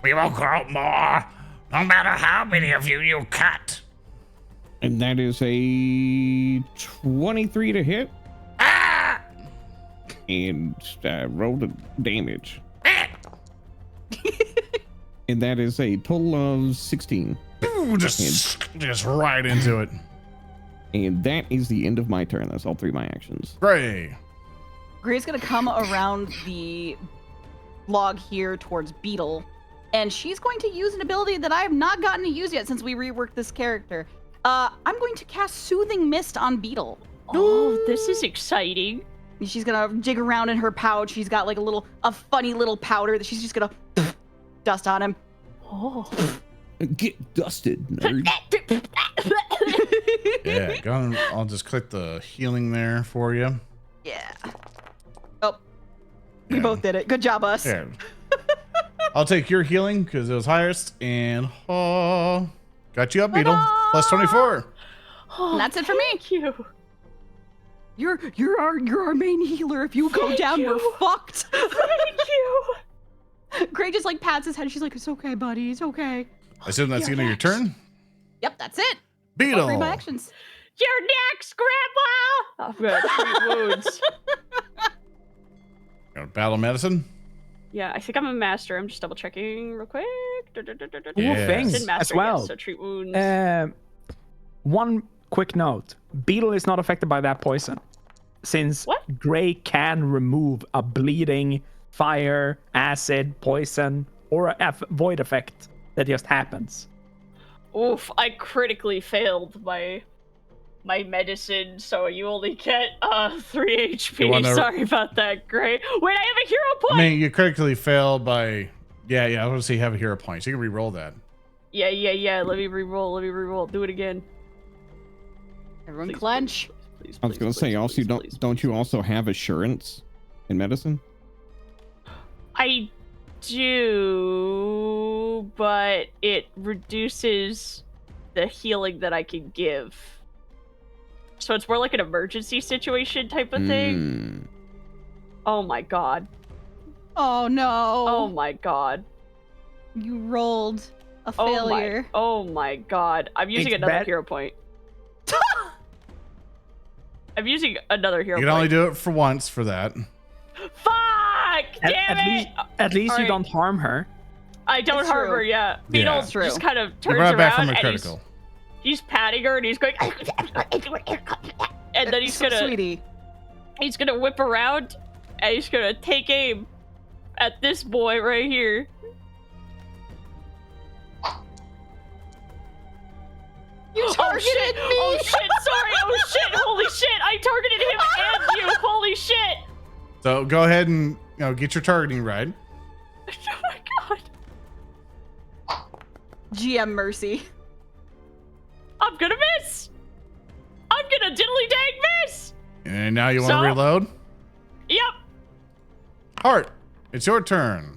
We will grow more, no matter how many of you cut. And that is a 23 to hit. Ah! And roll the damage. And that is a total of 16. Ooh, just right into it. And that is the end of my turn. That's all 3 of my actions. Gray. Gray's gonna come around the log here towards Beetle, and she's going to use an ability that I have not gotten to use yet since we reworked this character. I'm going to cast Soothing Mist on Beetle. Oh, this is exciting. She's gonna dig around in her pouch. She's got like a funny little powder that she's just gonna dust on him. Oh. Get dusted, nerd. Yeah, go on. I'll just click the healing there for you. Yeah. Oh, we Yeah. both did it. Good job, us. Yeah. I'll take your healing because it was highest. And got you up, Beetle. Plus 24. Oh, And that's it for me. Thank you. You're our main healer. If you go down, we're fucked. Thank you. Gray just like pats his head. She's like, "It's okay, buddy. It's okay." I assume that's the end of your turn. Yep, that's it. Beetle. Read my actions. You're next, Grandpa. Oh, good. 3 wounds. Got battle medicine. Yeah, I think I'm a master. I'm just double checking real quick. Cool Yes. things Didn't master as well. Yet, so treat wounds. One quick note: Beetle is not affected by that poison, since What? Gray can remove a bleeding, fire, acid, poison, or a void effect that just happens. Oof, I critically failed my medicine, so you only get 3 HP. You wanna- Sorry about that, Gray. Wait, I have a hero point! I mean, you critically failed by. Yeah. I want to see you have a hero point, so you can re-roll that. Yeah. Let me re-roll. Do it again. Everyone Please, clench. Please, I was gonna say, also, don't you also have assurance in medicine? I do, but it reduces the healing that I can give. So it's more like an emergency situation type of thing. Oh my god. Oh no. Oh my god. You rolled a Oh failure. oh my god. I'm using It's another bad- hero point. I'm using another hero You can point. only do it for once for that. Fuck! Damn it! At least you Alright. don't harm her. I don't It's harm true. her yet. Yeah. Beetle It's true. just kind of You turns brought it back around from a and critical. he's patting her and he's going, and then he's gonna Sweetie. whip around and he's gonna take aim at this boy right here. You targeted shit. me. Oh shit! Sorry! Oh shit! Holy shit! I targeted him and you! Holy shit! So go ahead and get your targeting right. Oh my god! GM mercy. I'm gonna miss! I'm gonna diddly dang miss! And now you want So? to reload? Yep! Heart, it's your turn.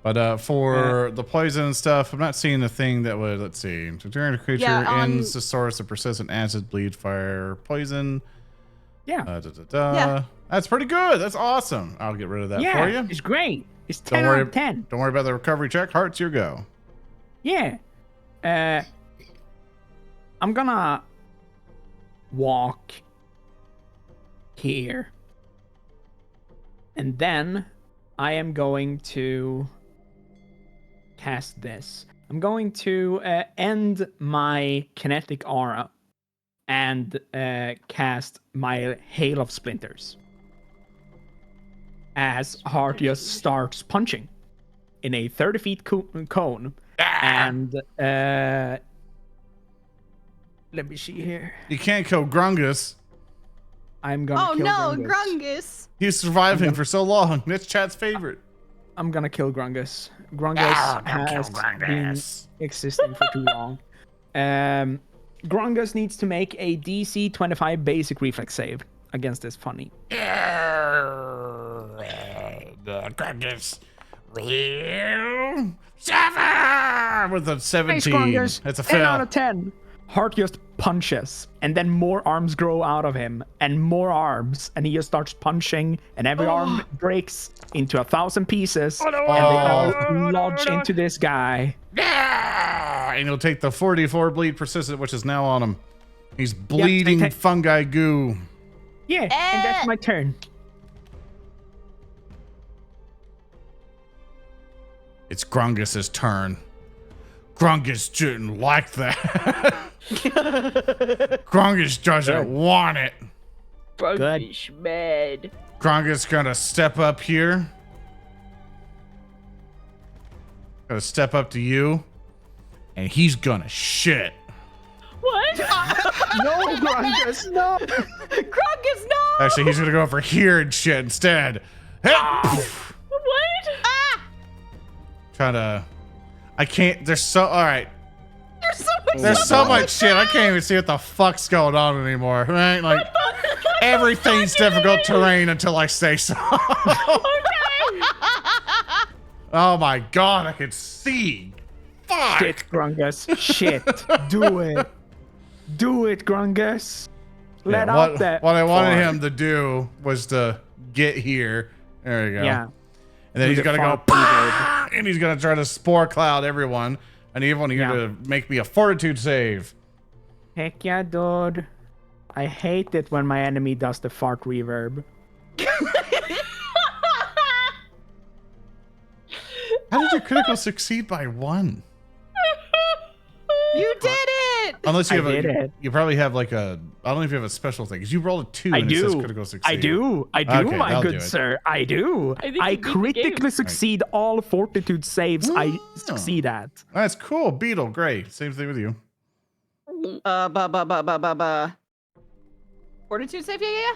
But for the poison and stuff, I'm not seeing the thing that would, let's see. To turn a creature Yeah, ends the source of persistent acid, bleed, fire, poison. Yeah. Yeah. That's pretty good. That's awesome. I'll get rid of that Yeah, for you. it's great. It's Don't 10 worry- out of 10. Don't worry about the recovery check. Heart's your go. Yeah. I'm gonna walk here. And then I am going to cast this. I'm going to end my kinetic aura and cast my Hail of Splinters. As Heart just starts punching in a 30 feet cone. And let me see here. You can't kill Grungus. I'm gonna Oh kill no, Grungus. Grungus. He's surviving for so long. That's Chat's favorite. I'm gonna kill Grungus. Grungus has been existing for too long. Grungus needs to make a DC 25 basic reflex save against this funny. Grungus. With a 17. Grungus. That's a 10 out fail. of 10. Heart just punches, and then more arms grow out of him, and more arms, and he just starts punching, and every arm breaks into 1,000 pieces, and they all lodge into this guy. And he'll take the 44 bleed persistent, which is now on him. He's bleeding take- fungi goo. Yeah, and that's my turn. It's Grungus's turn. Grungus didn't like that. Grungus doesn't want it. Brunkish mad. Grungus gonna step up here. Gonna step up to you. And he's gonna shit. What? No, Grungus, no. Grungus, no. Actually, he's gonna go over here and shit instead. What? Trying to. I can't. There's so. Alright. There's There's so much shit. I can't even see what the fuck's going on anymore. Right? Like, everything's difficult terrain until I say so. Oh my god, I can see. Fuck. Shit, Grungus. Shit. Do it. Do it, Grungus. Let what, out that. what I wanted fart. him to do was to get here. There you go. Yeah. And then With he's the gonna go, fart reverb. "Pah!" And he's gonna try to spore cloud everyone. And I want you to make me a fortitude save. Heck yeah, dude. I hate it when my enemy does the fart reverb. How did your critical succeed by 1? You did it! Unless you I have did it. you probably have like a, I don't know if you have a special thing, because you rolled a 2 I and it says do. critical succeed. I do, Okay, my that'll do good it. sir. I do. I think you I beat the critically game. succeed all fortitude saves I succeed at. That's cool. Beetle, great. Same thing with you. Fortitude save, yeah.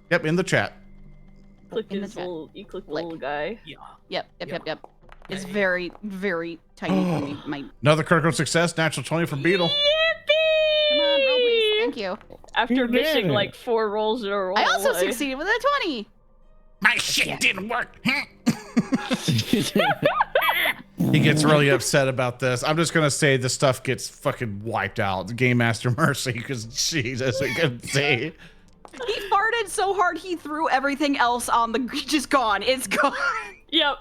Yep, in the chat. Click In the his chat. you click the Click. little guy. Yep. It's very, very tiny for me. My Another critical success, natural 20 from Beetle. come on, roll please. Thank you. After You did missing it. like 4 rolls in a row. I also succeeded with a 20. My shit didn't work. He gets really upset about this. I'm just gonna say the stuff gets fucking wiped out. Game Master Mercy, because Jesus, we couldn't see. He farted so hard he threw everything else on the. Just gone. It's gone. Yep.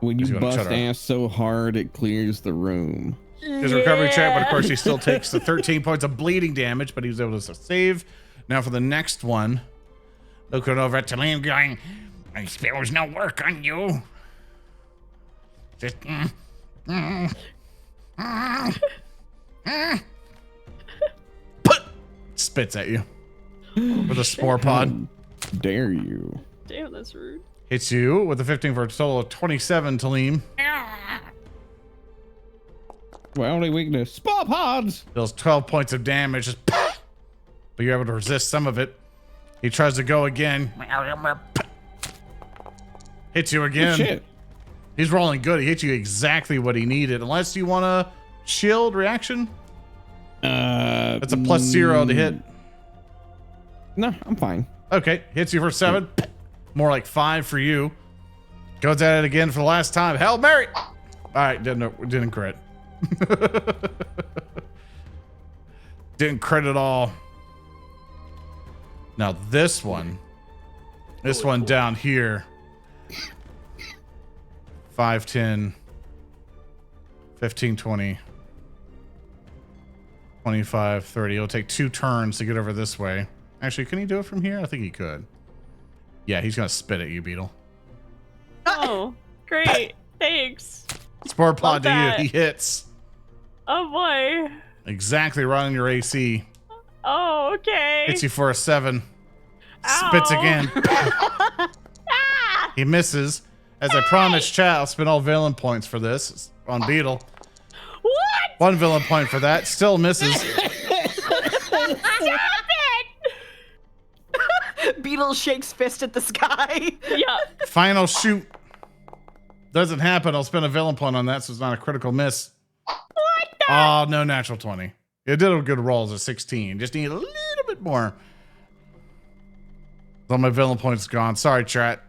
When He's you gonna bust shut up. ass so hard it clears the room. His recovery check, but of course he still takes the 13 points of bleeding damage, but he was able to save. Now for the next one, looking over at Tellem going, My spells no work on you. Just, put, spits at you with a spore pod. Dare you? Damn, that's rude. Hits you with a 15 for a total of 27, Tellem. My only weakness, spore pods. Deals 12 points of damage, just but you're able to resist some of it. He tries to go again. Hits you again. Shit. He's rolling good. He hit you exactly what he needed. Unless you want a shield reaction. That's a +0 to hit. No, I'm fine. Okay, hits you for 7. More like 5 for you. Goes at it again for the last time. Hail Mary! All right, didn't crit. Didn't crit at all. Now this one down here. 5, 10, 15, 20, 25, 30. It'll take 2 turns to get over this way. Actually, can he do it from here? I think he could. Yeah, he's gonna spit at you, Beetle. Oh, great. Thanks. Spore pod to that. you. He hits. Oh boy. Exactly right on your AC. Oh, okay. Hits you for a 7. Spits Ow. again. He misses. As I promised chat, I'll spend all villain points for this on Beetle. What? 1 villain point for that. Still misses. Beetle shakes fist at the sky. Yeah. Final shoot. Doesn't happen. I'll spend a villain point on that, so it's not a critical miss. What the? Oh, no natural 20. It did a good roll as a 16. Just need a little bit more. All my villain points gone. Sorry, chat.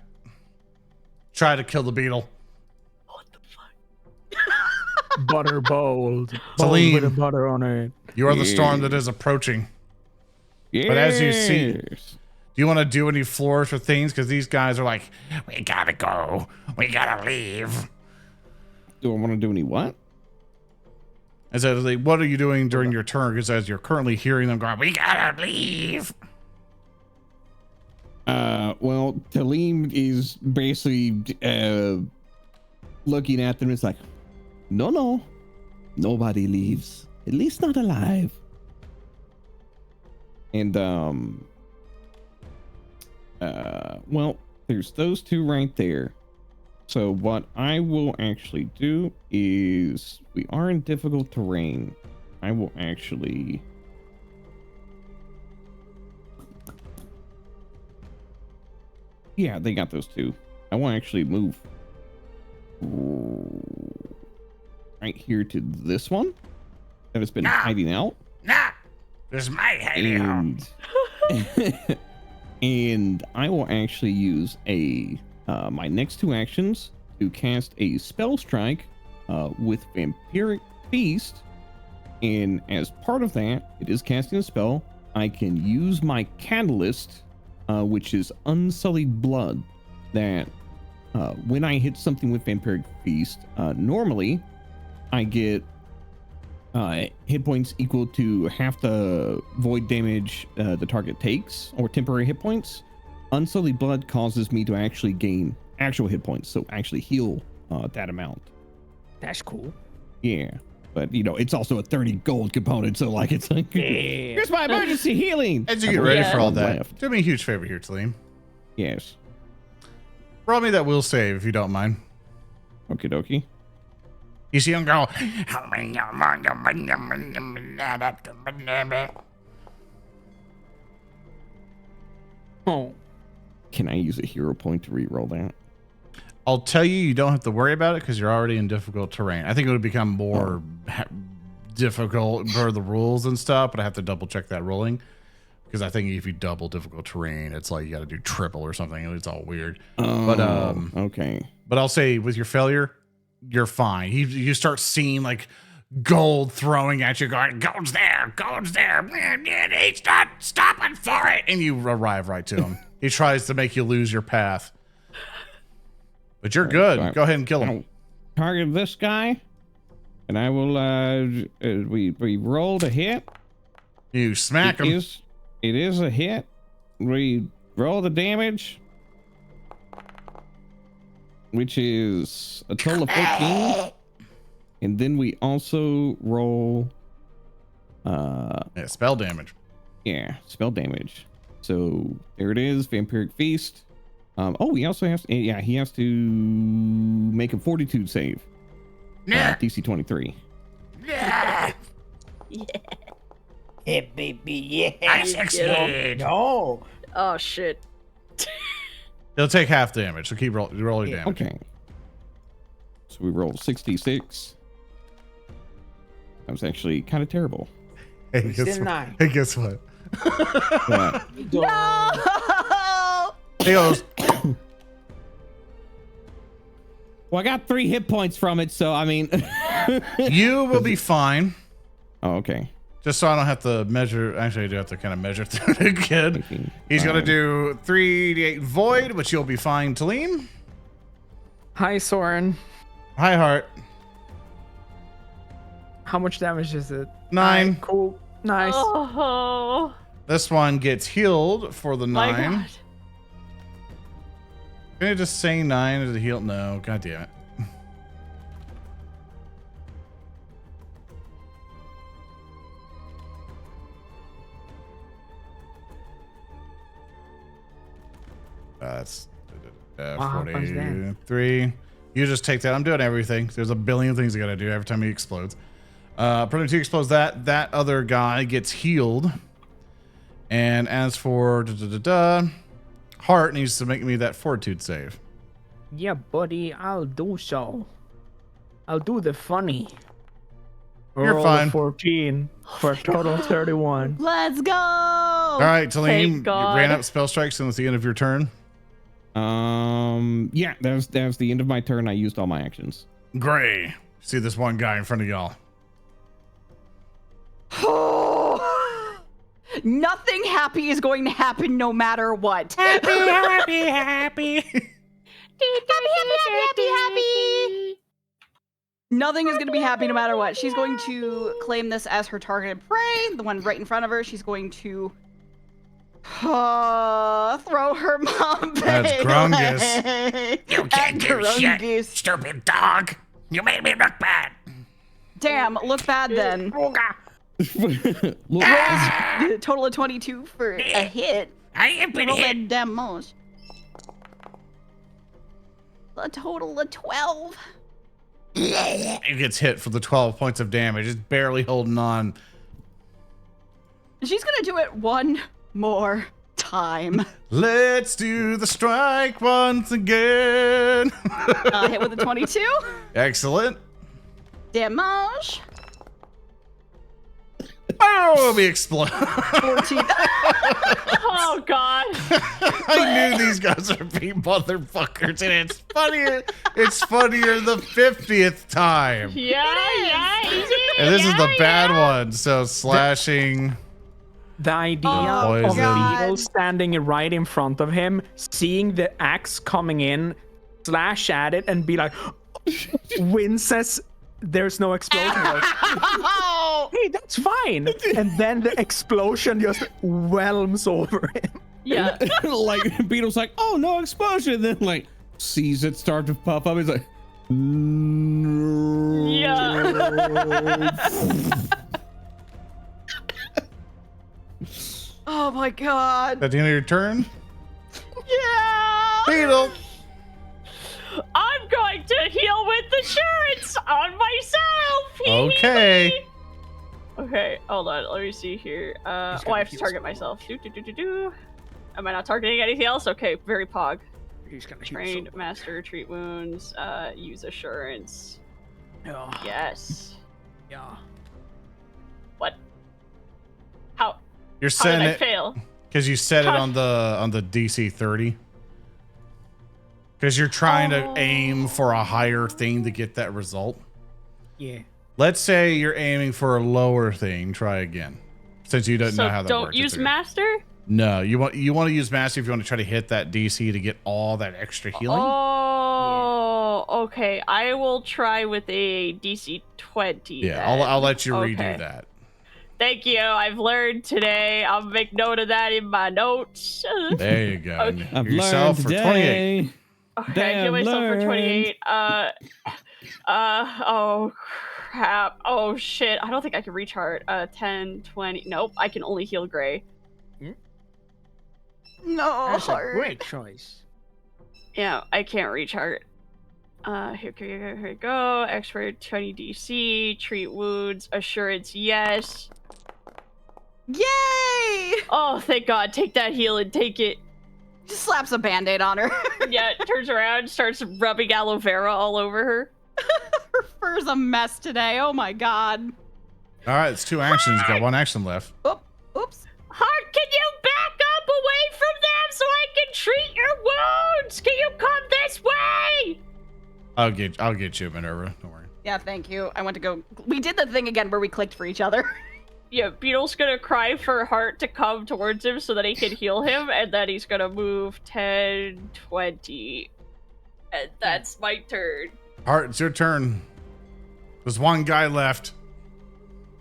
Try to kill the Beetle. What the fuck? Butter bold. Bold Tellem. with a butter on it. You are the storm that is approaching. Yes. But as you see, do you want to do any floors or things? Because these guys are like, We gotta go. We gotta leave. Do I want to do any what? as I was like, what are you doing during your turn? Because as you're currently hearing them going, We gotta leave. Well, Tellem is basically looking at them. It's like, no, nobody leaves. At least not alive. And well, there's those two right there. So what I will actually do is, we are in difficult terrain. I will actually. Yeah, they got those two. I will actually move right here to this one that has been hiding out. Nah, this is my hiding out. And I will actually use my next two actions to cast a spell strike with Vampiric Feast. And as part of that, it is casting a spell. I can use my catalyst, which is Unsullied Blood, that when I hit something with Vampiric Feast, normally I get hit points equal to half the void damage the target takes, or temporary hit points. Unsullied Blood causes me to actually gain actual hit points, so actually heal that amount. That's cool. Yeah, but you know, it's also a 30 gold component, so like it's like, here's my emergency healing. As you get ready for all One that, left. do me a huge favor here, Tellem. Yes. Roll me that will save if you don't mind. Okie dokie. You see him go. Oh. Can I use a hero point to re-roll that? I'll tell you, you don't have to worry about it because you're already in difficult terrain. I think it would become more difficult for the rules and stuff, but I have to double check that rolling because I think if you double difficult terrain, it's like you got to do triple or something, and it's all weird. Okay. But I'll say with your failure, you're fine. You start seeing like gold throwing at you, going, gold's there, he's not stopping for it, and you arrive right to him. He tries to make you lose your path. But you're good. So Go ahead and kill him. I'll target this guy, and I will. We rolled a hit. You smack him. It is a hit. We roll the damage, which is a total of 14, and then we also roll. Yeah, spell damage. Yeah, spell damage. So there it is. Vampiric Feast. He also has to, he has to make a Fortitude save. DC 23. Yeah. Hey, baby, yeah. I succeed. No. Oh shit. He'll take half damage, so keep rolling damage. Okay. So we rolled 66. That was actually kind of terrible. Hey, Still guess what? 9. Hey, guess what? But No! He goes, well, I got 3 hit points from it, so I mean. you will be fine. Oh, okay. Just so I don't have to measure. Actually, I do have to kind of measure through it again. He's going to do 3d8 void, which you'll be fine, Tellem. Hi, Soren. Hi, Heart. How much damage is it? 9. Cool. Nice. Oh This one gets healed for the 9. my god. Can I just say 9 as a heal? No, god damn it. That's happens then? 43. You just take that. I'm doing everything. There's a billion things I gotta do every time he explodes. Predator 2 explodes that. That other guy gets healed. And as for Heart needs to make me that Fortitude save. Yeah, buddy, I'll do so. I'll do the funny. You're Roll fine. 14 for a total of 31. Let's go! All right, Tellem, Thank you God. ran up spell strikes and it's the end of your turn. Yeah, that was the end of my turn. I used all my actions. Gray. See this one guy in front of y'all. Nothing happy is going to happen no matter what. Happy. Nothing is going to be happy no matter what. She's going to claim this as her targeted prey, the one right in front of her. She's going to throw her mom. That's Grungus. You can't do shit, stupid dog. You made me look bad. Damn, look bad then. Look, A total of 22 for a hit. I ain't been Roll hit. that damn most. A total of 12. It gets hit for the 12 points of damage. It's barely holding on. She's gonna do it one more time. Let's do the strike once again. Hit with a 22. Excellent. Damage. Oh, we explode. 14. Oh god. I knew these guys are being motherfuckers, and it's funnier. It's funnier the 50th time. Yeah, yeah, easy. And this is the bad one. So slashing. The idea Oh, of God. Beetle standing right in front of him, seeing the axe coming in, slash at it, and be like, winces. There's no explosion. Like, hey, that's fine. And then the explosion just whelms over him. Yeah. Like Beetle's like, oh, no explosion. Then like sees it start to puff up. He's like, no. Oh my god. At the end of your turn, Yeah. Beetle. I'm going to heal with insurance on myself. Okay. Okay, hold on. Let me see here. I have to target myself. Am I not targeting anything else? Okay, very pog. He's gonna Trained master, treat wounds, use assurance. Yeah. Yes. Yeah. What? How You're did setting I it fail? because you set it How- on the DC 30. Because you're trying to aim for a higher thing to get that result. Yeah. Let's say you're aiming for a lower thing. Try again, since you don't So know how that don't works. use It's okay. master? No, you want to use master if you want to try to hit that DC to get all that extra healing. Oh, okay. I will try with a DC 20. Yeah, then. I'll let you redo Okay. that. Thank you. I've learned today. I'll make note of that in my notes. There you go. Okay. And I've heal yourself learned for 28. today. Okay, I heal myself for 28. Oh crap. Oh shit. I don't think I can reach heart. 10, 20. Nope, I can only heal gray. No. That's a heart. great choice. Yeah, I can't reach heart. Here we go. Expert 20 DC, treat wounds, assurance, yes. Yay! Oh, thank God. Take that heal and take it. Just slaps a band-aid on her. Yeah, turns around, starts rubbing aloe vera all over her. Her fur's a mess today. Oh my god. All right, it's 2 actions. Got 1 action left. Oop, oops. Heart, can you back up away from them so I can treat your wounds? Can you come this way? I'll get you, Minerva. Don't worry. Yeah, thank you. I went to go. We did the thing again where we clicked for each other. Yeah, Beetle's gonna cry for Heart to come towards him so that he can heal him, and then he's gonna move 10, 20. And that's my turn. Heart, it's your turn. There's 1 guy left.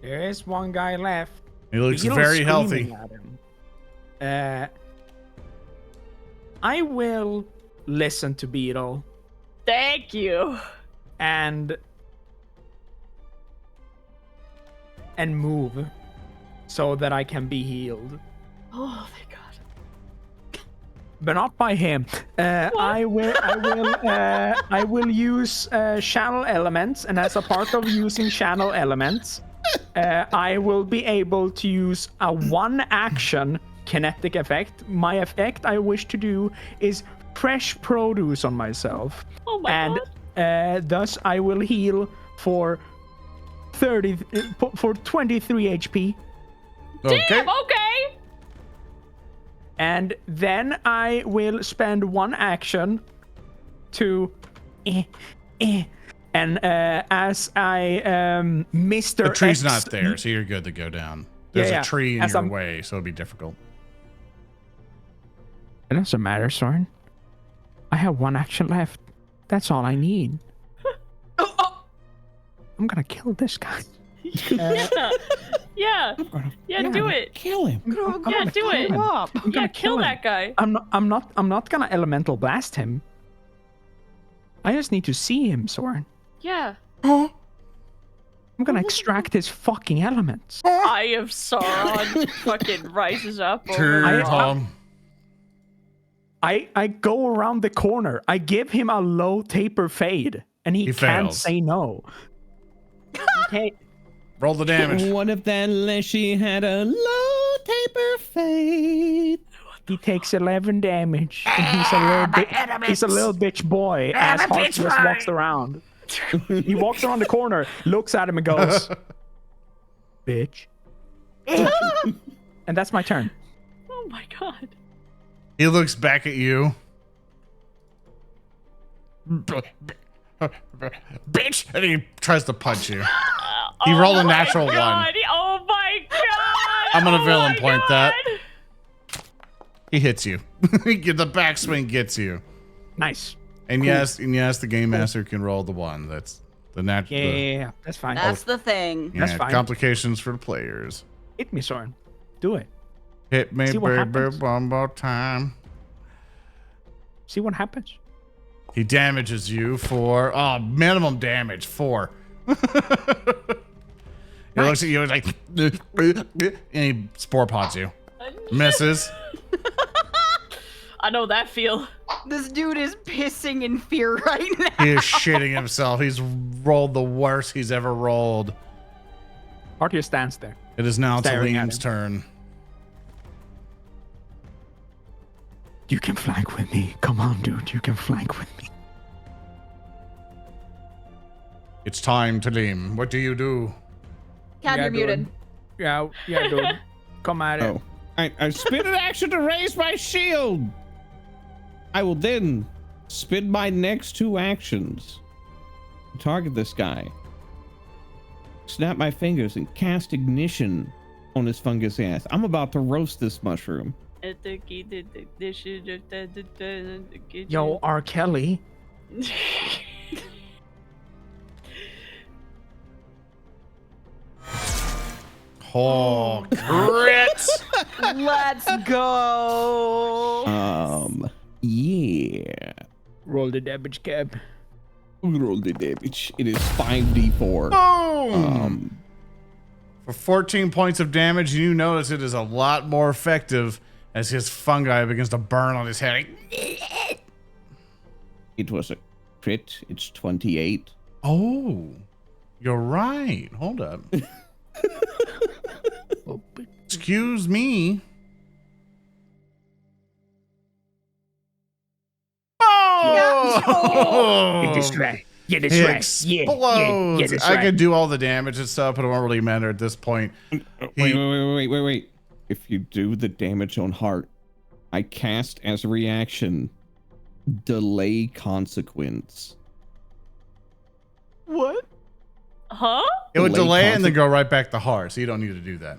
There is one guy left. He looks Beetle's very screaming healthy. at him. I will listen to Beetle Thank you. and move so that I can be healed, Oh, thank God. but not by him. I will use channel elements, and as a part of using channel elements, I will be able to use a 1 action kinetic effect. My effect I wish to do is fresh produce on myself, Oh my and God. thus I will heal for 23 HP, Okay. Damn, okay. and then I will spend 1 action to and as I Mr. The tree's X, not there, so you're good to go down. There's yeah. a tree in As your I'm- way, so it'll be difficult. It doesn't matter, Soren. I have 1 action left. That's all I need. I'm gonna kill this guy. Yeah. Yeah, do it. Kill him. Yeah, do it. Up. I'm gonna Yeah, kill him. that guy. I'm not gonna elemental blast him. I just need to see him, Soren. Yeah. I'm gonna extract his fucking elements. Eye of Sauron fucking rises up over Turn, I- Tom. I go around the corner. I give him a low taper fade, and he He can't fails. say no. Okay. Roll the damage. What if that Leshy had a low taper fade? He takes 11 damage, and he's a little bitch boy as Hart just walks around. He walks around the corner, looks at him, and goes, "Bitch." And that's my turn. Oh my God. He looks back at you. Bitch! And he tries to punch you. He rolled a natural 1. Oh my God. I'm gonna villain my point that. God. He hits you. The backswing gets you. Nice. And Cool. yes, the game master can roll the one. That's the natural. Yeah, that's fine. That's the thing. That's fine. Complications for the players. Hit me, Soren. Do it. Hit me, See what baby, happens. one more time. See what happens. He damages you for minimum damage 4. He looks at you like, and he spore pods you. Misses. I know that feel. This dude is pissing in fear right now. He is shitting himself. He's rolled the worst he's ever rolled. Artia stands there. It is now Staring at Tellem's him. turn. You can flank with me. Come on, dude. You can flank with me. It's time, Tellem. What do you do? Cad, you're muted. Yeah, dude. Come at it. Oh. I spin an action to raise my shield. I will then spin my next 2 actions. Target this guy. Snap my fingers and cast ignition on his fungus ass. I'm about to roast this mushroom. Yo, R. Kelly. Oh, crit! Let's go. Yeah. Roll the damage, Cab. Roll the damage. It is 5d4. Boom! For 14 points of damage, you notice it is a lot more effective as his fungi begins to burn on his head. It was a crit. It's 28. Oh, you're right. Hold up. Excuse me. Oh! Get this right. Get He this right. explodes. Get this I right. could do all the damage and stuff, but it won't really matter at this point. Wait. If you do the damage on heart, I cast as a reaction delay consequence. What? Huh? It would Delay delay it and then conse- go right back to heart, so you don't need to do that.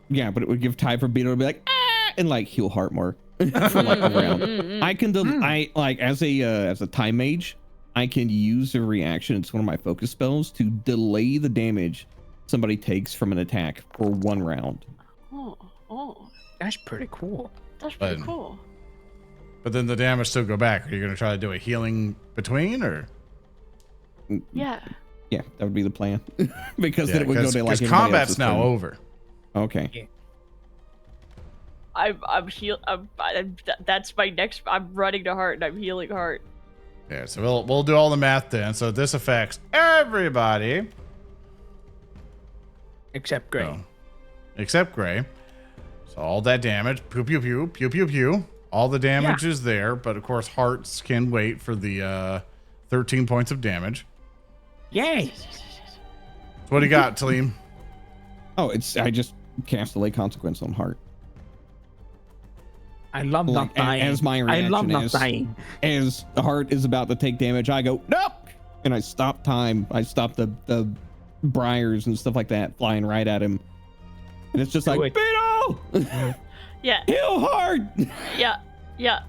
Yeah, but it would give time for Beetle to be like, ah, and like heal heart more for like a round. I can I like as a time mage, I can use a reaction. It's one of my focus spells to delay the damage somebody takes from an attack for 1 round. Oh, That's pretty cool. that's pretty But- cool. But then the damage still go back. Are you going to try to do a healing between, or? Yeah. Yeah, that would be the plan. Because then it would go to like because everybody combat's else's now turn. over. Okay. I'm heal. That's my next. I'm running to heart and I'm healing heart. Yeah, so we'll do all the math then. So this affects everybody. Except Gray. So, except Gray. So all that damage, pew pew pew pew pew pew. All the damage is there, but of course hearts can wait for the 13 points of damage. Yay! So what do you got, Tellem? Oh, I just cast delay consequence on heart. I love Like, not dying. as my I love reaction not is- dying. As the heart is about to take damage, I go, nope! And I stop time. I stop the briars and stuff like that flying right at him. And it's just Do like, it. Beetle! Yeah. Heal hard! Yeah. Yeah.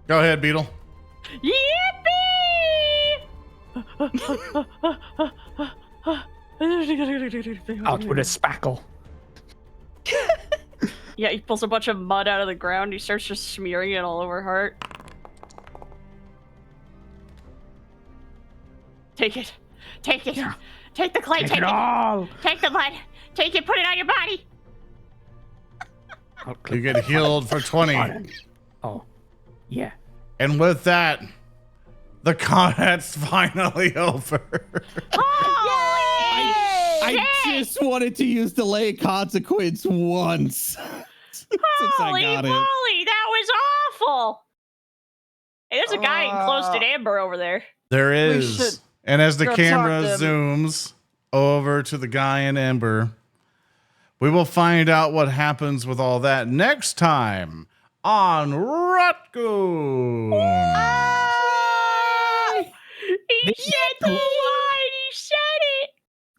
Go ahead, Beetle. Out with a spackle. Yeah, he pulls a bunch of mud out of the ground. He starts just smearing it all over Heart. Take it. Take it. Yeah. Take the clay. Take Take it it. all. Take the mud. Take it. Put it on your body. I'll You click get healed for 20. on it. Oh, yeah. And with that, the combat's finally over. I just wanted to use delay consequence once. Since Holy I got moly, that was awful. Hey, there's a guy enclosed in amber over there. There We is. should And as the go camera talk to zooms over to the guy in Ember, we will find out what happens with all that next time on Rotgoons. He said the line. He said it.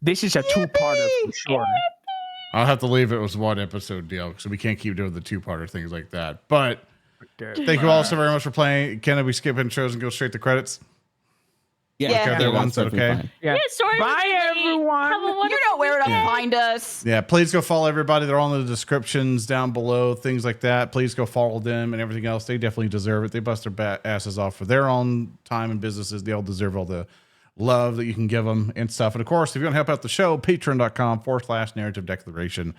This is a two-parter for sure. I'll have to leave it was one episode deal, so we can't keep doing the 2-parter things like that. But thank you all so very much for playing. Can we skip intros and go straight to credits? Yeah. There one's okay. Yeah. sorry. Bye, everyone. Have a You wonderful know where to weekend. find us. Yeah, please go follow everybody. They're all in the descriptions down below, things like that. Please go follow them and everything else. They definitely deserve it. They bust their asses off for their own time and businesses. They all deserve all the love that you can give them and stuff. And of course, if you want to help out the show, patreon.com/narrative declaration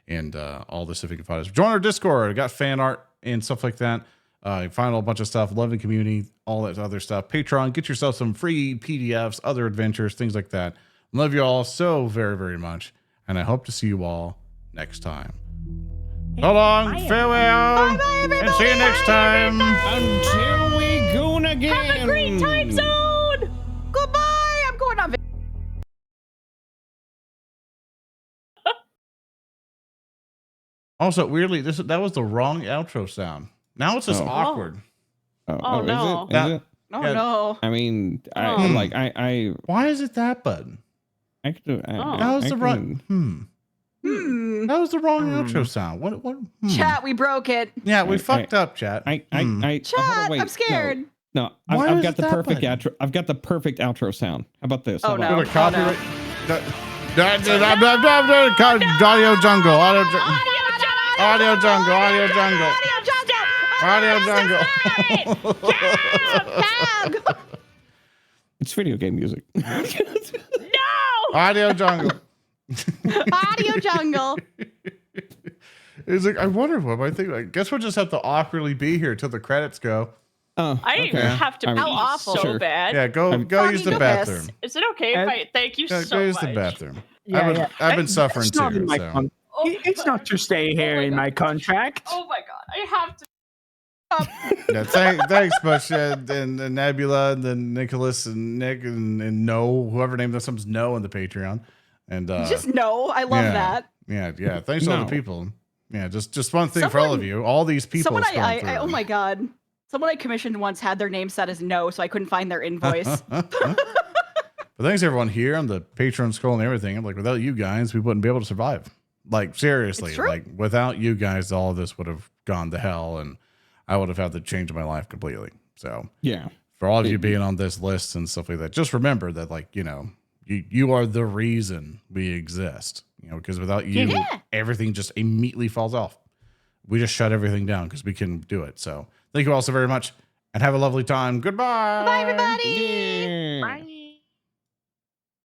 and all this if you can find us. Join our Discord. We got fan art and stuff like that. You can find a bunch of stuff, loving community, all that other stuff. Patreon, get yourself some free PDFs, other adventures, things like that. Love you all so very, very much. And I hope to see you all next time. So long, farewell, and see you next time. Until we go again. Have a great time zone. Goodbye. I'm going on. Also, weirdly, that was the wrong outro sound. Now it's just Oh. awkward. Oh, no. Is it? Oh Yeah. no. I mean, Oh. I Why is it that button? could do. Oh. That was I the can- wrong. That was the wrong outro sound. What? Chat, we broke it. Yeah, we fucked up, chat. I Hmm. hold on, Chat, wait, I'm scared. No, Why I've is got it the that perfect button? outro. I've got the perfect outro sound. How about this? Oh, How about no. Put a copyright. Audio jungle. Audio jungle. Audio jungle. Audio jungle. Tab. It's video game music. Audio jungle. Audio jungle. It's like, I wonder what I think. I guess we'll just have to awkwardly be here till the credits go. Oh, I okay. have to I pee mean, How awful. so Sure. bad. Yeah, go use the Fungus. bathroom. Is it okay if I thank you Go so use much? the bathroom. Yeah, I've been It's suffering not in too. my So. con- It's not to stay here in my contract. Oh my god, I have to. Yeah, thanks much, and Nebula, and then Nicholas, and Nick, and No, whoever named themselves No in the Patreon, and Just no. I love yeah. that. yeah. Thanks to all No. the people. Yeah, just one thing for all of Someone- you. All these people. Someone scrolling I through. oh my god. Someone I commissioned once had their name set as no, so I couldn't find their invoice. But thanks everyone here on the Patreon scroll and everything. Like without you guys, we wouldn't be able to survive. Like seriously, It's true. like without you guys, all of this would have gone to hell, and I would have had to change my life completely. So Yeah. for all of you being on this list and stuff like that, just remember that, like, you know, you are the reason we exist. You know, because without you, Yeah. everything just immediately falls off. We just shut everything down because we can do it. So thank you all so very much, and have a lovely time. Goodbye. Bye everybody. Yeah. Bye.